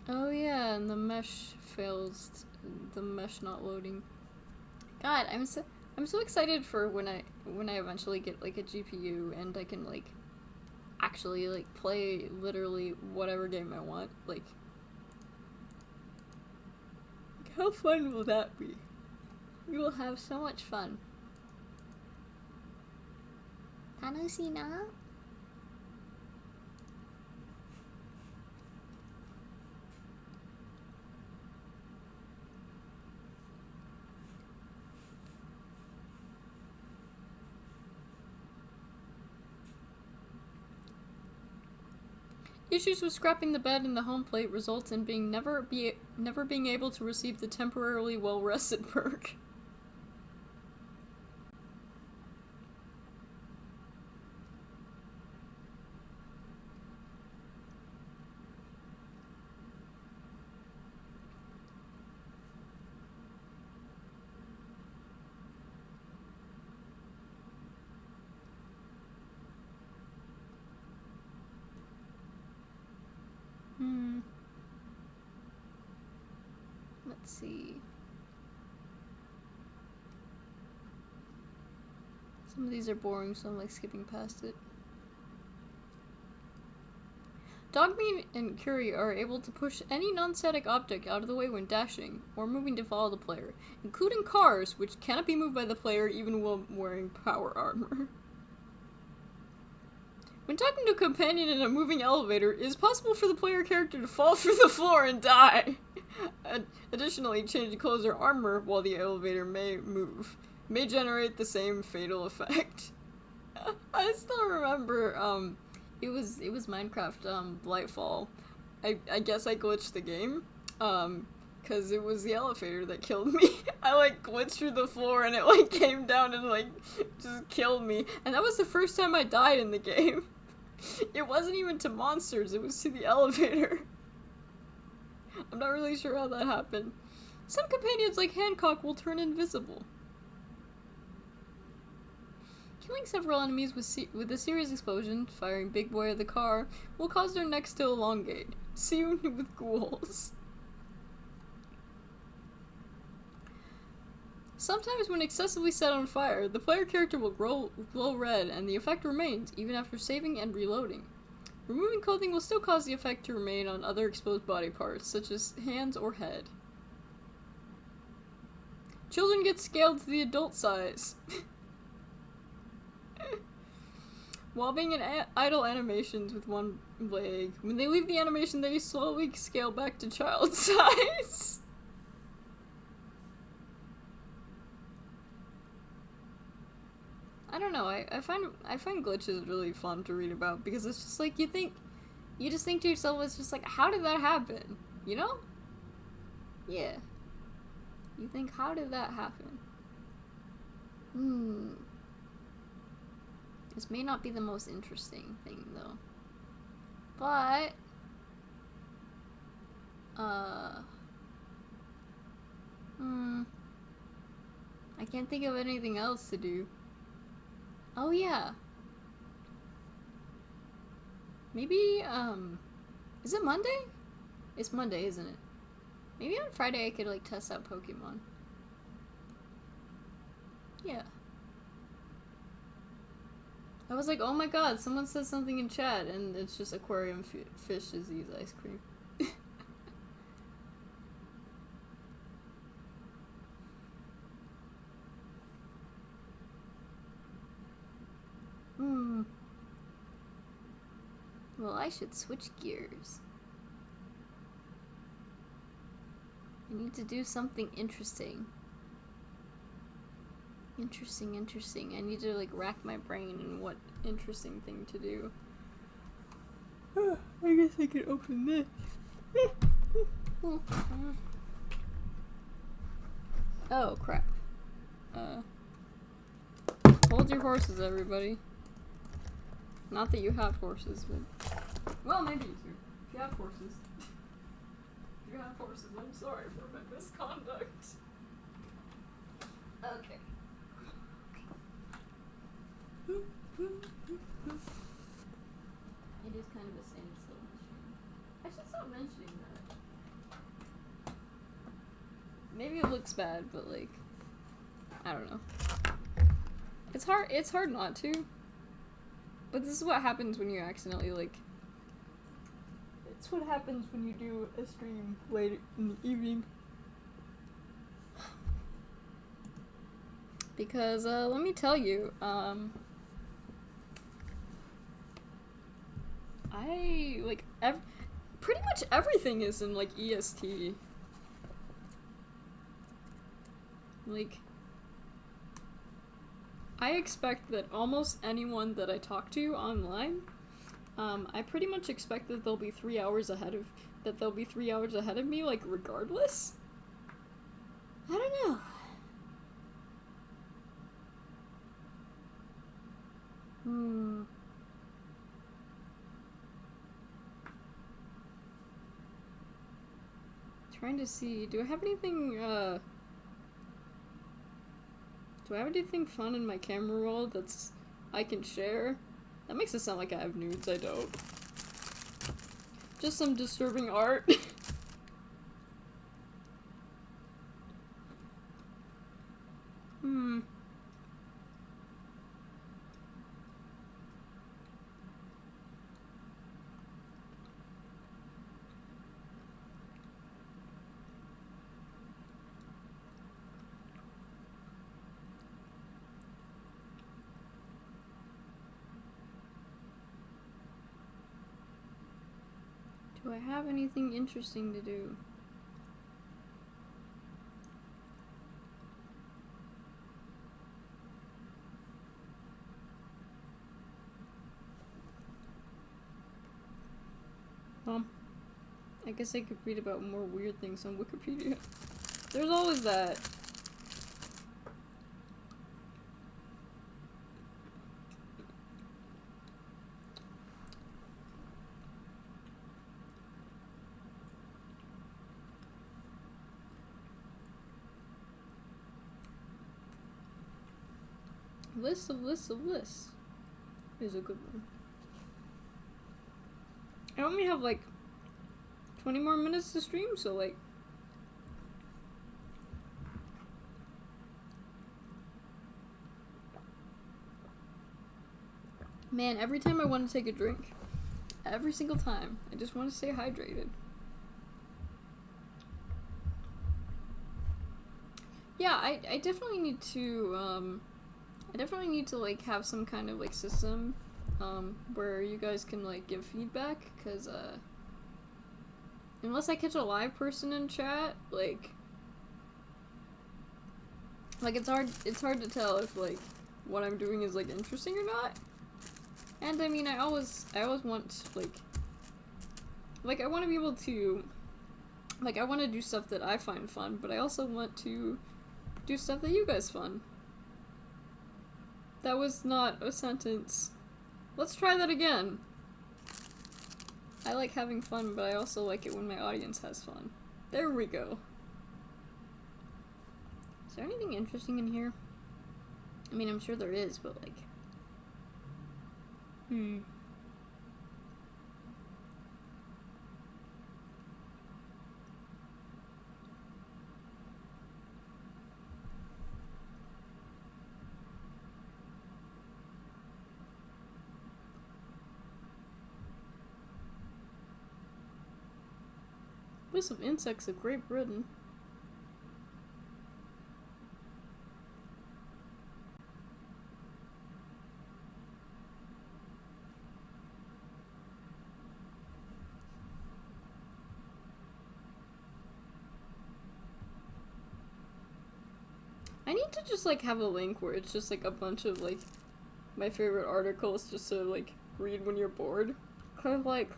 Oh yeah, and the mesh fails. The mesh not loading. God, I'm so excited for when I eventually get like a GPU and I can like actually like play literally whatever game I want. Like How fun will that be? We will have so much fun. 楽しいな. Issues with scrapping the bed and the home plate results in never being able to receive the temporarily well-rested perk. Let's see. Some of these are boring, so I'm like skipping past it. Dogmeat and Curie are able to push any non-static object out of the way when dashing, or moving to follow the player, including cars, which cannot be moved by the player even while wearing power armor. When talking to a companion in a moving elevator, it is possible for the player character to fall through the floor and die. Additionally, changing clothes or armor while the elevator may move may generate the same fatal effect. I still remember, it was Minecraft, Blightfall. I guess I glitched the game, cause it was the elevator that killed me. I, like, glitched through the floor and it, like, came down and, like, just killed me. And that was the first time I died in the game. It wasn't even to monsters, it was to the elevator. I'm not really sure how that happened. Some companions like Hancock will turn invisible. Killing several enemies with a serious explosion, firing Big Boy at the car, will cause their necks to elongate. See you with ghouls. Sometimes when excessively set on fire, the player character will glow red and the effect remains, even after saving and reloading. Removing clothing will still cause the effect to remain on other exposed body parts, such as hands or head. Children get scaled to the adult size. While being in idle animations with one leg, when they leave the animation, they slowly scale back to child size. I don't know, I find glitches really fun to read about, because it's just like, you just think to yourself, it's just like, how did that happen? You know? Yeah. You think, how did that happen? This may not be the most interesting thing, though. But, I can't think of anything else to do. Oh yeah. Maybe, is it Monday? It's Monday, isn't it? Maybe on Friday I could, like, test out Pokemon. Yeah. I was like, oh my god, someone said something in chat, and it's just aquarium fish disease ice cream. Well, I should switch gears. I need to do something interesting. Interesting. I need to, like, rack my brain in what interesting thing to do. I guess I could open this. Oh, crap. Hold your horses, everybody. Not that you have horses, but... Well, maybe you do. If you have horses. If you have horses, I'm sorry for my misconduct. Okay. It is kind of a standstill machine. I should stop mentioning that. Maybe it looks bad, but, like, I don't know. It's hard not to. But this is what happens when you accidentally, like... It's what happens when you do a stream late in the evening. Because, let me tell you, I, like, pretty much everything is in, like, EST. Like, I expect that almost anyone that I talk to online, I pretty much expect that they'll be 3 hours ahead of me, like, regardless. I don't know. Trying to see, do I have anything fun in my camera roll that's I can share? That makes it sound like I have nudes. I don't. Just some disturbing art. Do I have anything interesting to do? I guess I could read about more weird things on Wikipedia. There's always that. List of lists of lists is a good one. I only have like 20 more minutes to stream, so like man, every time I want to take a drink, every single time, I just want to stay hydrated. Yeah, I definitely need to like have some kind of like system where you guys can like give feedback, because unless I catch a live person in chat, like it's hard to tell if like what I'm doing is like interesting or not. And I mean, I always want like I want to be able to, like, I want to do stuff that I find fun, but I also want to do stuff that you guys find. That was not a sentence. Let's try that again. I like having fun, but I also like it when my audience has fun. There we go. Is there anything interesting in here? I mean, I'm sure there is, but like... List of insects of Great Britain. I need to just like have a link where it's just like a bunch of like my favorite articles just to like read when you're bored. Kind of like...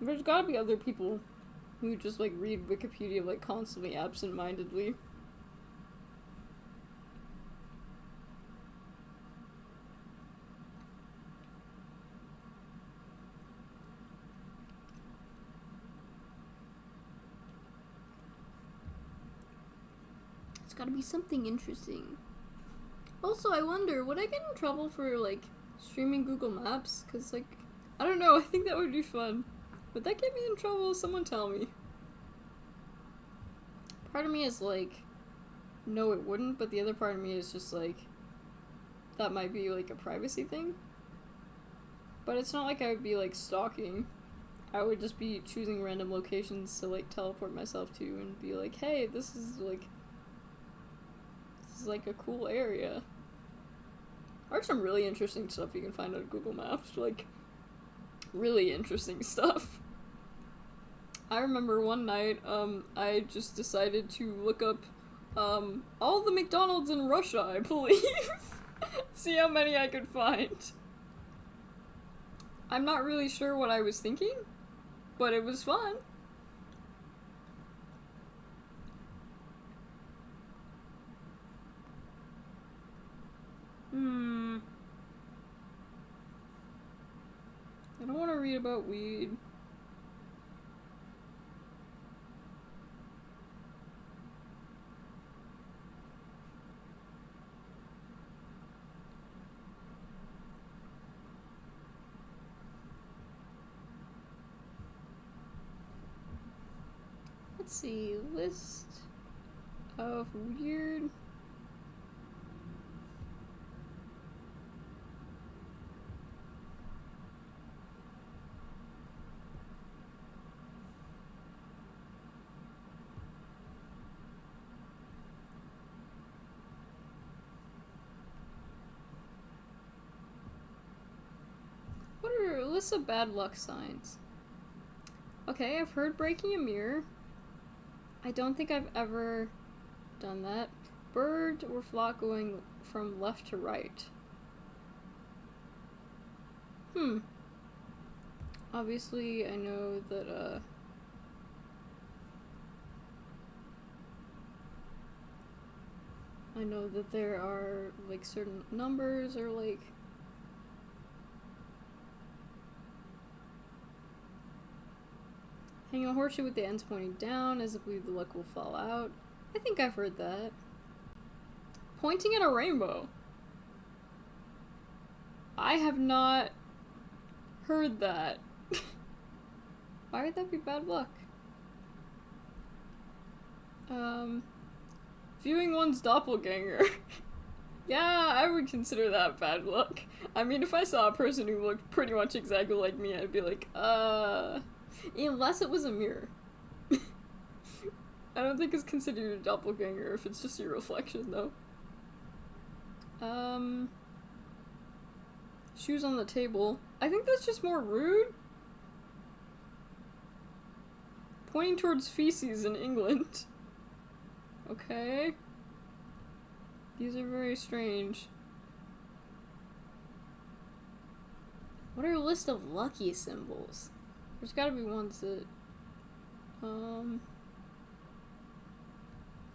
There's gotta be other people who just like read Wikipedia like constantly absent-mindedly. It's gotta be something interesting. Also, I wonder, would I get in trouble for like streaming Google Maps? Cause like, I don't know, I think that would be fun. Would that get me in trouble? Someone tell me. Part of me is like, no it wouldn't, but the other part of me is just like, that might be like a privacy thing. But it's not like I would be like stalking I would just be choosing random locations to like teleport myself to and be like, hey, this is like a cool area. Or some really interesting stuff you can find on Google Maps, like really interesting stuff. I remember one night, I just decided to look up all the McDonald's in Russia, I believe. See how many I could find. I'm not really sure what I was thinking, but it was fun. I don't want to read about weed. Let's see, list of weird... What are lists of bad luck signs? Okay, I've heard breaking a mirror. I don't think I've ever done that. Bird or flock going from left to right. Obviously, I know that, I know that there are, like, certain numbers or, like... Hang a horseshoe with the ends pointing down, as if the luck will fall out. I think I've heard that. Pointing at a rainbow. I have not heard that. Why would that be bad luck? Viewing one's doppelganger. Yeah, I would consider that bad luck. I mean, if I saw a person who looked pretty much exactly like me, I'd be like, unless it was a mirror. I don't think it's considered a doppelganger if it's just your reflection, though. Shoes on the table. I think that's just more rude. Pointing towards feces in England. Okay. These are very strange. What are a list of lucky symbols? There's gotta be ones that...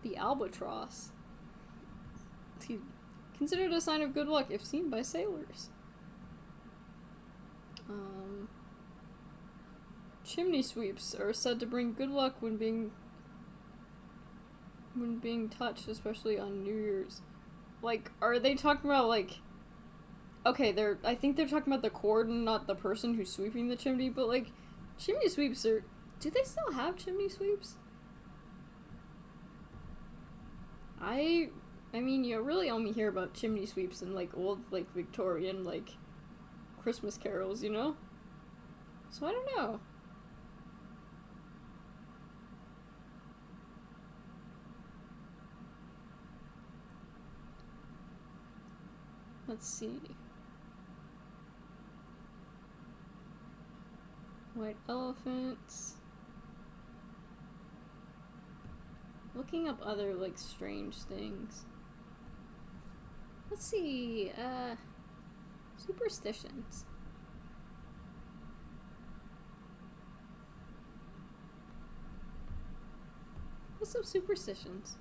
The albatross. Considered a sign of good luck if seen by sailors. Chimney sweeps are said to bring good luck when being touched, especially on New Year's. Like, are they talking about, like... Okay, I think they're talking about the cord and not the person who's sweeping the chimney, but, like, chimney sweeps are... Do they still have chimney sweeps? I mean, you really only hear about chimney sweeps in, like, old, like, Victorian, like, Christmas carols, you know? So I don't know. Let's see. White elephants. Looking up other, like, strange things. Let's see, superstitions. What's some superstitions?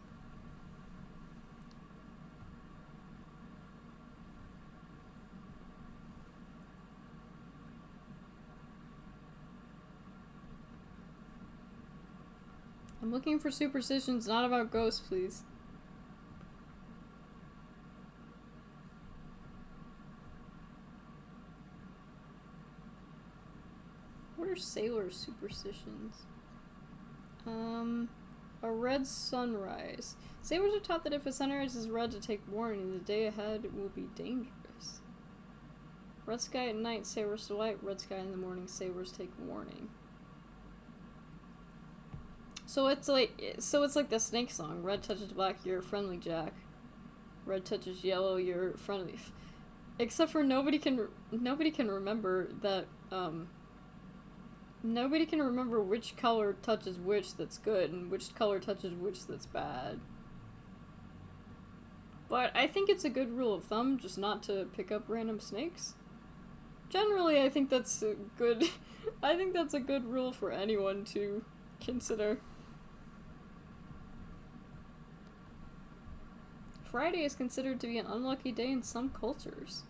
I'm looking for superstitions, not about ghosts, please. What are sailor superstitions? A red sunrise. Sailors are taught that if a sunrise is red to take warning, the day ahead will be dangerous. Red sky at night, sailors delight. Red sky in the morning, sailors take warning. So it's like the Snake song. Red touches black, you're friendly Jack. Red touches yellow, you're friendly. Except for nobody can remember that. Nobody can remember which color touches which that's good and which color touches which that's bad. But I think it's a good rule of thumb just not to pick up random snakes. Generally, I think that's a good rule for anyone to consider. Friday is considered to be an unlucky day in some cultures.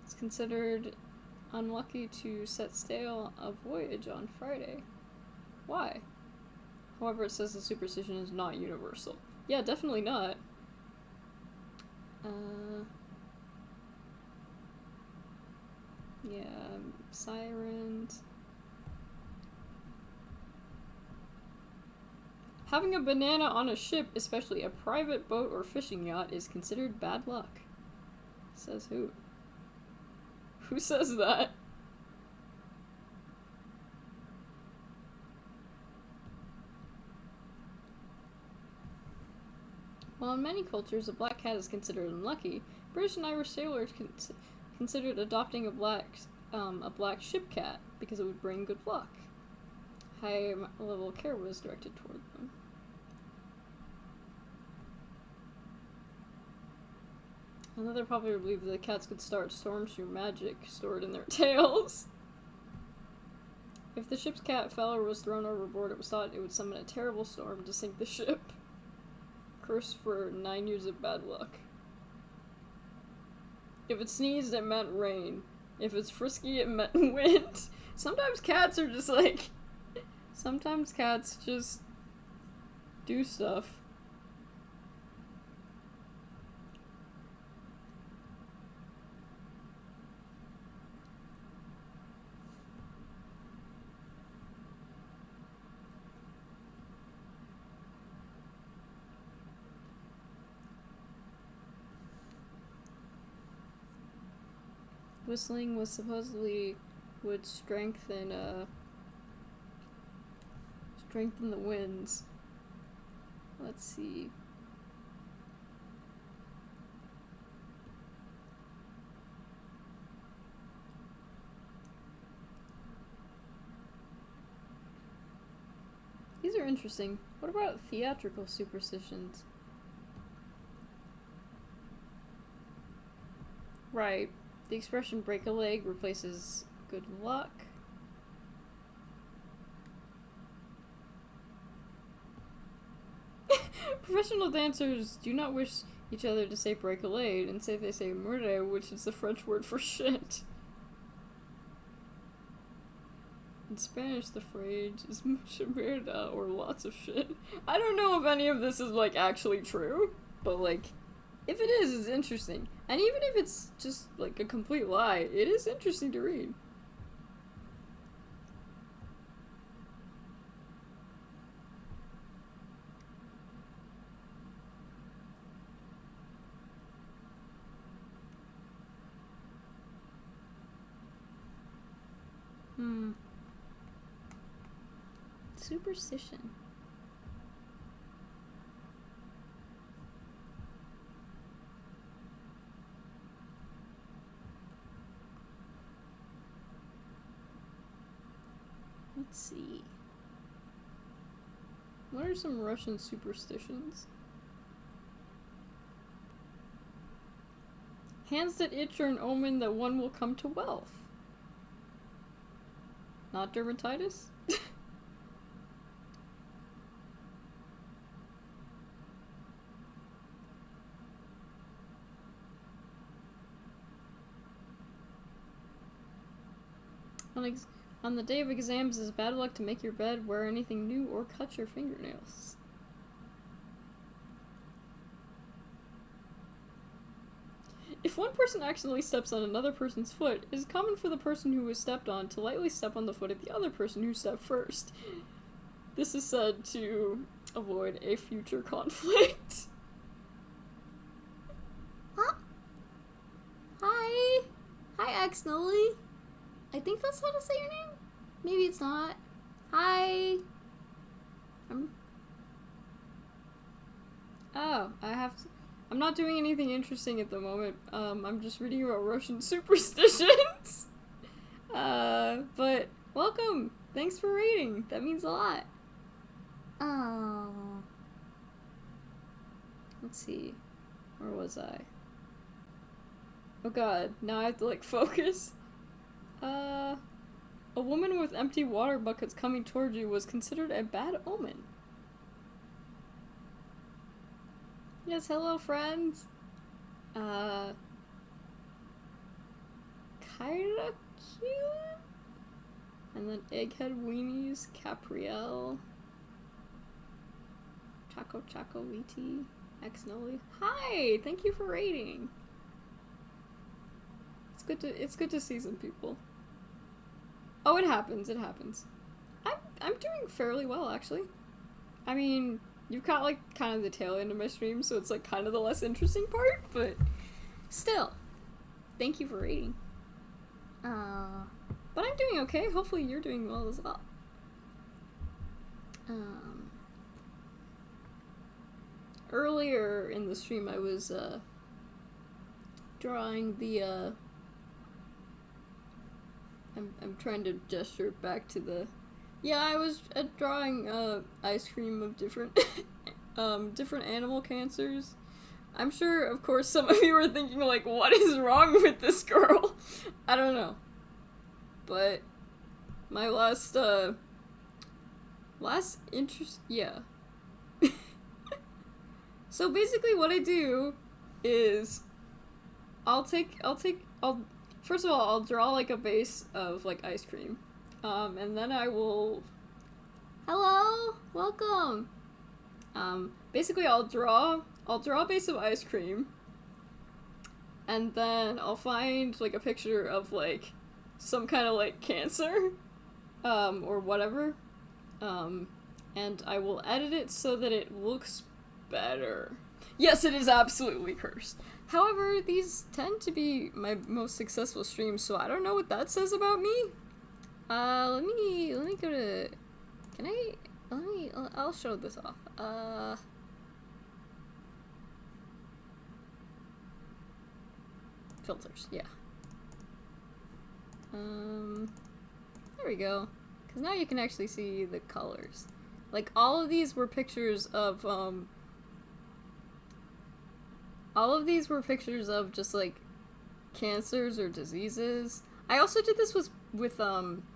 It's considered unlucky to set sail a voyage on Friday. Why? However, it says the superstition is not universal. Yeah, definitely not. Yeah, sirens. Having a banana on a ship, especially a private boat or fishing yacht, is considered bad luck. Says who? Who says that? While in many cultures a black cat is considered unlucky, British and Irish sailors considered adopting a black ship cat because it would bring good luck. High level of care was directed toward them. Another popular belief that cats could start storms through magic stored in their tails. If the ship's cat fell or was thrown overboard, it was thought it would summon a terrible storm to sink the ship. Curse for 9 years of bad luck. If it sneezed, it meant rain. If it's frisky, it meant wind. Sometimes cats are just like... Sometimes cats just do stuff. Whistling was supposedly would strengthen the winds. Let's see. These are interesting. What about theatrical superstitions? Right. The expression break a leg replaces good luck. Professional dancers do not wish each other to say break a leg, and they say muere, which is the French word for shit. In Spanish, the phrase is mucha mierda, or lots of shit. I don't know if any of this is, like, actually true, but, like, if it is, it's interesting. And even if it's just, like, a complete lie, it is interesting to read. Superstition. Let's see. What are some Russian superstitions? Hands that itch are an omen that one will come to wealth. Not dermatitis? On the day of exams, it's bad luck to make your bed, wear anything new, or cut your fingernails. If one person accidentally steps on another person's foot, it is common for the person who was stepped on to lightly step on the foot of the other person who stepped first. This is said to avoid a future conflict. Huh? Hi! Hi, X-Noli. I think that's how to say your name? Maybe it's not. Hi! Oh, I'm not doing anything interesting at the moment. I'm just reading about Russian superstitions. But welcome. Thanks for reading. That means a lot. Oh. Let's see. Where was I? Oh god, now I have to like focus. A woman with empty water buckets coming toward you was considered a bad omen. Yes, hello friends. Kinda cute. And then Egghead Weenies, Capriel, Choco Wheaty, X Noli. Hi! Thank you for rating. It's good to see some people. Oh, it happens. I'm doing fairly well actually. I mean, you've caught like kind of the tail end of my stream, so it's like kind of the less interesting part, but still. Thank you for rating. But I'm doing okay. Hopefully you're doing well as well. Earlier in the stream I was drawing the I'm trying to gesture back to the I was drawing ice cream of different different animal cancers. I'm sure of course some of you are thinking like, what is wrong with this girl? I don't know. But my last interest, So basically what I do is first of all, I'll draw like a base of like ice cream. And then I will hello, welcome. Basically I'll draw a base of ice cream. And then I'll find like a picture of like some kind of like cancer or whatever. And I will edit it so that it looks better. Yes, it is absolutely cursed. However, these tend to be my most successful streams, so I don't know what that says about me. Let me go to, I'll show this off. Filters, yeah. There we go. Because now you can actually see the colors. Like, all of these were pictures of, just, like, cancers or diseases. I also did this with boba.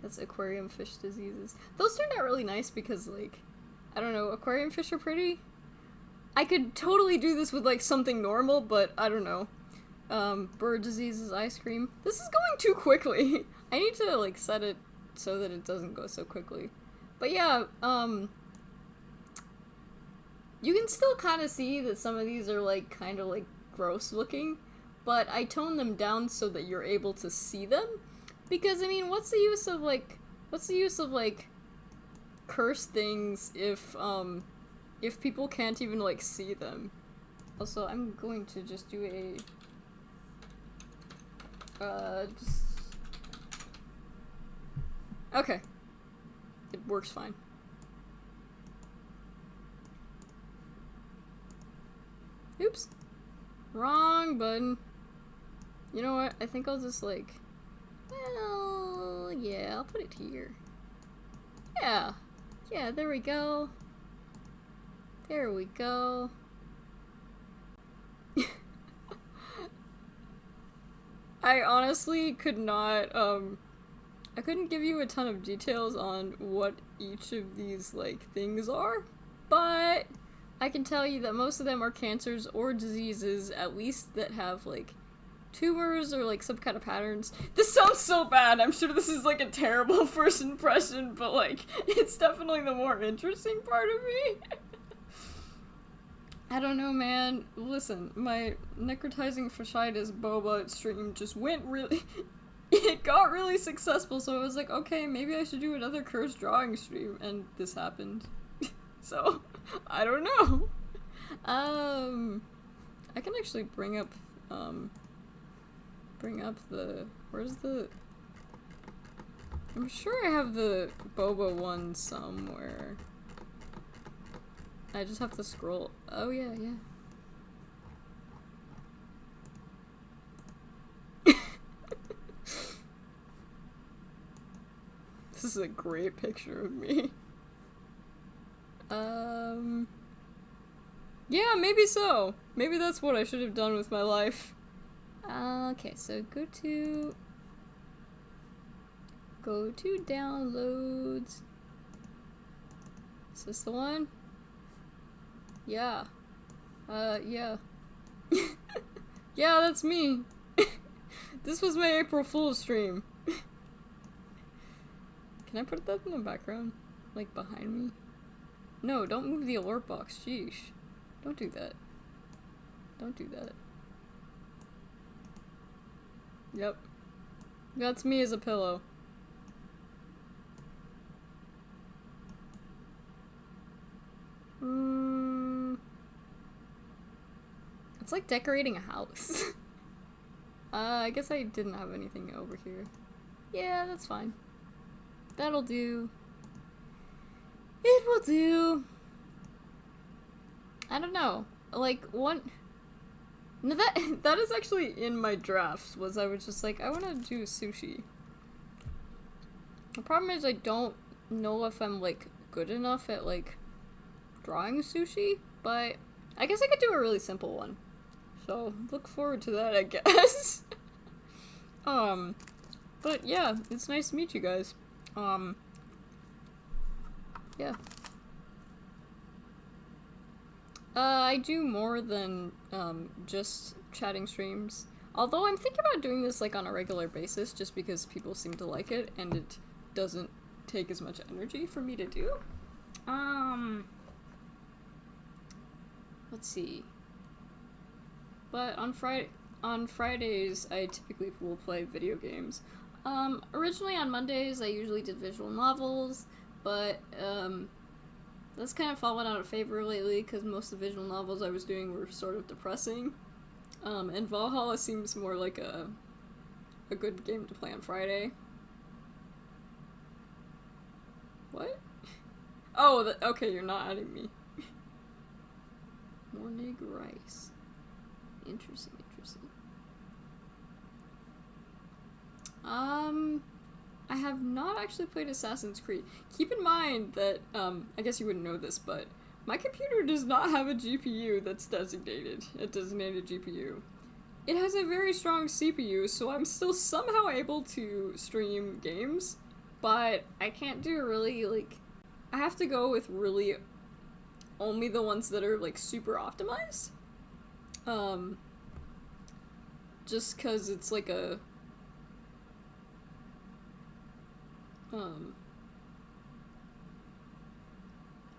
That's aquarium fish diseases. Those turned out really nice because, like, I don't know, aquarium fish are pretty. I could totally do this with, like, something normal, but I don't know. Bird diseases, ice cream. This is going too quickly. I need to, like, set it so that it doesn't go so quickly. But yeah, you can still kind of see that some of these are, like, kind of, like, gross looking, but I tone them down so that you're able to see them, because, I mean, what's the use of, like, cursed things if people can't even, like, see them? Also, I'm going to just do a, okay. It works fine. Oops. Wrong button. You know what? I think I'll just, like, well, yeah, I'll put it here. Yeah. Yeah, there we go. There we go. I honestly could not, I couldn't give you a ton of details on what each of these, like, things are, but I can tell you that most of them are cancers or diseases, at least that have, like, tumors or, like, some kind of patterns. This sounds so bad. I'm sure this is, like, a terrible first impression, but, like, it's definitely the more interesting part of me. I don't know, man. Listen, my necrotizing fasciitis boba stream just went really... it got really successful, so I was like, okay, maybe I should do another cursed drawing stream, and this happened. So, I don't know. I can actually bring up the... Where's the... I'm sure I have the boba one somewhere. I just have to scroll. Oh yeah, yeah. This is a great picture of me. Yeah, maybe so. Maybe that's what I should have done with my life. Okay, so go to downloads. Is this the one? Yeah. Yeah. Yeah, that's me. This was my April Fool's stream. Can I put that in the background? Like, behind me? No, don't move the alert box. Sheesh. Don't do that. Don't do that. Yep. That's me as a pillow. It's like decorating a house. I guess I didn't have anything over here. Yeah, that's fine. That'll do. It will do. I don't know. Like, one... No, that is actually in my drafts, was I was just like, I want to do sushi. The problem is I don't know if I'm, like, good enough at, like, drawing sushi, but I guess I could do a really simple one. So, look forward to that, I guess. But yeah, it's nice to meet you guys. Yeah. I do more than, just chatting streams. Although I'm thinking about doing this, like, on a regular basis, just because people seem to like it, and it doesn't take as much energy for me to do. Let's see. But on Fridays, I typically will play video games. Originally on Mondays, I usually did visual novels, but, that's kind of fallen out of favor lately, because most of the visual novels I was doing were sort of depressing. And Valhalla seems more like a good game to play on Friday. What? Oh, okay, you're not adding me. Morning rice. Interesting, interesting. I have not actually played Assassin's Creed. Keep in mind that, I guess you wouldn't know this, but my computer does not have a GPU that's designated, a designated GPU. It has a very strong CPU, so I'm still somehow able to stream games, but I can't do really, like, I have to go with really only the ones that are, like, super optimized. Just cause it's like a,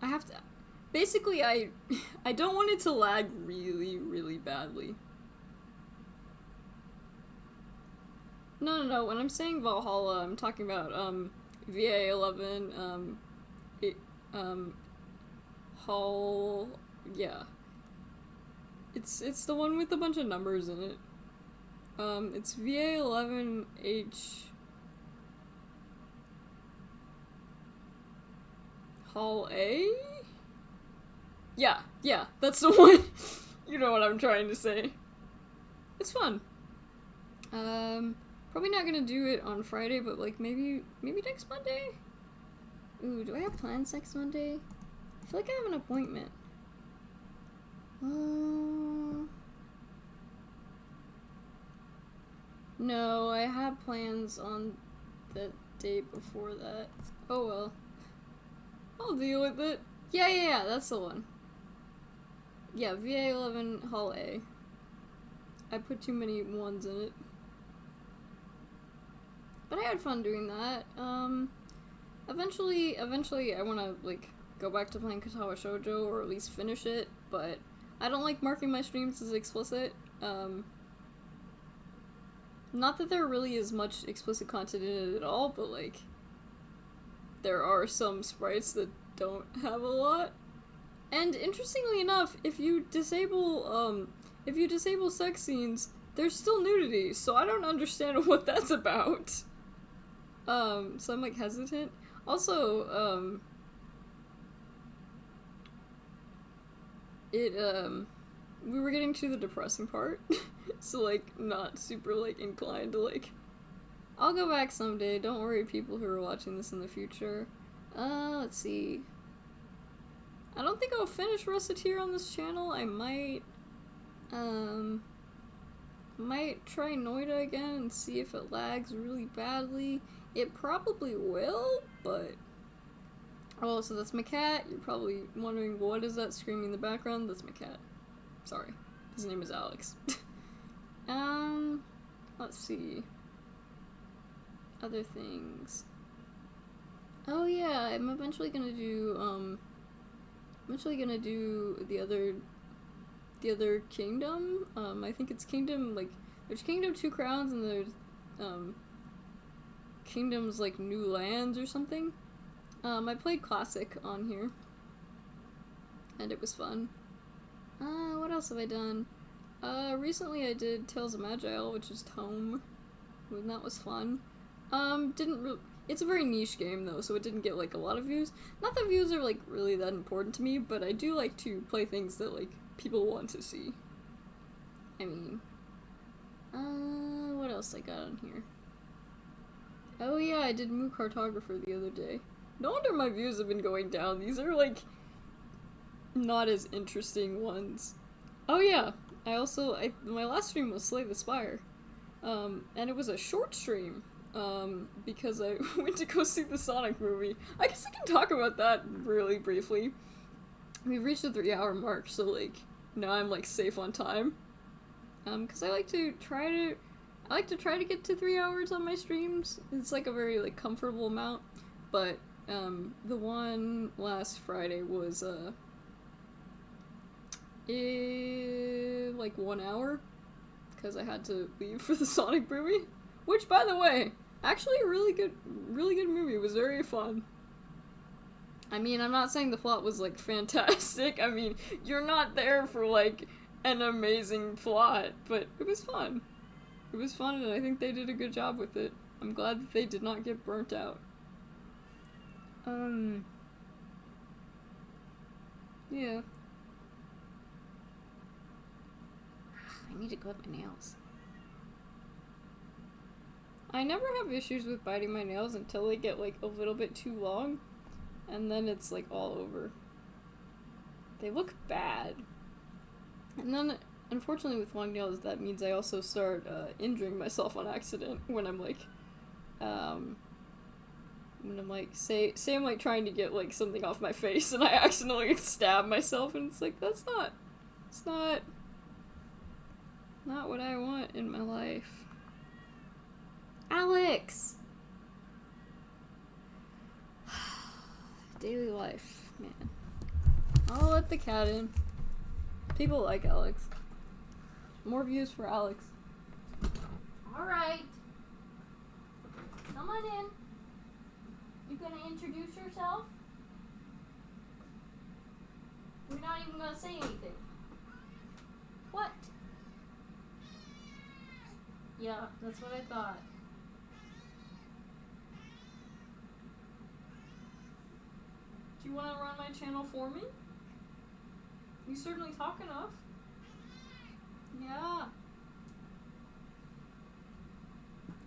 I have to, basically I don't want it to lag really, really badly. No, when I'm saying Valhalla, I'm talking about, VA11, Hull, yeah. It's the one with a bunch of numbers in it. It's VA11H Hull A? Yeah, that's the one. You know what I'm trying to say. It's fun. Probably not gonna do it on Friday, but like maybe next Monday? Ooh, do I have plans next Monday? I feel like I have an appointment. No, I had plans on the day before that. Oh well. I'll deal with it. Yeah, that's the one. Yeah, VA11 Hall A. I put too many ones in it. But I had fun doing that. Eventually I wanna, like, go back to playing Katawa Shoujo, or at least finish it, but I don't like marking my streams as explicit. Not that there really is much explicit content in it at all, but, like, there are some sprites that don't have a lot. And interestingly enough, if you disable sex scenes, there's still nudity, so I don't understand what that's about. So I'm like hesitant. Also, we were getting to the depressing part, so like not super like inclined to like. I'll go back someday. Don't worry, people who are watching this in the future. Let's see. I don't think I'll finish Reciteer on this channel. I might try Noida again and see if it lags really badly. It probably will, but... Oh, so that's my cat. You're probably wondering, what is that screaming in the background? That's my cat. Sorry. His name is Alex. Let's see. Other things. Oh yeah, I'm eventually gonna do, the other kingdom. I think it's kingdom, like, there's Kingdom Two Crowns and there's, Kingdoms, like, New Lands or something. I played Classic on here. And it was fun. What else have I done? Recently I did Tales of Magile, which is Tome. And that was fun. It's a very niche game, though, so it didn't get, like, a lot of views. Not that views are, like, really that important to me, but I do like to play things that, like, people want to see. I mean... what else I got on here? Oh yeah, I did Moo Cartographer the other day. No wonder my views have been going down. These are, like, not as interesting ones. Oh yeah, my last stream was Slay the Spire. And it was a short stream. Because I went to go see the Sonic movie. I guess I can talk about that really briefly. We've reached the 3-hour mark, so, like, now I'm, like, safe on time. Because I like to try to get to 3 hours on my streams. It's, like, a very, like, comfortable amount. But, the one last Friday was, like, 1 hour. Because I had to leave for the Sonic movie. Which, by the way... Actually, a really good movie. It was very fun. I mean, I'm not saying the plot was, like, fantastic. I mean, you're not there for, like, an amazing plot, but it was fun. It was fun, and I think they did a good job with it. I'm glad that they did not get burnt out. Yeah. I need to clip my nails. I never have issues with biting my nails until they get, like, a little bit too long, and then it's, like, all over. They look bad. And then, unfortunately with long nails, that means I also start, injuring myself on accident when I'm, like, say I'm, like, trying to get, like, something off my face, and I accidentally stab myself, and it's like, it's not what I want in my life. Alex! Daily life, man. I'll let the cat in. People like Alex. More views for Alex. Alright. Come on in. You gonna introduce yourself? We're not even gonna say anything. What? Yeah, that's what I thought. Do you want to run my channel for me? You certainly talk enough. Yeah.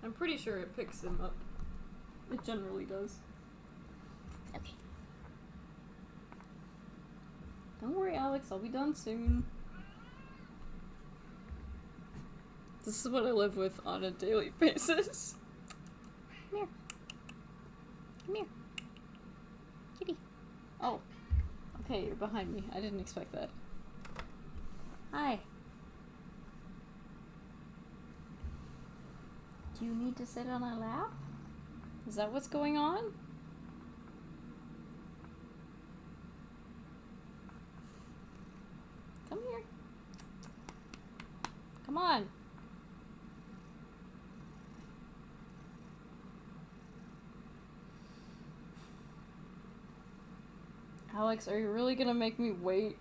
I'm pretty sure it picks them up. It generally does. Okay. Don't worry, Alex. I'll be done soon. This is what I live with on a daily basis. Come here. Come here. Kitty. Oh. Okay, you're behind me. I didn't expect that. Hi. Do you need to sit on a lap? Is that what's going on? Come here. Come on. Alex, are you really gonna make me wait?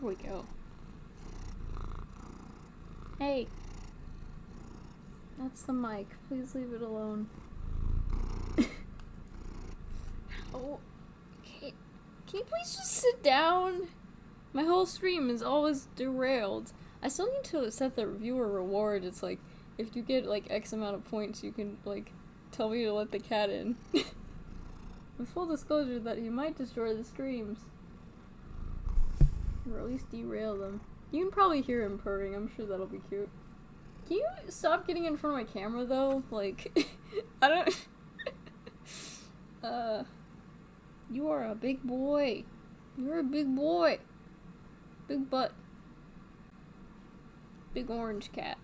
we go. Hey. That's the mic. Please leave it alone. Oh. Can you please just sit down? My whole stream is always derailed. I still need to set the viewer reward. It's like, if you get like X amount of points, you can like tell me to let the cat in. With full disclosure that he might destroy the streams. Or at least derail them. You can probably hear him purring, I'm sure that'll be cute. Can you stop getting in front of my camera though? Like, I don't... You are a big boy. You're a big boy. Big butt. Big orange cat.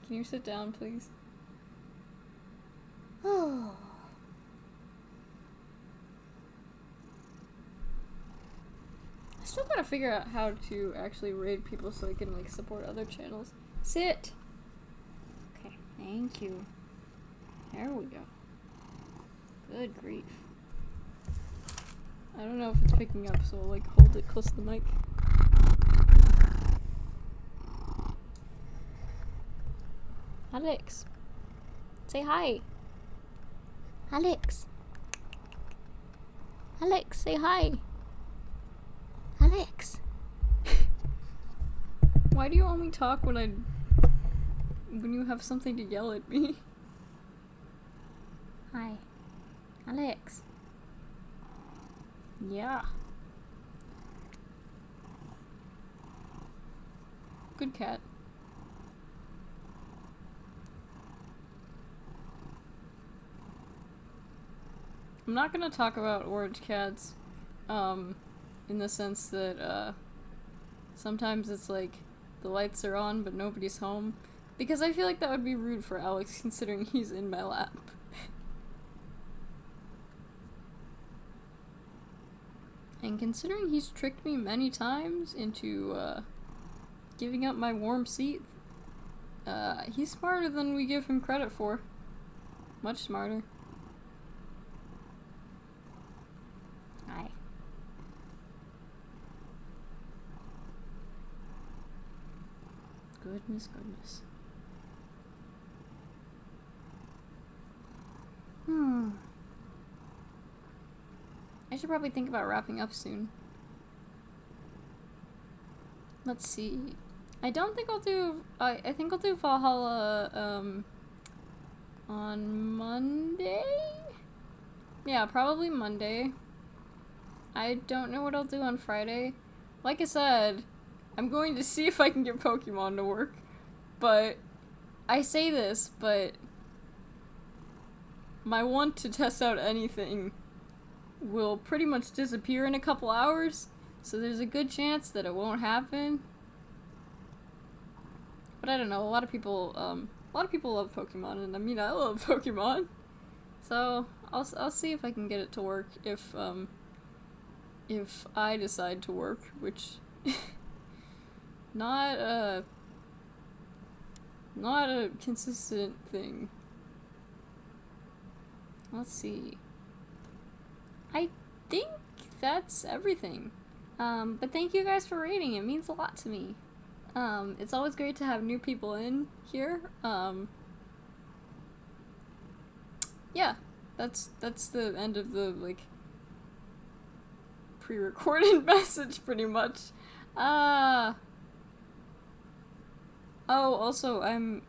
Can you sit down, please? Oh. I still gotta figure out how to actually raid people so I can like support other channels. Sit! Okay, thank you. There we go. Good grief. I don't know if it's picking up, so I'll like hold it close to the mic. Alex. Say hi. Alex. Alex, say hi. Alex. Why do you only talk when you have something to yell at me? Hi. Alex. Yeah. Good cat. I'm not gonna talk about orange cats, in the sense that, sometimes it's like, the lights are on but nobody's home, because I feel like that would be rude for Alex considering he's in my lap. And considering he's tricked me many times into, giving up my warm seat, he's smarter than we give him credit for. Much smarter. Hi. Goodness, goodness. I should probably think about wrapping up soon. Let's see. I don't think I'll do... I think I'll do Valhalla, on Monday? Yeah, probably Monday. I don't know what I'll do on Friday. Like I said, I'm going to see if I can get Pokemon to work. But, I say this, but my want to test out anything will pretty much disappear in a couple hours, so there's a good chance that it won't happen. But I don't know, a lot of people love Pokemon, and I mean, I love Pokemon. So, I'll see if I can get it to work if I decide to work, which not a consistent thing. Let's see. I think that's everything. But thank you guys for rating. It means a lot to me. It's always great to have new people in here. Yeah, that's the end of the, like, pre-recorded message, pretty much. Oh, also, I'm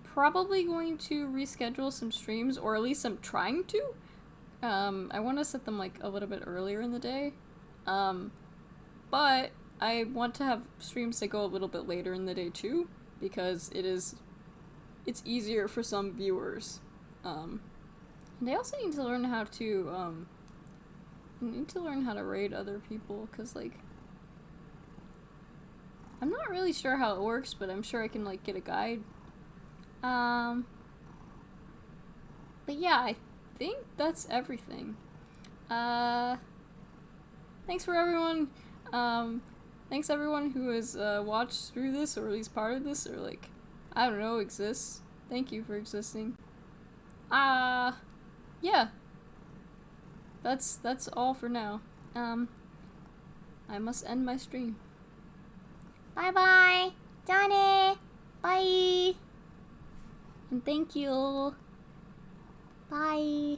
probably going to reschedule some streams, or at least I'm trying to. I want to set them, like, a little bit earlier in the day. But I want to have streams that go a little bit later in the day, too, because it's easier for some viewers. And I also need to learn how to, raid other people, because, like, I'm not really sure how it works, but I'm sure I can, like, get a guide. But yeah, I think that's everything. Thanks for everyone, thanks everyone who has, watched through this, or at least part of this, or, like, I don't know, exists. Thank you for existing. Yeah. that's all for now. I must end my stream. Bye bye. Johnny. Bye. And thank you. Bye.